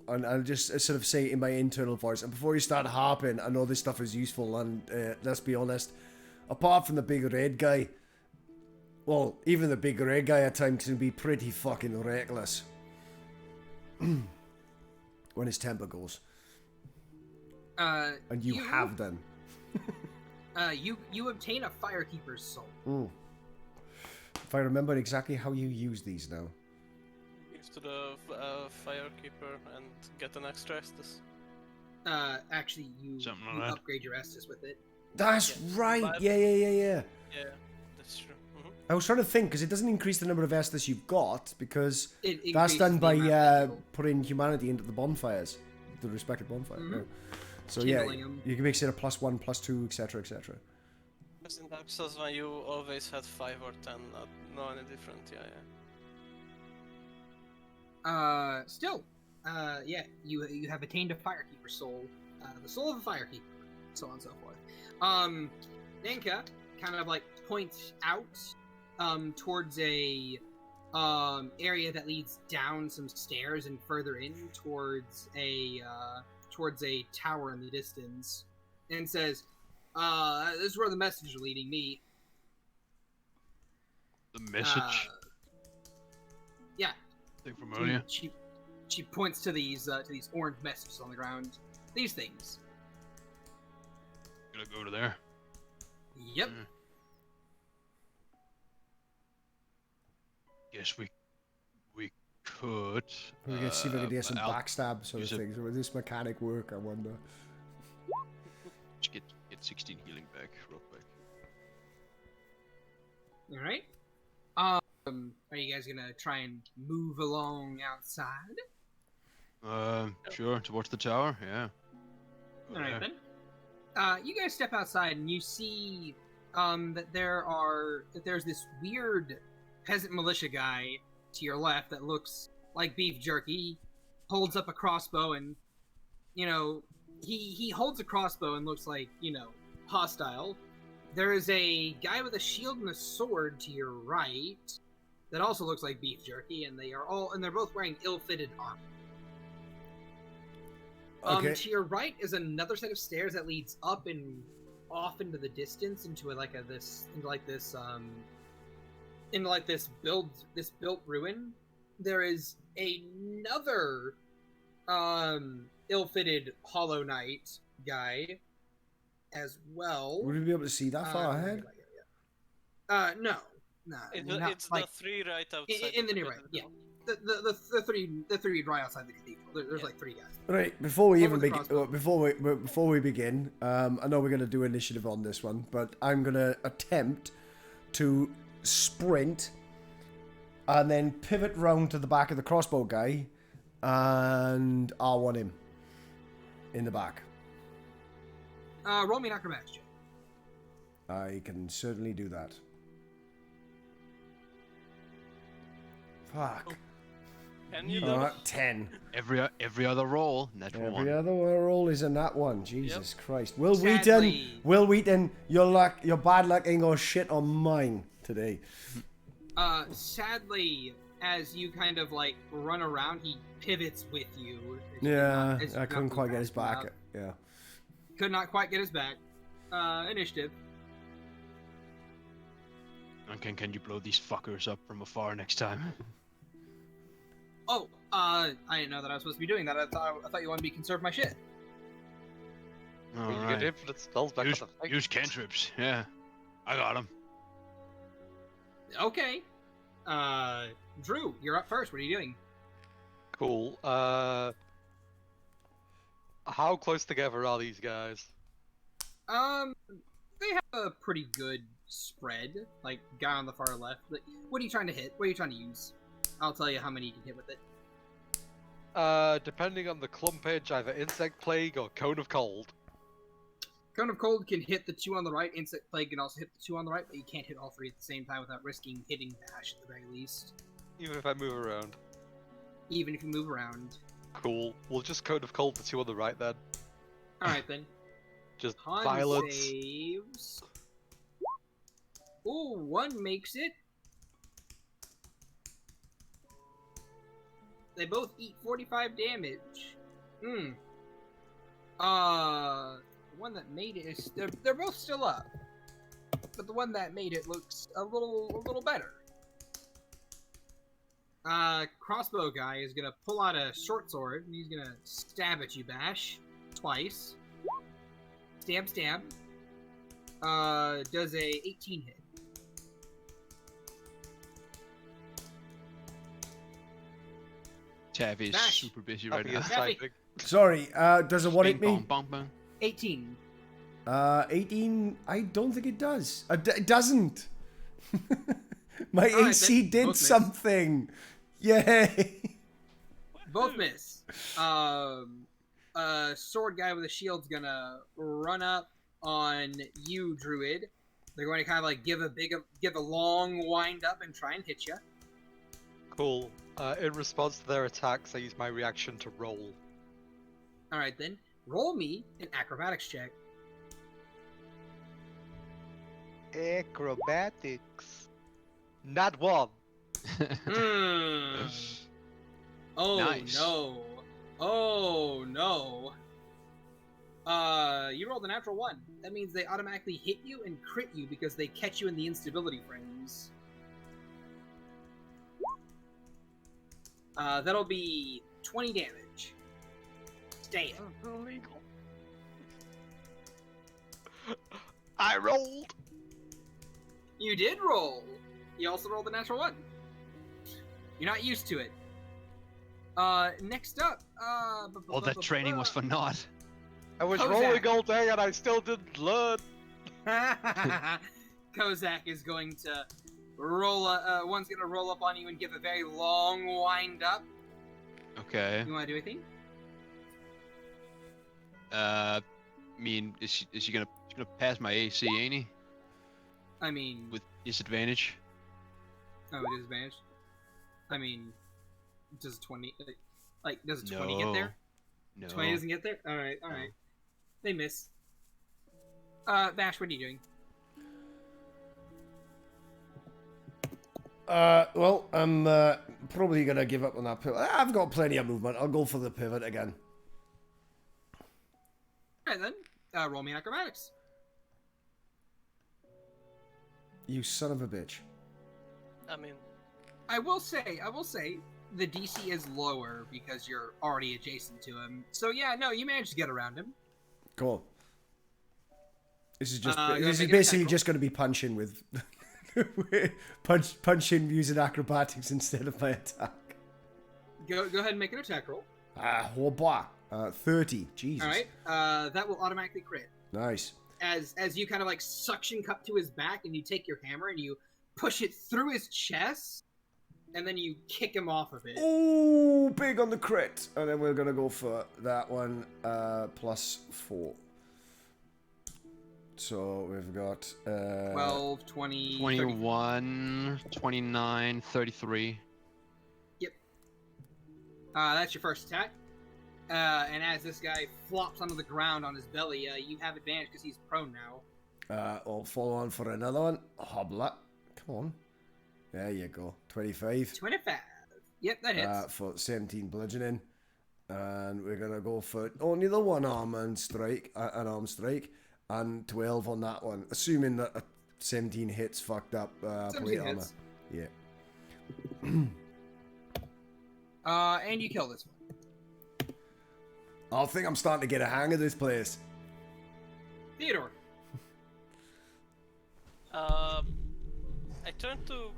And I'll just sort of say it in my internal voice. And before you start harping, I know this stuff is useful. And let's be honest, apart from the big red guy, Well, even the big red guy at times can be pretty fucking reckless. When his temper goes. And you have done. You obtain a Firekeeper's soul. If I remember exactly how you use these now. Give to the Firekeeper and get an extra Estus. Actually, you upgrade your Estus with it. That's right. But- Yeah. Yeah, that's true. I was trying to think because it doesn't increase the number of Estus you've got because It that's increases done the by amount that you putting humanity into the bonfires, the respective bonfire. Mhm. Yeah. So yeah, Kindling 'em. you can make it a +1, +2, etc., etc. Because in Dark Souls 1 you always had 5 or 10, not any different, Still, yeah, you have attained a Firekeeper soul, the soul of a Firekeeper, so on and so forth. Nanka kind of like points out, towards a, area that leads down some stairs and further in towards a tower in the distance, and says, this is where the messages are leading me. The message. Yeah. Thing familiar. She points to these orange messages on the ground. These things. Gonna go to there. Yep. Mm. Guess we could. We're gonna see if we can get some I'll backstab sort of use a- things. Will this mechanic work? I wonder. just get 16 healing back real quick. All right. Are you guys gonna try and move along outside? Sure. Towards the tower. Yeah. Go All right there. then. You guys step outside and you see that there's this weird peasant militia guy to your left that looks like beef jerky. Holds up a crossbow and, he holds a crossbow and looks like, hostile. There is a guy with a shield and a sword to your right that also looks like beef jerky, and they're both wearing ill-fitted armor. Okay. To your right is another set of stairs that leads up and off into the distance into this built ruin. There is another ill-fitted Hollow Knight guy as well. Would we be able to see that far ahead? No. It's the 3 right outside. in the near right. Yeah, the three right outside the cathedral. There's like 3 guys. Right, before we What even was the begin, crossbow? before we begin, I know we're going to do initiative on this one, but I'm going to attempt to sprint and then pivot round to the back of the crossbow guy and R1 him in the back. Roll me an acrobatics check. I can certainly do that. Fuck. Can you Alright, 10. Every other roll. Natural one. Every other roll is in that one. Jesus Christ. Will Sadly- Wheaton, your bad luck ain't gonna shit on mine today. Sadly, as you kind of like run around, he pivots with you. Yeah, As I you're couldn't not quite get his fast back. enough. Yeah. Could not quite get his back. Initiative. And can you blow these fuckers up from afar next time? Oh, I didn't know that I was supposed to be doing that. I thought you wanted me to conserve my shit. You Alright. get infinite spells back Use, on the thing. use cantrips. Yeah. I got them. Okay. Drew, you're up first. What are you doing? Cool. How close together are these guys? They have a pretty good spread. Like, guy on the far left. Like, what are you trying to hit? What are you trying to use? I'll tell you how many you can hit with it. Depending on the clump edge, either Insect Plague or Cone of Cold. Cone of Cold can hit the 2 on the right. Insect Plague can also hit the 2 on the right, but you can't hit all 3 at the same time without risking hitting Bash at the very least. Even if I move around. Even if you move around. Cool. We'll just Cone of Cold the 2 on the right then. Alright then. Just Con violence. saves. Ooh, 1 makes it. They both eat 45 damage. The one that made it is they're both still up. but the one that made it looks a little better. Crossbow guy is gonna pull out a short sword and he's gonna stab at you, Bash, twice. Stab, stab. Does a 18 hit? Tav is Bash. super busy right Happy now. is Happy. typing. Sorry, does it what hit Bing, me? bong, bong, bong. 18. 18, I don't think it does. It doesn't. My All right, AC then. did Both miss. something. Yay. Both miss. Sword guy with a shield's gonna run up on you, Druid. They're going to kind of like give a long wind up and try and hit you. Cool. In response to their attacks, I use my reaction to roll. All right then, roll me an acrobatics check. Acrobatics. Not one. Hmm. Oh Nice. no. Oh no. You rolled a natural 1. That means they automatically hit you and crit you because they catch you in the instability frames. That'll be 20 damage. Stay it. Illegal. I rolled. You did roll. You also rolled a natural 1. You're not used to it. Next up, All that training was for naught. I was Kozak. rolling all day and I still didn't learn. Kozak is going to roll. One's gonna roll up on you and give a very long wind up. Okay. You want to do anything? I mean, is she gonna pass my AC, ain't he? I mean, With disadvantage? oh, it is advantage. I mean, does 20 does 20 get there? No. 20 doesn't get there. All right, all right. They miss. Bash, what are you doing? Well, I'm probably gonna give up on that pivot. I've got plenty of movement. I'll go for the pivot again. All right then. Roll me acrobatics. You son of a bitch. I mean, I will say, the DC is lower because you're already adjacent to him. So yeah, no, you managed to get around him. Cool. This is just Go ahead, this is make an basically attack roll. just going to be punching with punching using acrobatics instead of my attack. Go ahead and make an attack roll. Oh boy. 30. Jesus. All right. That will automatically crit. Nice. As you kind of like suction cup to his back, and you take your hammer and you push it through his chest, and then you kick him off of it. Ooh, big on the crit. And then we're going to go for that one +4. So we've got 12, 20, 21, 29, 33. That's your first attack. And as this guy flops onto the ground on his belly, you have advantage because he's prone now. I'll follow on for another one. Hoblet. Come on. There you go. 25. 25. Yep, that hits. For 17 bludgeoning. And we're going to go for only the one arm strike, an arm strike. And 12 on that one. Assuming that a 17 hits fucked up 17 plate armor. hits. Yeah. And you kill this one. I think I'm starting to get a hang of this place. Theodore. I turn to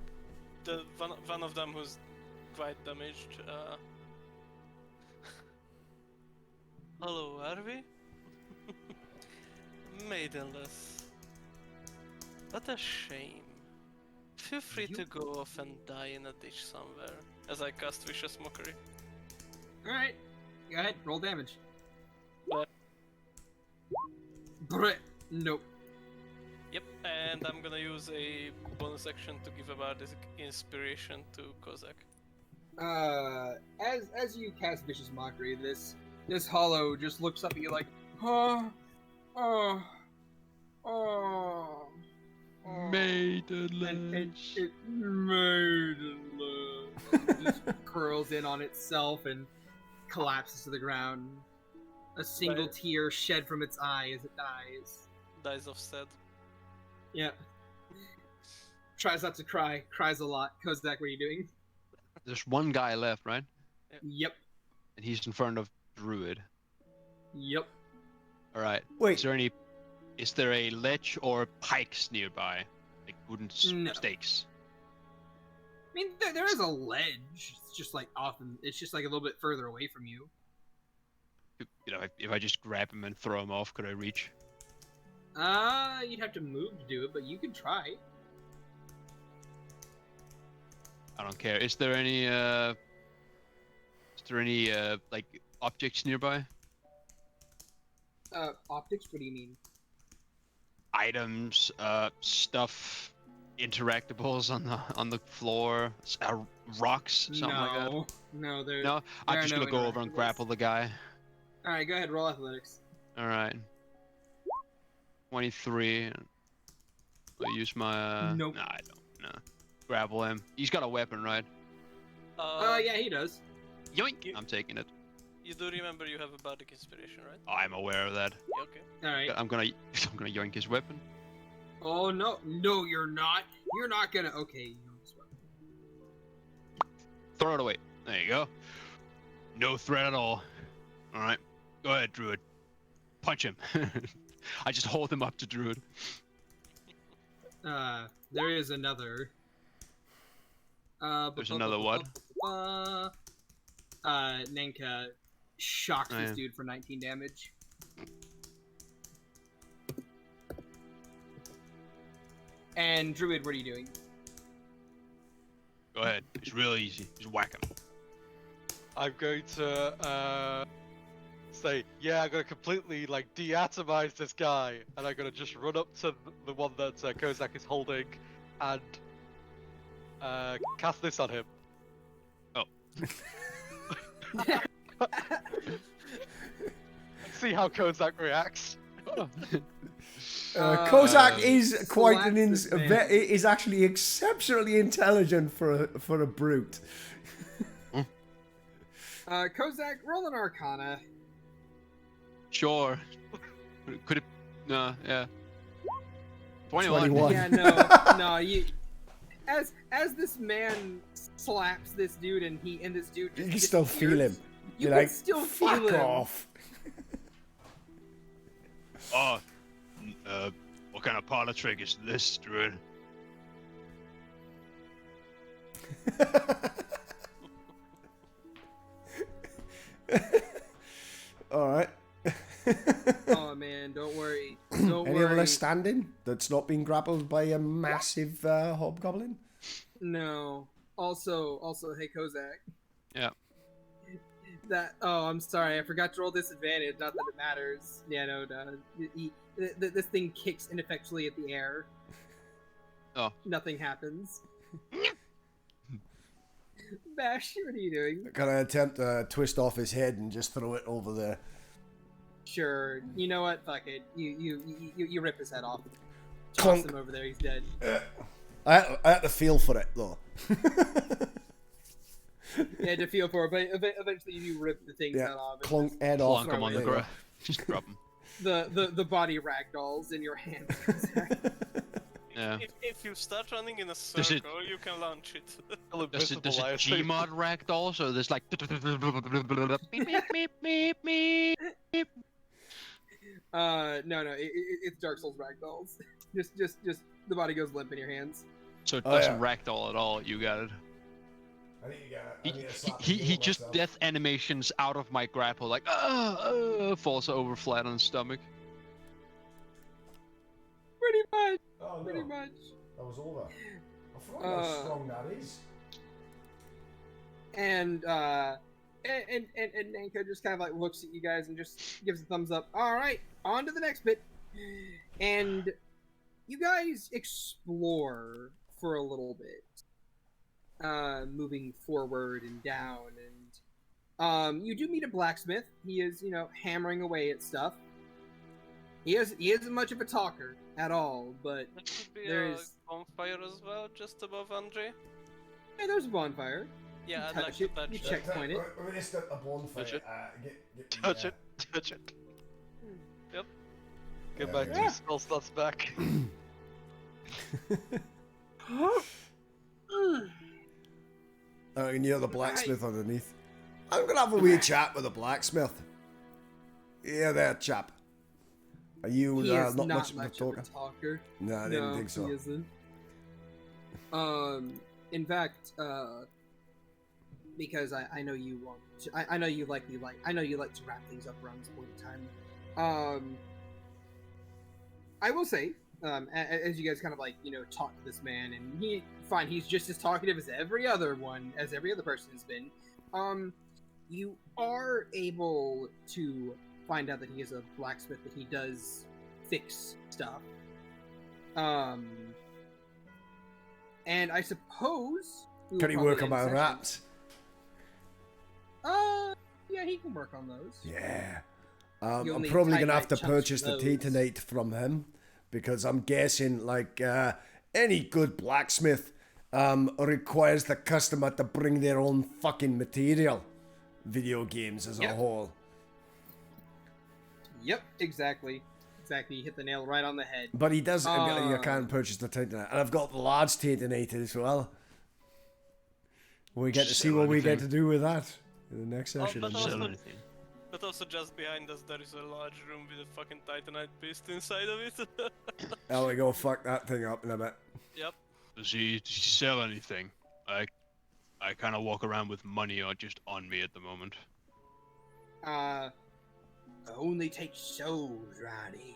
the one of them who's quite damaged. Hello, are we? Maidenless. What a shame. Feel free to go off and die in a ditch somewhere, as I cast Vicious Mockery. Alright. Go ahead, roll damage. But- Brr. Nope. Yep, and I'm gonna use a bonus action to give a bardic inspiration to Kozak. As you cast Vicious Mockery, this hollow just looks up at you like, oh, oh, oh. Maidenless. And it maidenless. It just curls in on itself and collapses to the ground. A single Right. tear shed from its eye as it dies. Dies of Stead. Yeah. tries not to cry, cries a lot. Kozak, what are you doing? There's one guy left, right? Yep. And he's in front of Druid. Yep. All right. Wait. Is there a ledge or pikes nearby, like wooden No. stakes? I mean, there is a ledge. It's just like it's just like a little bit further away from you. You know, if I just grab him and throw him off, could I reach? You'd have to move to do it, but you could try. I don't care. Is there any like objects nearby? Optics? What do you mean? Items, stuff, interactables on the floor, rocks, something like that. No, there. No, I'm there just are no gonna go over and interactables. grapple the guy. All right, go ahead. Roll athletics. All right. 23. I'll use my. Nope. Nah, I don't. No. Grapple him. He's got a weapon, right? Yeah, he does. Yoink! You- I'm taking it. You do remember you have a bardic inspiration, right? I'm aware of that. Yeah, okay. All right. I'm gonna yoink his weapon. Oh no, no, you're not. You're not gonna. Okay. You know this one. Throw it away. There you go. No threat at all. All right. Go ahead, Druid. Punch him. I just hold him up to Druid. There is another. There's another what? Nenka shocks Oh, this yeah. dude for 19 damage. And Druid, what are you doing? Go ahead. It's real easy. Just whack him. I'm going to say, yeah, I'm gonna completely like deatomize this guy, and I'm gonna just run up to the one that Kozak is holding, and cast this on him. See how Kozak reacts. Kozak is quite an slaps this man. is actually exceptionally intelligent for a brute. Kozak, roll an Arcana. Sure. Could it? No. Yeah. 21. 21. Yeah, no, you. As this man slaps this dude, and this dude You just can still feel him. You You're can like, still fuck feel him. off. Oh. What kind of parlor trick is this, Druid? All right. Oh man, don't worry. Don't Any worry. other standing that's not been grappled by a massive hobgoblin? No. Also, hey Kozak. Yeah. I'm sorry, I forgot to roll disadvantage. Not that it matters. Yeah, no. This thing kicks ineffectually at the air. Oh. Nothing happens. Bash, what are you doing? Gonna attempt to twist off his head and just throw it over there. Sure. You know what? Fuck it. You rip his head off. Toss Clunk. him over there. He's dead. I had to feel for it though. Yeah, to feel for it, but eventually you rip the thing's Yeah, head off. and clunk head off. Plunk him on the There you ground. Just drop him. the body ragdolls in your hand. Yeah. If you start running in a Does it- circle, you can launch it. Still Does invisible, I it assume. Gmod ragdoll? So there's like meep meep meep meep meep. No, it's Dark Souls ragdolls. Just the body goes limp in your hands. So it Oh, doesn't yeah. ragdoll at all. You got it. I think you got it. He just death animations out of my grapple, like falls over flat on his stomach. Pretty much. Oh, no. Pretty much. That was over. I forgot how strong that is. And Nanko just kind of like looks at you guys and just gives a thumbs up. All right, on to the next bit. And you guys explore for a little bit, moving forward and down, and you do meet a blacksmith. He is, hammering away at stuff. He isn't much of a talker at all, but There should be There a is- bonfire as well, just above Andre. yeah, there's a bonfire. Yeah, I'd touch like to it, touch you it. checkpoint it. We're just at a bonfire. Touch it. Get Touch it. Touch it. Yep. Get back Yeah. to spell slots back. And you're the blacksmith underneath. I'm gonna have a wee chat with the blacksmith. Yeah, there, chap. Are you He is not not much of a much of talker? a talker. No, I didn't think so. He isn't. In fact, because I know you want to, I know you like to wrap things up around this point in time. I will say, as you guys kind of like, talk to this man, and he's just as talkative as every other person has been. You are able to find out that he is a blacksmith, that he does fix stuff. And I suppose Can he work on my wraps? Yeah, he can work on those. Yeah. You'll I'm need probably gonna tight have to chunks purchase for the those. titanate from him, because I'm guessing like any good blacksmith requires the customer to bring their own fucking material. Video games as a Yep. whole. Yep, exactly. You hit the nail right on the head. But he does. You can't purchase the titanate, and I've got the large titanate as well. We get to see Sell what we get anything. to do with that in the next session. but Sell also- anything. But also just behind us there is a large room with a fucking Titanite beast inside of it. Oh, we go fuck that thing up in a bit. Yep. Does he sell anything? I kind of walk around with money just on me at the moment. Only take souls right here.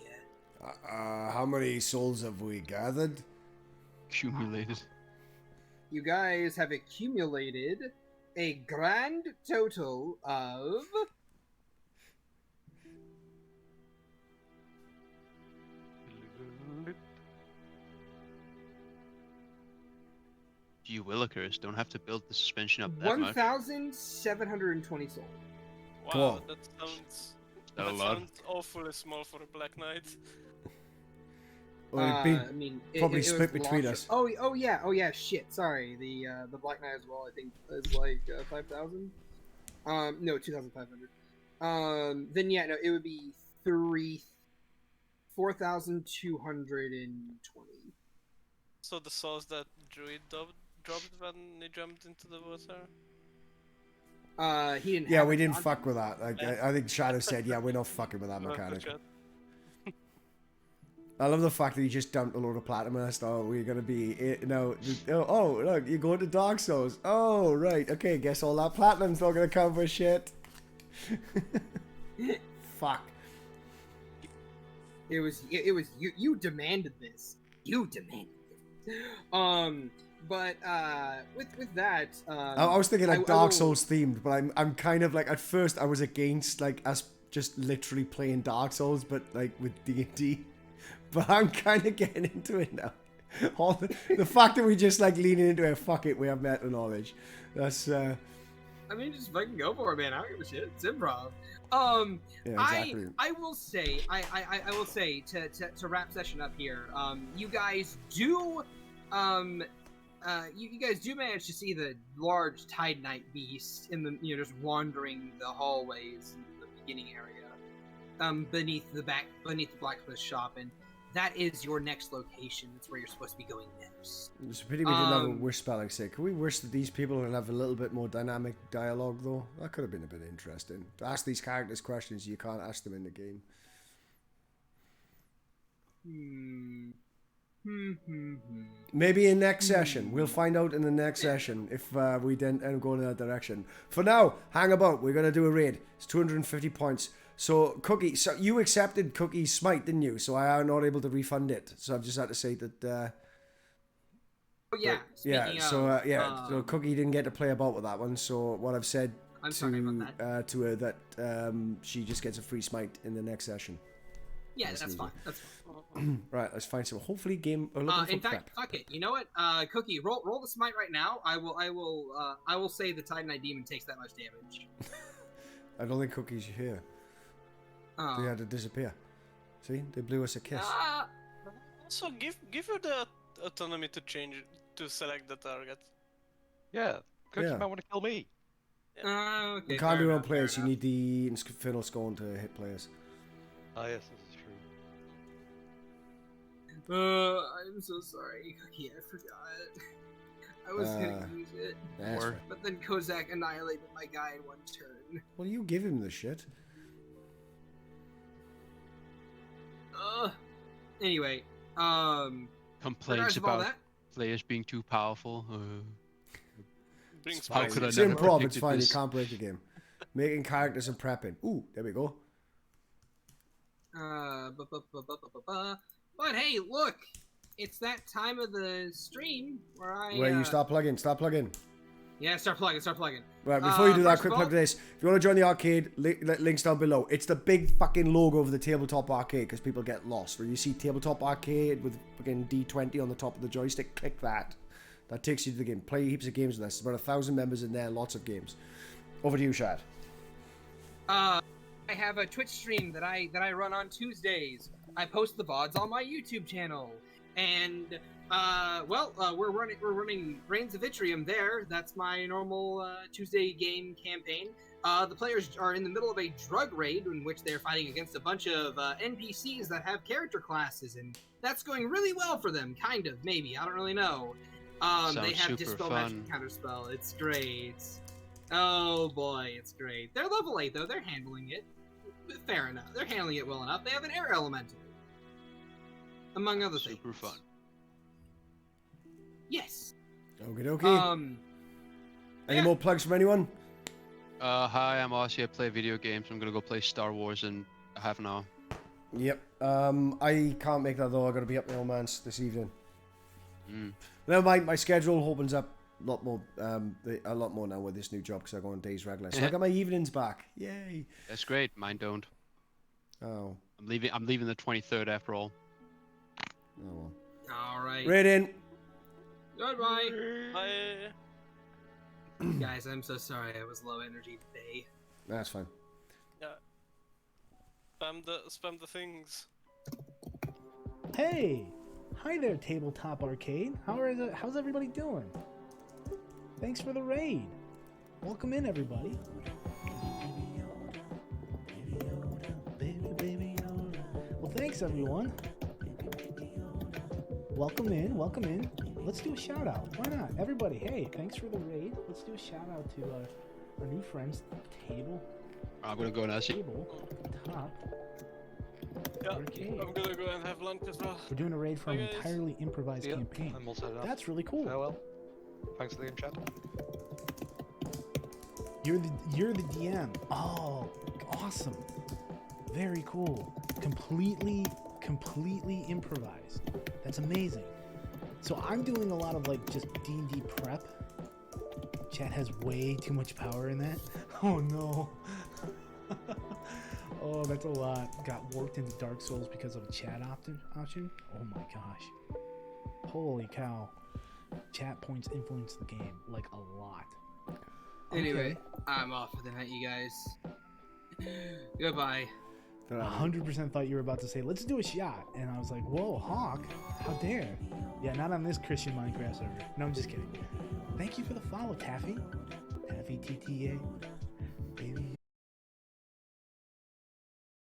How many souls have we gathered? Accumulated. You guys have accumulated a grand total of You willikers don't have to build the suspension up that much. 1,720 souls. Wow, Cool. that sounds That a lot? sounds awfully small for a Black Knight. Well, it'd be I mean, probably it was split between launched- us. Oh yeah. Shit. Sorry. The Black Knight as well. I think is like 5,000. No, 2,500. Then yeah, no, it would be 4,220. So the souls that Druid dropped when he jumped into the water. He didn't. Yeah, have we it didn't on- fuck with that. Like, I think Shadow said, yeah, we're not fucking with that No, mechanic. okay. I love the fact that he just dumped a load of platinum and I thought we're gonna be oh look, you go to Dark Souls. Oh right, okay, guess all that platinum's not gonna come for shit. Fuck. It was you demanded this. You demanded this. But with that, I was thinking like I Dark will- Souls themed, but I'm kind of like, at first I was against like us just literally playing Dark Souls, but like with D&D. But I'm kind of getting into it now. All the fact that we just like leaning into it, fuck it, we have meta knowledge. That's I mean, just fucking go for it, man. I don't give a shit. It's improv. yeah, exactly. I will say, I will say to wrap session up here. You guys do, you guys do manage to see the large Tide Knight beast in the just wandering the hallways in the beginning area, beneath the blacksmith shop, and that is your next location. That's where you're supposed to be going next. It's a pity we didn't have a wish spell, like I say. Can we wish that these people would have a little bit more dynamic dialogue, though? That could have been a bit interesting. To ask these characters questions you can't ask them in the game. Maybe in next session. We'll find out in the next session if we didn't go in that direction. For now, hang about. We're going to do a raid. It's 250 points. So, Cookie, so you accepted Cookie's smite, didn't you? So I am not able to refund it. So I've just had to say that... Oh yeah. So Cookie didn't get to play about with that one. So what I've said I'm sorry about that. to her that she just gets a free smite in the next session. Yeah, That's that's easy. fine. That's fine. Right, let's find some. Hopefully, game. Looking for In fact, prep. fuck it. You know what? Cookie, roll the smite right now. I will say the Titanite demon takes that much damage. I don't think Cookie's here. They had to disappear. See, they blew us a kiss. Also, give her the autonomy to change to select the target. Yeah, Cookie Yeah. might want to kill me. Okay, You can't fair do it on enough, players. fair You need the infernal scorn to hit players. Ah, yes, this is true. I'm so sorry, Cookie. I forgot. I was gonna use it, That's Or- fine. but then Kozak annihilated my guy in one turn. Well, you give him the shit. Anyway, Complaints regardless of all about that, players being too powerful. Brings How spice could I It's never improv, it's predicted fine, this? you can't break the game. Making characters and prepping. Ooh, there we go. but hey, look, it's that time of the stream where Where you start plugging. Yeah, start plugging. Right, before you do that, first quick of plug all- this. If you want to join the arcade, links down below. It's the big fucking logo of the Tabletop Arcade because people get lost. Where you see Tabletop Arcade with fucking D20 on the top of the joystick, click that. That takes you to the game. Play heaps of games with us. There's about 1,000 members in there, lots of games. Over to you, Shad. I have a Twitch stream that I run on Tuesdays. I post the VODs on my YouTube channel, and we're running Reigns of Vitrium there. That's my normal Tuesday game campaign. The players are in the middle of a drug raid in which they're fighting against a bunch of NPCs that have character classes, and that's going really well for them. Kind of, maybe. I don't really know. They Sounds have super Dispel fun. Magic Counterspell. It's great. Oh boy, it's great. They're level 8 though. They're handling it. Fair enough. They're handling it well enough. They have an air elemental, among other things. Super fun. Yes. Okie dokie. Any yeah. more plugs from anyone? Hi, I'm Aussie. I play video games. I'm gonna go play Star Wars in half an hour. Yep. I can't make that though. I gotta be up my old man's this evening. Mm. Never mind. My schedule opens up a lot more now with this new job because I go on days regular. So I got my evenings back. Yay. That's great. Mine don't. Oh. I'm leaving the 23rd after all. Oh well. All right. Raiden. Goodbye. I Guys, I'm so sorry. I was low energy today. That's fine. spam the things. Hey! Hi there, Tabletop Arcade. How's everybody doing? Thanks for the raid. Welcome in, everybody. Well, thanks, everyone. Welcome in. Let's do a shout out. Why not? Everybody, hey, thanks for the raid. Let's do a shout out to our new friends, I'm gonna go and ask you. Tabletop Yeah, Arcade. I'm gonna go and have lunch as well. We're doing a raid for an Bye, guys. entirely improvised Yeah, campaign. I'm all set enough. That's really cool. Farewell. Thanks for the game chat. You're the DM. Oh, awesome. Very cool. Completely improvised. That's amazing. So I'm doing a lot of like just D&D prep. Chat has way too much power in that. Oh no. Oh, that's a lot. Got worked into Dark Souls because of a chat option. Oh my gosh. Holy cow. Chat points influence the game like a lot. Anyway, Okay. I'm off for the night, you guys. Goodbye. 100% thought you were about to say, let's do a shot. And I was like, whoa, Hawk, how dare. Yeah, not on this Christian Minecraft server. No, I'm just kidding. Thank you for the follow, Taffy. Taffy TTA.